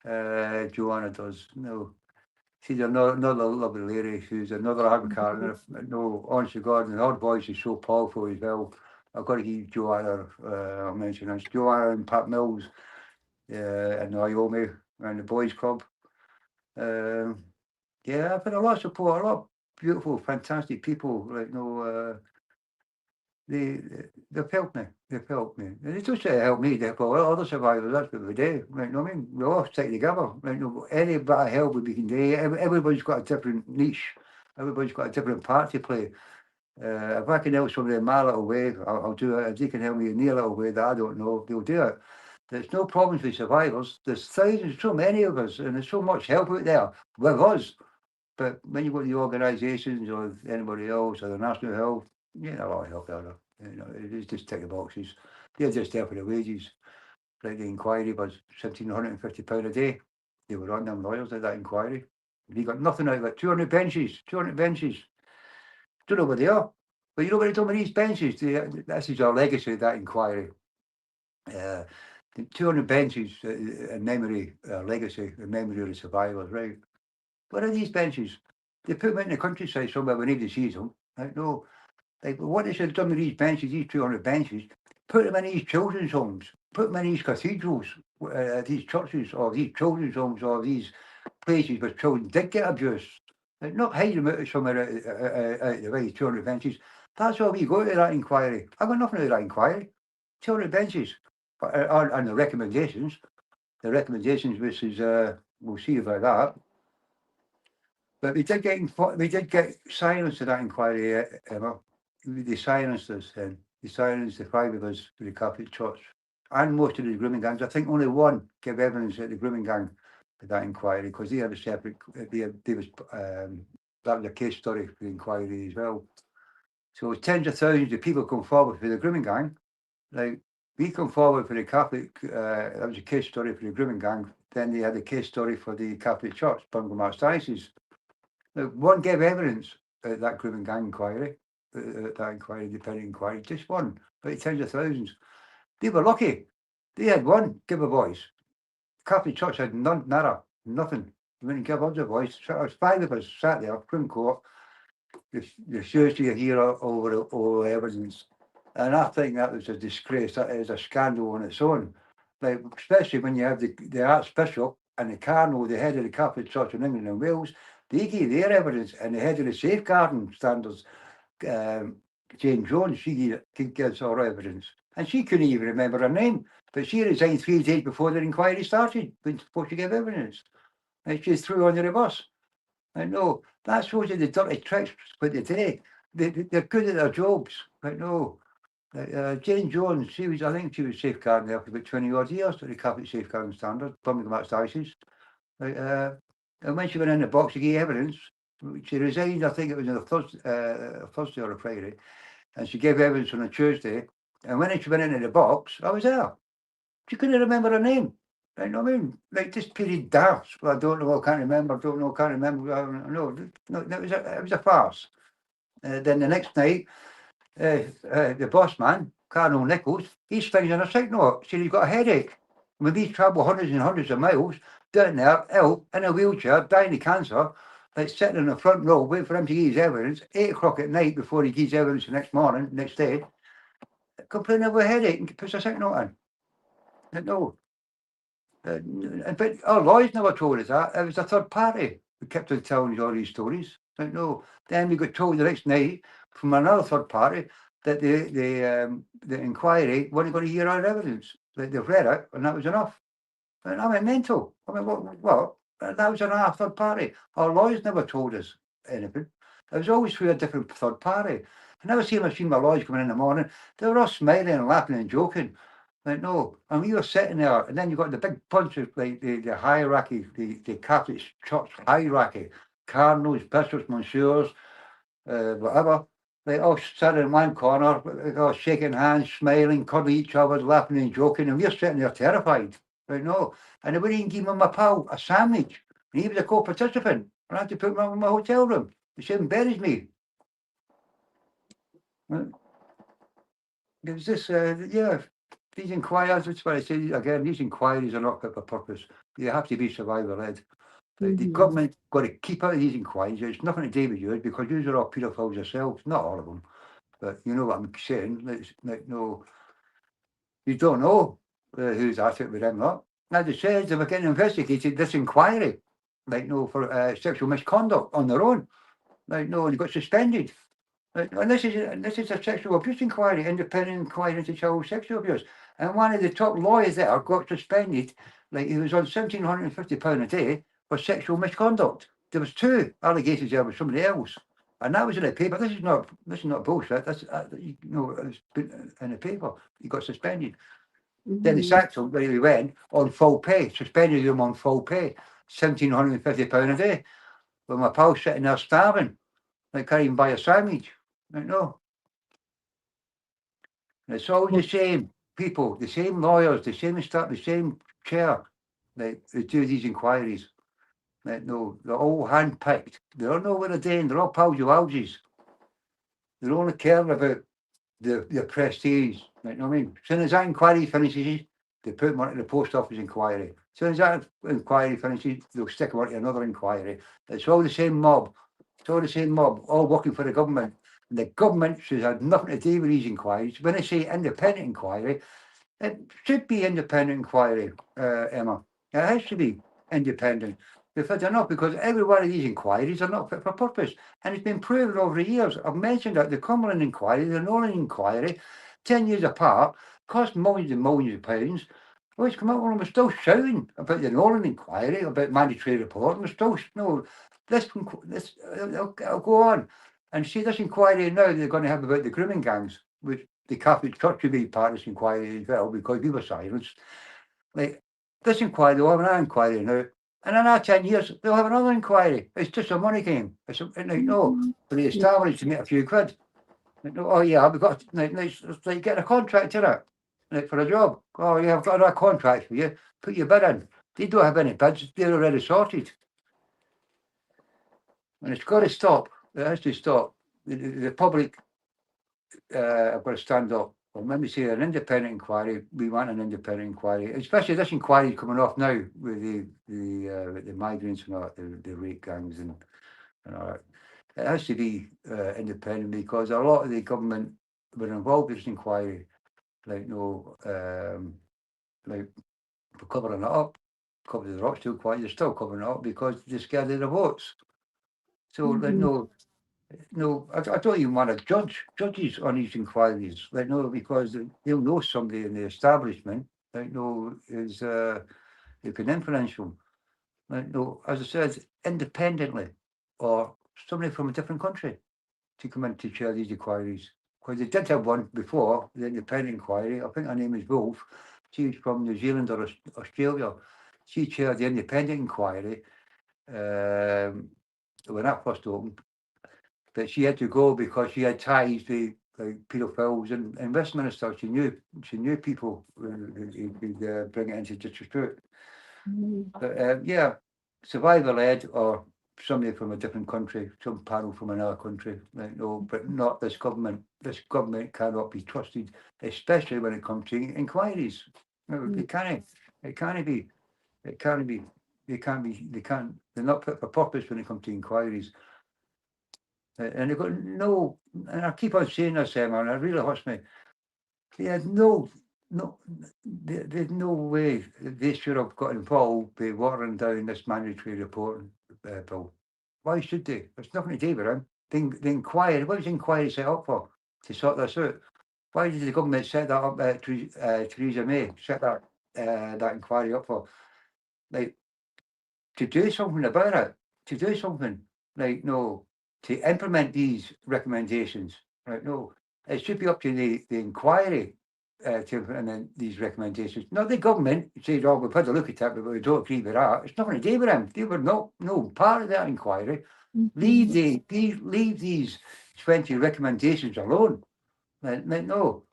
Joanna does. No, she's another lovely lady. She's another advocate. And no, honest to God, and her voice is so powerful as well. I've got to give Joanna a mention. It's Joanna and Pat Mills and Naomi and the Boys Club. Yeah, I've had a lot of support, a lot of beautiful, fantastic people. Like they've helped me. They've helped me. And they don't say help me, they help other survivors. That's what we do. Right, you know what I mean? We all stick together. Right, any bit of help we can do. Everybody's got a different niche. Everybody's got a different part to play. If I can help somebody in my little way, I'll do it. If they can help me in their little way that I don't know, they'll do it. There's no problems with survivors. There's thousands, so many of us, and there's so much help out there with us. But when you go to the organisations or anybody else or the National Health, you get a lot of help out there. It's just tick the boxes. They're just there for the wages. Like the inquiry was £1,750 a day. They were on them lawyers at that inquiry. They got nothing out of it. 200 benches, 200 benches. Don't know where they are. But you know what they told me, these benches, this is our legacy of that inquiry. The 200 benches in memory, legacy, in memory of the survivors, right? What are these benches? They put them out in the countryside somewhere where nobody sees them. Like, no, like what they should have done with these benches, these 200 benches, put them in these children's homes, put them in these cathedrals, these churches, or these children's homes, or these places where children did get abused. Like, not hide them out somewhere out of the way, 200 benches. That's why we go to that inquiry. I got nothing out of that inquiry. 200 benches. But and the recommendations, which is, we'll see about that. But we did get silence to that inquiry, Emma. They silenced us then. They silenced the 5 of us for the Catholic Church and most of the grooming gangs. I think only one gave evidence at the grooming gang for that inquiry because they had a separate. That was a case study for the inquiry as well. So tens of thousands of people come forward for the grooming gang. Like we come forward for the Catholic. That was a case study for the grooming gang. Then they had a case study for the Catholic Church, Birmingham Archdiocese. One gave evidence at that grooming gang inquiry, that inquiry, independent inquiry, just one, about tens of thousands. They were lucky. They had one give a voice. Catholic Church had none, nada, nothing. They wouldn't give us a voice. So it was 5 of us sat there, Supreme Court, the seriously hear all evidence. And I think that was a disgrace. That is a scandal on its own. Like, especially when you have the Archbishop and the Cardinal, the head of the Catholic Church in England and Wales, they gave their evidence, and the head of the safeguarding standards, Jane Jones, she gives her evidence. And she couldn't even remember her name, but she resigned 3 days before the inquiry started, before she gave evidence. And she threw under the bus. I know, that shows you the dirty tricks with the day. They're good at their jobs. I know. Jane Jones, I think she was safeguarding there for about 20 odd years to the Catholic safeguarding standard, Birmingham Archdiocese. And when she went in the box to give evidence, she resigned, I think it was on a Thursday or a Friday, and she gave evidence on a Tuesday. And when she went into the box, I was there. She couldn't remember her name. You know what I mean? Like this period darts. Well, I don't know, I can't remember, can't remember. No, it was a farce. Then the next night, the boss man, Cardinal Nichols, he's finding a sick note. Said he's got a headache. When these travel hundreds and hundreds of miles, down there, ill, in a wheelchair, dying of cancer, like sitting in the front row, waiting for him to give his evidence, 8 o'clock at night before he gives evidence the next morning, next day, complaining of a headache and puts a sick note in. No. But our lawyers never told us that. It was a third party who kept on telling us all these stories. Like, no. Then we got told the next night from another third party that the inquiry wasn't going to hear our evidence. That they've read it and that was enough. And I went mental. I mean, what? That was another third party. Our lawyers never told us anything. It was always through a different third party. I never seen my lawyers coming in the morning. They were all smiling and laughing and joking. Like, no. And we were sitting there, and then you got the big bunch of like the hierarchy, the Catholic Church hierarchy, cardinals, bishops, monsieurs, whatever. They all sat in one corner, they all shaking hands, smiling, cuddling each other, laughing and joking, and we're sitting there terrified. Right, no. And they wouldn't even give my pal a sandwich. And he was a co-participant. I had to put him in my hotel room. They shouldn't bury me. Right. It was this, these inquiries, that's what I say again, these inquiries are not fit for purpose. You have to be survivor-led. The government got to keep out of these inquiries. It's nothing to do with you because you are all paedophiles yourselves, not all of them. But you know what I'm saying. Like no, you don't know who's at it with them lot. As it says, they were getting investigated, this inquiry, like no, for sexual misconduct on their own. Like no, and got suspended. And this is a sexual abuse inquiry, independent inquiry into child sexual abuse. And one of the top lawyers there got suspended, like he was on £1,750 a day for sexual misconduct. There was 2 allegations there with somebody else, and that was in the paper. This is not bullshit. That's you know, it's been in the paper. He got suspended. Then he sacked him where he went on full pay, suspended him on full pay, £1,750 a day. But my pal's sitting there starving, like can't even buy a sandwich. Like, no. And it's always the same people, the same lawyers, the same stuff, the same chair. They do these inquiries. Like, no, they're all hand-picked. They don't know what they're doing. They're all pals of houses. They only care about the prestige. Like, you know what I mean? As soon as that inquiry finishes, they put them onto the post office inquiry. As soon as that inquiry finishes, they'll stick them onto another inquiry. It's all the same mob. It's all the same mob, all working for the government. And the government should have nothing to do with these inquiries. When I say independent inquiry, it should be independent inquiry, Emma. It has to be independent. Because they're not, because every one of these inquiries are not fit for purpose. And it's been proven over the years. I've mentioned that the Cumberland inquiry, the Northern inquiry, 10 years apart, cost millions and millions of pounds. Well, it's come out and we're still shouting about the Northern inquiry, about mandatory reporting. We're still, no, this it'll go on. And see, this inquiry now they're going to have about the grooming gangs, which the Catholic Church will be part of this inquiry as well, because we were silenced. Like, this inquiry, they'll have another inquiry now. And in another 10 years, they'll have another inquiry. It's just a money game. It's like, no, for the established to make a few quid. Like, no, oh, yeah, we've got, it's like getting a contract in it, like for a job. Oh, yeah, I've got another contract for you. Put your bid in. They don't have any bids. They're already sorted. And it's got to stop. It has to stop. The public have got to stand up. Well, when we say an independent inquiry, we want an independent inquiry, especially this inquiry coming off now with the migrants and all that, the rape gangs and all that. It has to be independent because a lot of the government were involved in this inquiry, like like for covering it up, covering the Rochdale inquiry, they're still covering it up because they're scared of the votes. So like no, I don't even want to judge judges on these inquiries, like no, because they'll know somebody in the establishment, like no, is who can influence them, like no, as I said, independently, or somebody from a different country to come in to chair these inquiries. Because they did have one before, the independent inquiry. I think her name is Wolf. She was from New Zealand or Australia. She chaired the independent inquiry when that first opened. But she had to go because she had ties to like paedophiles and Westminster. She knew people who could bring it into dispute. But yeah, survivor led or somebody from a different country, some panel from another country. Like, no, but not this government. This government cannot be trusted, especially when it comes to inquiries. No, it can't. It can't be. It can't be. They can't be. They can't. They're not fit for purpose when it comes to inquiries. And they've got no, and I keep on saying this, Emma, and it really hurts me. They had there's no way they should have got involved by watering down this mandatory reporting bill. Why should they? There's nothing to do with them. The inquiry, what was the inquiry set up for? To sort this out. Why did the government set that up, Theresa May, set that inquiry up for? Like, to do something about it, to do something. Like, no, to implement these recommendations. Right? No, it should be up to the inquiry to implement these recommendations. Not the government says, "Oh, we've had a look at that, but we don't agree with that." It's nothing to do with them. They were no part of that inquiry. Leave these 20 recommendations alone. No,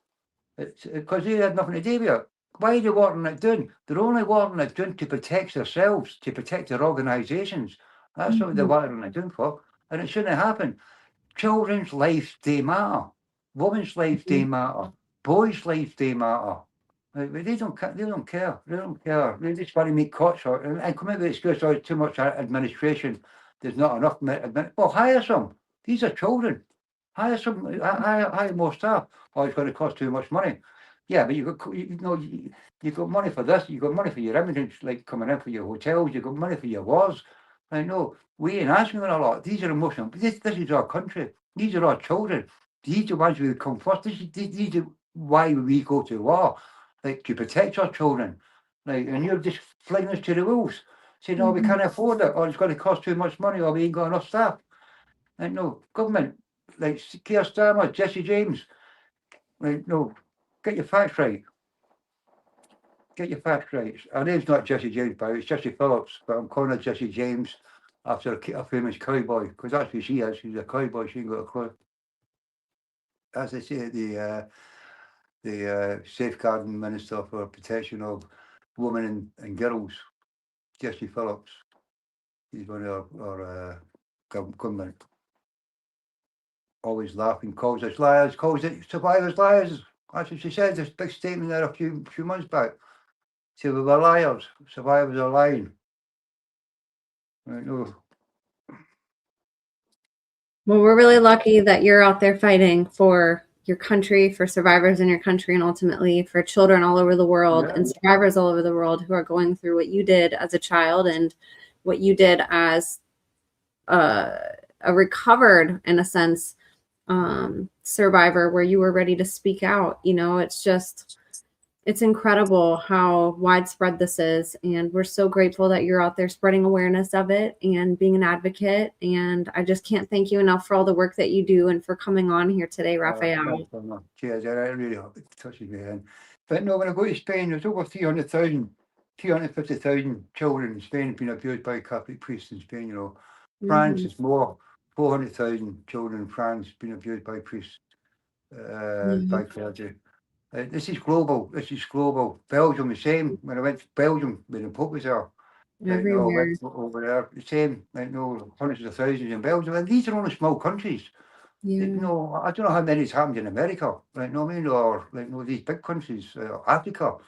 it's because they had nothing to do with it. Why are they watering it down? They're only watering it down to protect themselves, to protect their organisations. That's what they're watering it down for. And it shouldn't happen. Children's lives, they matter. Women's lives, they matter. Boys' lives, they matter. They don't care. They don't care. They don't care. They just want to make cuts and come out with excuse, oh, too much administration. There's not enough. Well, hire some. These are children. Hire some. Hire more staff. Oh, it's going to cost too much money. Yeah, but you've got money for this. You've got money for your immigrants, like coming in for your hotels. You've got money for your wars. I know. We ain't asking for a lot. These are emotional. This is our country. These are our children. These are the ones who come first. These are why we go to war, like to protect our children. Like, and you're just flinging us to the wolves, saying, "Oh, we can't afford it, or it's going to cost too much money, or we ain't got enough staff." Like, no, government, like Keir Starmer, Jesse James, like, no, get your facts right. Get your facts right. Her name's not Jesse James, but it's Jesse Phillips, but I'm calling her Jesse James after a famous cowboy, because that's who she is. She's a cowboy. She ain't got a clue. As I say, the safeguarding minister for protection of women and girls, Jesse Phillips. He's one of our government. Always laughing, calls us liars, calls it survivors liars. That's what she said. This big statement there a few months back. So we were liars. Survivors are lying. I know. Well, we're really lucky that you're out there fighting for your country, for survivors in your country, and ultimately for children all over the world and survivors all over the world who are going through what you did as a child and what you did as a recovered, in a sense, survivor, where you were ready to speak out. You know, it's incredible how widespread this is. And we're so grateful that you're out there spreading awareness of it and being an advocate. And I just can't thank you enough for all the work that you do and for coming on here today, Rafael. Cheers. I really touches me in. But no, when I go to Spain, there's over 350,000 children in Spain being abused by Catholic priests in Spain, you know. France is more, 400,000 children in France being abused by priests, by clergy. This is global. This is global. Belgium, the same. When I went to Belgium, when the Pope was there, Everywhere. over there, the same. Hundreds of thousands in Belgium, and these are only small countries. I don't know how many it's happened in America. Right? No, I mean, or these big countries, Africa.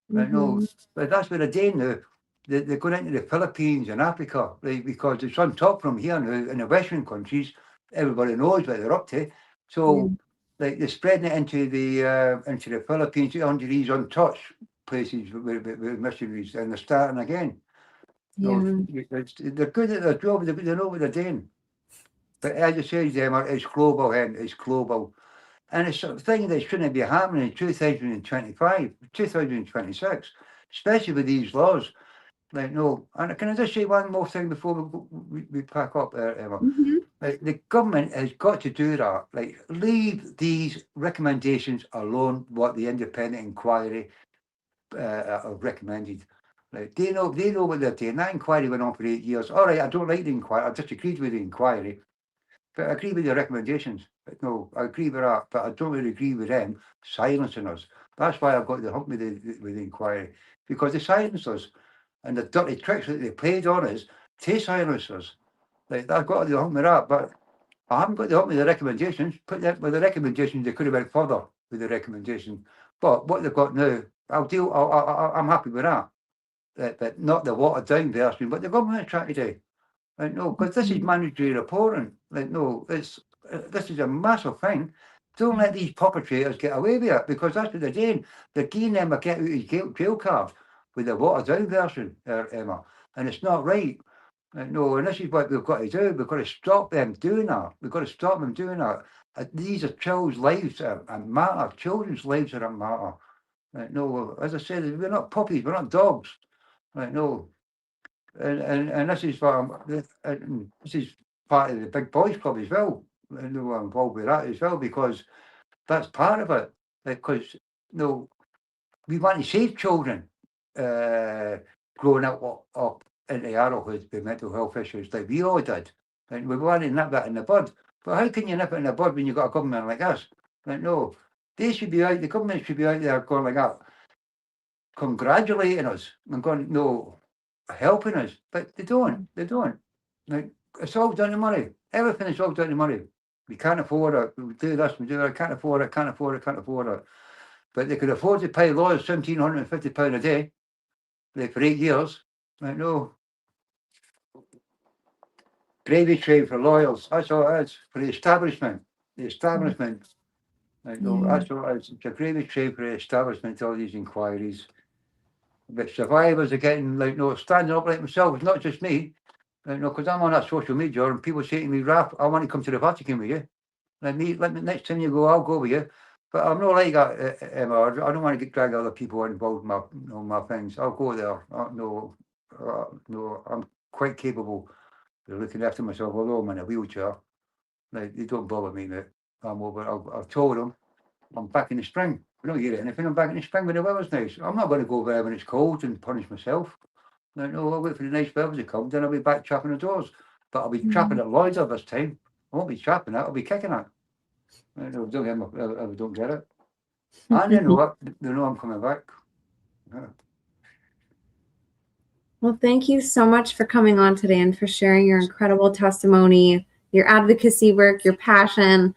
Right? No, but that's what they're doing now. They're going into the Philippines and Africa, right? Because it's on top from here now in the Western countries. Everybody knows what they're up to. So. Like they're spreading it into the Philippines, under these untouched places with missionaries, and they're starting again. They're good at their job. They know what they're doing. But as I say, Emma, it's global, and it's global, and it's a thing that shouldn't be happening in 2025, 2026, especially with these laws. Like, no, and can I just say one more thing before we pack up there, Emma? Like, the government has got to do that. Like, leave these recommendations alone, what the independent inquiry have recommended. Like, they know what they're doing. That inquiry went on for 8 years. All right, I don't like the inquiry. I disagreed with the inquiry, but I agree with the recommendations. But no, I agree with that, but I don't really agree with them silencing us. That's why I've got the hump with the inquiry, because they silence us, and the dirty tricks that they played on us to silence us. Like, I've got the hump with that, but I haven't got the help with the recommendations. Put that with the recommendations, they could have went further with the recommendation. But what they've got now, I'm happy with that. But not the watered down version, but the government is trying to do. Like, no, because this is mandatory reporting. Like, no, this is a massive thing. Don't let these perpetrators get away with it, because that's what they're doing. They're giving them a get out of jail card with the watered down version, Emma, and it's not right. No, and this is what we've got to do. We've got to stop them doing that. We've got to stop them doing that. These are children's lives that matter. Children's lives that matter. No, as I said, we're not puppies. We're not dogs. No, and this is what this is part of the big boys club as well. And they were involved with that as well, because that's part of it. Because we want to save children growing up into adulthood with mental health issues like we all did. And we want to nip that in the bud. But how can you nip it in the bud when you've got a government like us? No, they should be out, the government should be out there going like that, congratulating us and going, helping us. But they don't. Like, it's all down to money. Everything is all down to money. We can't afford it. We do this, we do that. Can't afford it, can't afford it, can't afford it. But they could afford to pay lawyers £1,750 a day, like for 8 years. No. Gravy train for lawyers. That's all it is. For the establishment. That's all it is. It's a gravy train for the establishment, all these inquiries. But survivors are getting, standing up like myself. It's not just me. Because I'm on that social media and people say to me, Raf, I want to come to the Vatican with you. Let me next time you go, I'll go with you. But I'm not like that, Emma. I don't want to drag other people involved in my things. I'll go there. I'm quite capable of looking after myself, although I'm in a wheelchair. Like, they don't bother me, mate. I'm over. I've told them I'm back in the spring. I don't hear anything. I'm back in the spring when the weather's nice. I'm not going to go there when it's cold and punish myself. I'll wait for the nice weather to come, then I'll be back trapping the doors. But I'll be trapping at Lloyd's this time. I won't be trapping it, I'll be kicking it. I don't get it. And they know I'm coming back. Yeah. Well, thank you so much for coming on today and for sharing your incredible testimony, your advocacy work, your passion,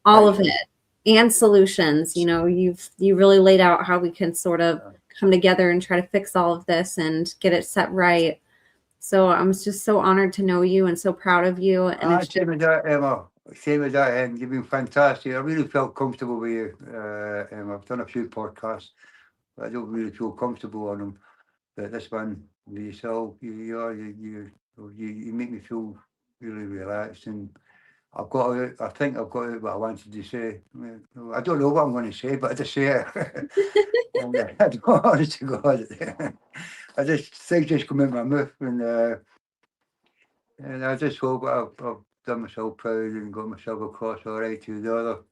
all of it, and solutions. You really laid out how we can sort of come together and try to fix all of this and get it set right. So I'm just so honored to know you and so proud of you. And same with that, Emma. Same with that, and you've been fantastic. I really felt comfortable with you, Emma. I've done a few podcasts, but I don't really feel comfortable on them. But this one, with yourself, you make me feel really relaxed, and I think I've got out what I wanted to say. I don't know what I'm going to say, but I just say it. And, I don't, honest to God, I just things just come in my mouth, and I just hope I've done myself proud and got myself across all right to the other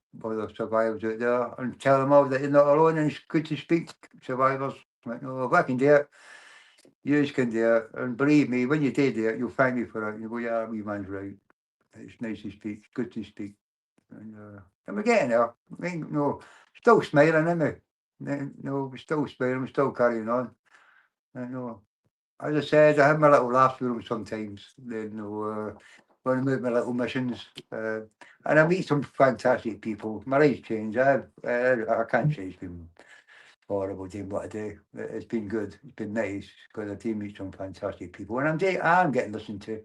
survivors out there, and tell them all that they're not alone, and it's good to speak to survivors. If I can do it, you can do it. And believe me, when you do it, you'll thank me for it. You go, yeah, wee man's right. It's nice to speak, good to speak. And we're getting there. I mean, still smiling, isn't we? We're still smiling, we're still carrying on. As I said, I have my little laughs with them sometimes. When I move my little missions, and I meet some fantastic people. My life's changed. I can't say it's been horrible doing what I do. It's been good. It's been nice because I do meet some fantastic people, and I'm getting listened to,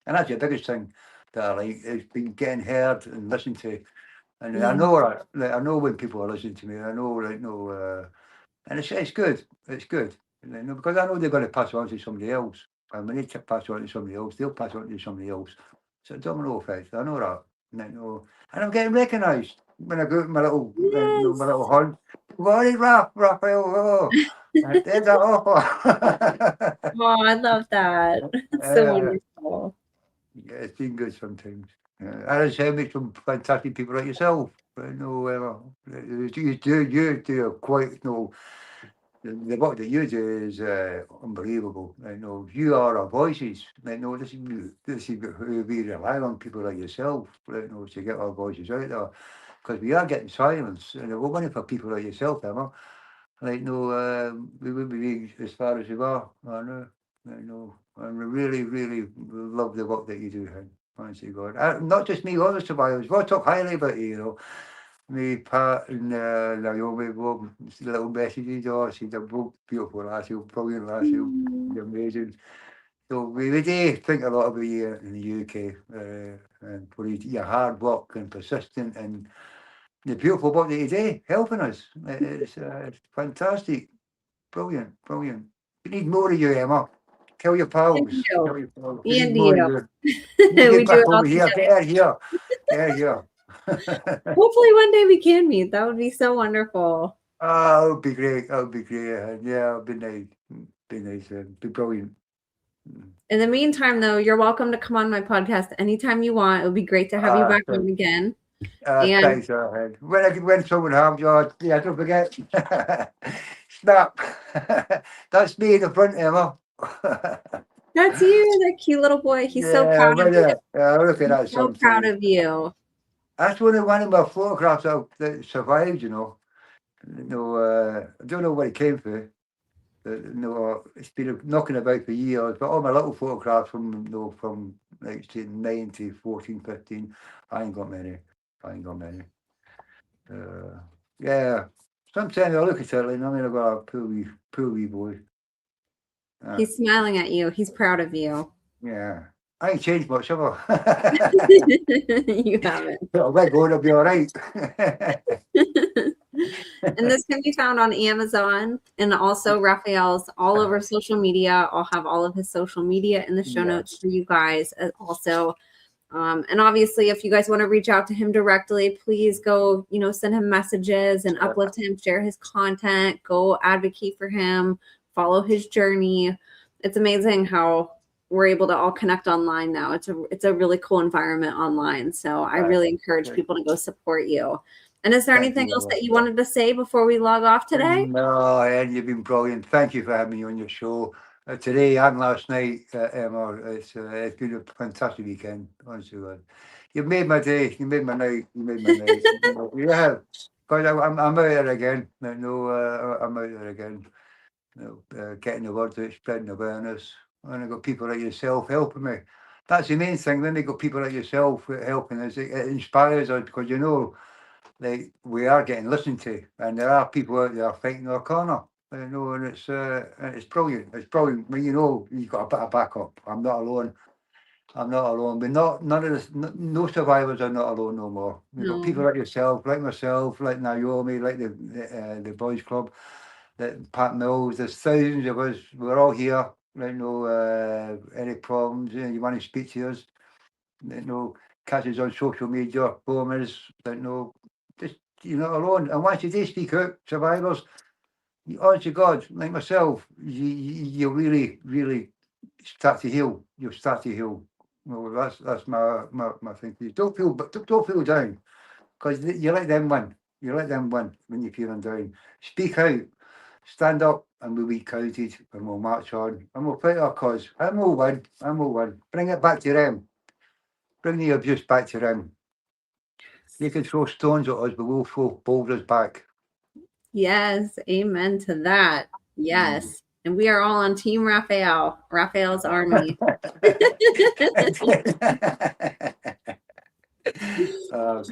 and that's the biggest thing that I like. It's been getting heard and listened to, and I know when people are listening to me. I know, and it's good. It's good. Because I know they're going to pass on to somebody else. And when they pass on to somebody else, they'll pass on to somebody else. So domino effect. I know that. And I'm getting recognised when I go out with my little hunt. What is Rafael? There's that offer. Oh, I love that. It's so wonderful. Yeah, it's been good sometimes. And I say, meet some fantastic people like yourself. You do quite the work that you do is unbelievable. You are our voices. This is who we rely on, people like yourself, to get our voices out there, because we are getting silence. And we're waiting for people like yourself, Emma. We wouldn't be as far as we are. And we really, really love the work that you do, Hen. Honestly, God. Not just me, other survivors. We'll talk highly about you, Me, Pat, and Naomi, little messages. She's a beautiful lassie, brilliant lassie, you're amazing. So we do think a lot about you in the UK, and for your hard work and persistent and the beautiful work that you do, helping us. It's fantastic, brilliant. We need more of you, Emma. Tell your pals. We need more of you. We do it all here. Get here. Hopefully one day we can meet. That would be so wonderful. That would be great. Yeah, it'd be nice. Be brilliant. In the meantime, though, you're welcome to come on my podcast anytime you want. It would be great to have you back on again. And Thanks, when someone harms you, yeah, don't forget. Snap. That's me in the front, Emma. that's you, that cute little boy. He's so Yeah, proud of right you. there. Yeah, look at that He's so proud sometimes. of you. That's one of my photographs that survived, you know. I don't know what it came for. It's been knocking about for years, but all my little photographs from like say 9 to 14, 15, I ain't got many. Yeah. Sometimes I look at it and I mean I've got a poor wee boy. He's smiling at you. He's proud of you. Yeah. I ain't changed much, have I? You haven't. We're going to be all right. And this can be found on Amazon and also Rafael's all over social media. I'll have all of his social media in the show notes for you guys also. And obviously, if you guys want to reach out to him directly, please go, send him messages and uplift him, share his content, go advocate for him, follow his journey. It's amazing how we're able to all connect online now. It's a really cool environment online. So I really encourage people to go support you. And is there anything else that you wanted to say before we log off today? No, Ed, you've been brilliant. Thank you for having me on your show today and last night, Emma. It's been a fantastic weekend, honestly. You've made my day. You made my night. Yeah, because I'm out there again. I'm out there again. Getting the word out, spreading awareness. And I've got people like yourself helping me. That's the main thing. Then they got people like yourself helping us. It inspires us because like we are getting listened to, and there are people out there fighting our corner. And it's brilliant. It's brilliant when you've got a bit of backup. I'm not alone. But none of this. No survivors are not alone no more. We've got people like yourself, like myself, like Naomi, like the Boys Club, that Pat Mills. There's thousands of us. We're all here. Any problems? You want to speak to us? Catch us on social media, boomers. Just you're not alone. And once you do speak out, survivors, honest to God, like myself, you really, really start to heal. You'll start to heal. Well, that's my thing. Don't feel down, because you let them win. You let them win when you're feeling down. Speak out, stand up, and we'll be counted, and we'll march on, and we'll fight our cause, and we'll win. Bring it back to them. Bring the abuse back to them. You can throw stones at us, but we'll throw boulders back. Yes, amen to that. Yes. And we are all on Team Rafael, Rafael's army. You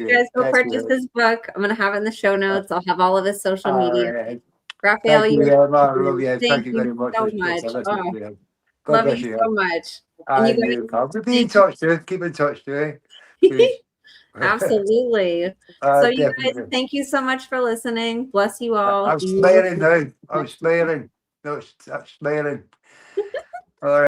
guys go purchase his book. I'm going to have it in the show notes. I'll have all of his social media. Rafael, thank you, love you. Thank you very much. So much. God love you so much. And you guys, be in touch, too. Keep in touch, too. Absolutely. So you guys, thank you so much for listening. Bless you all. I'm smiling now. I'm smiling. No, I'm smiling. All right.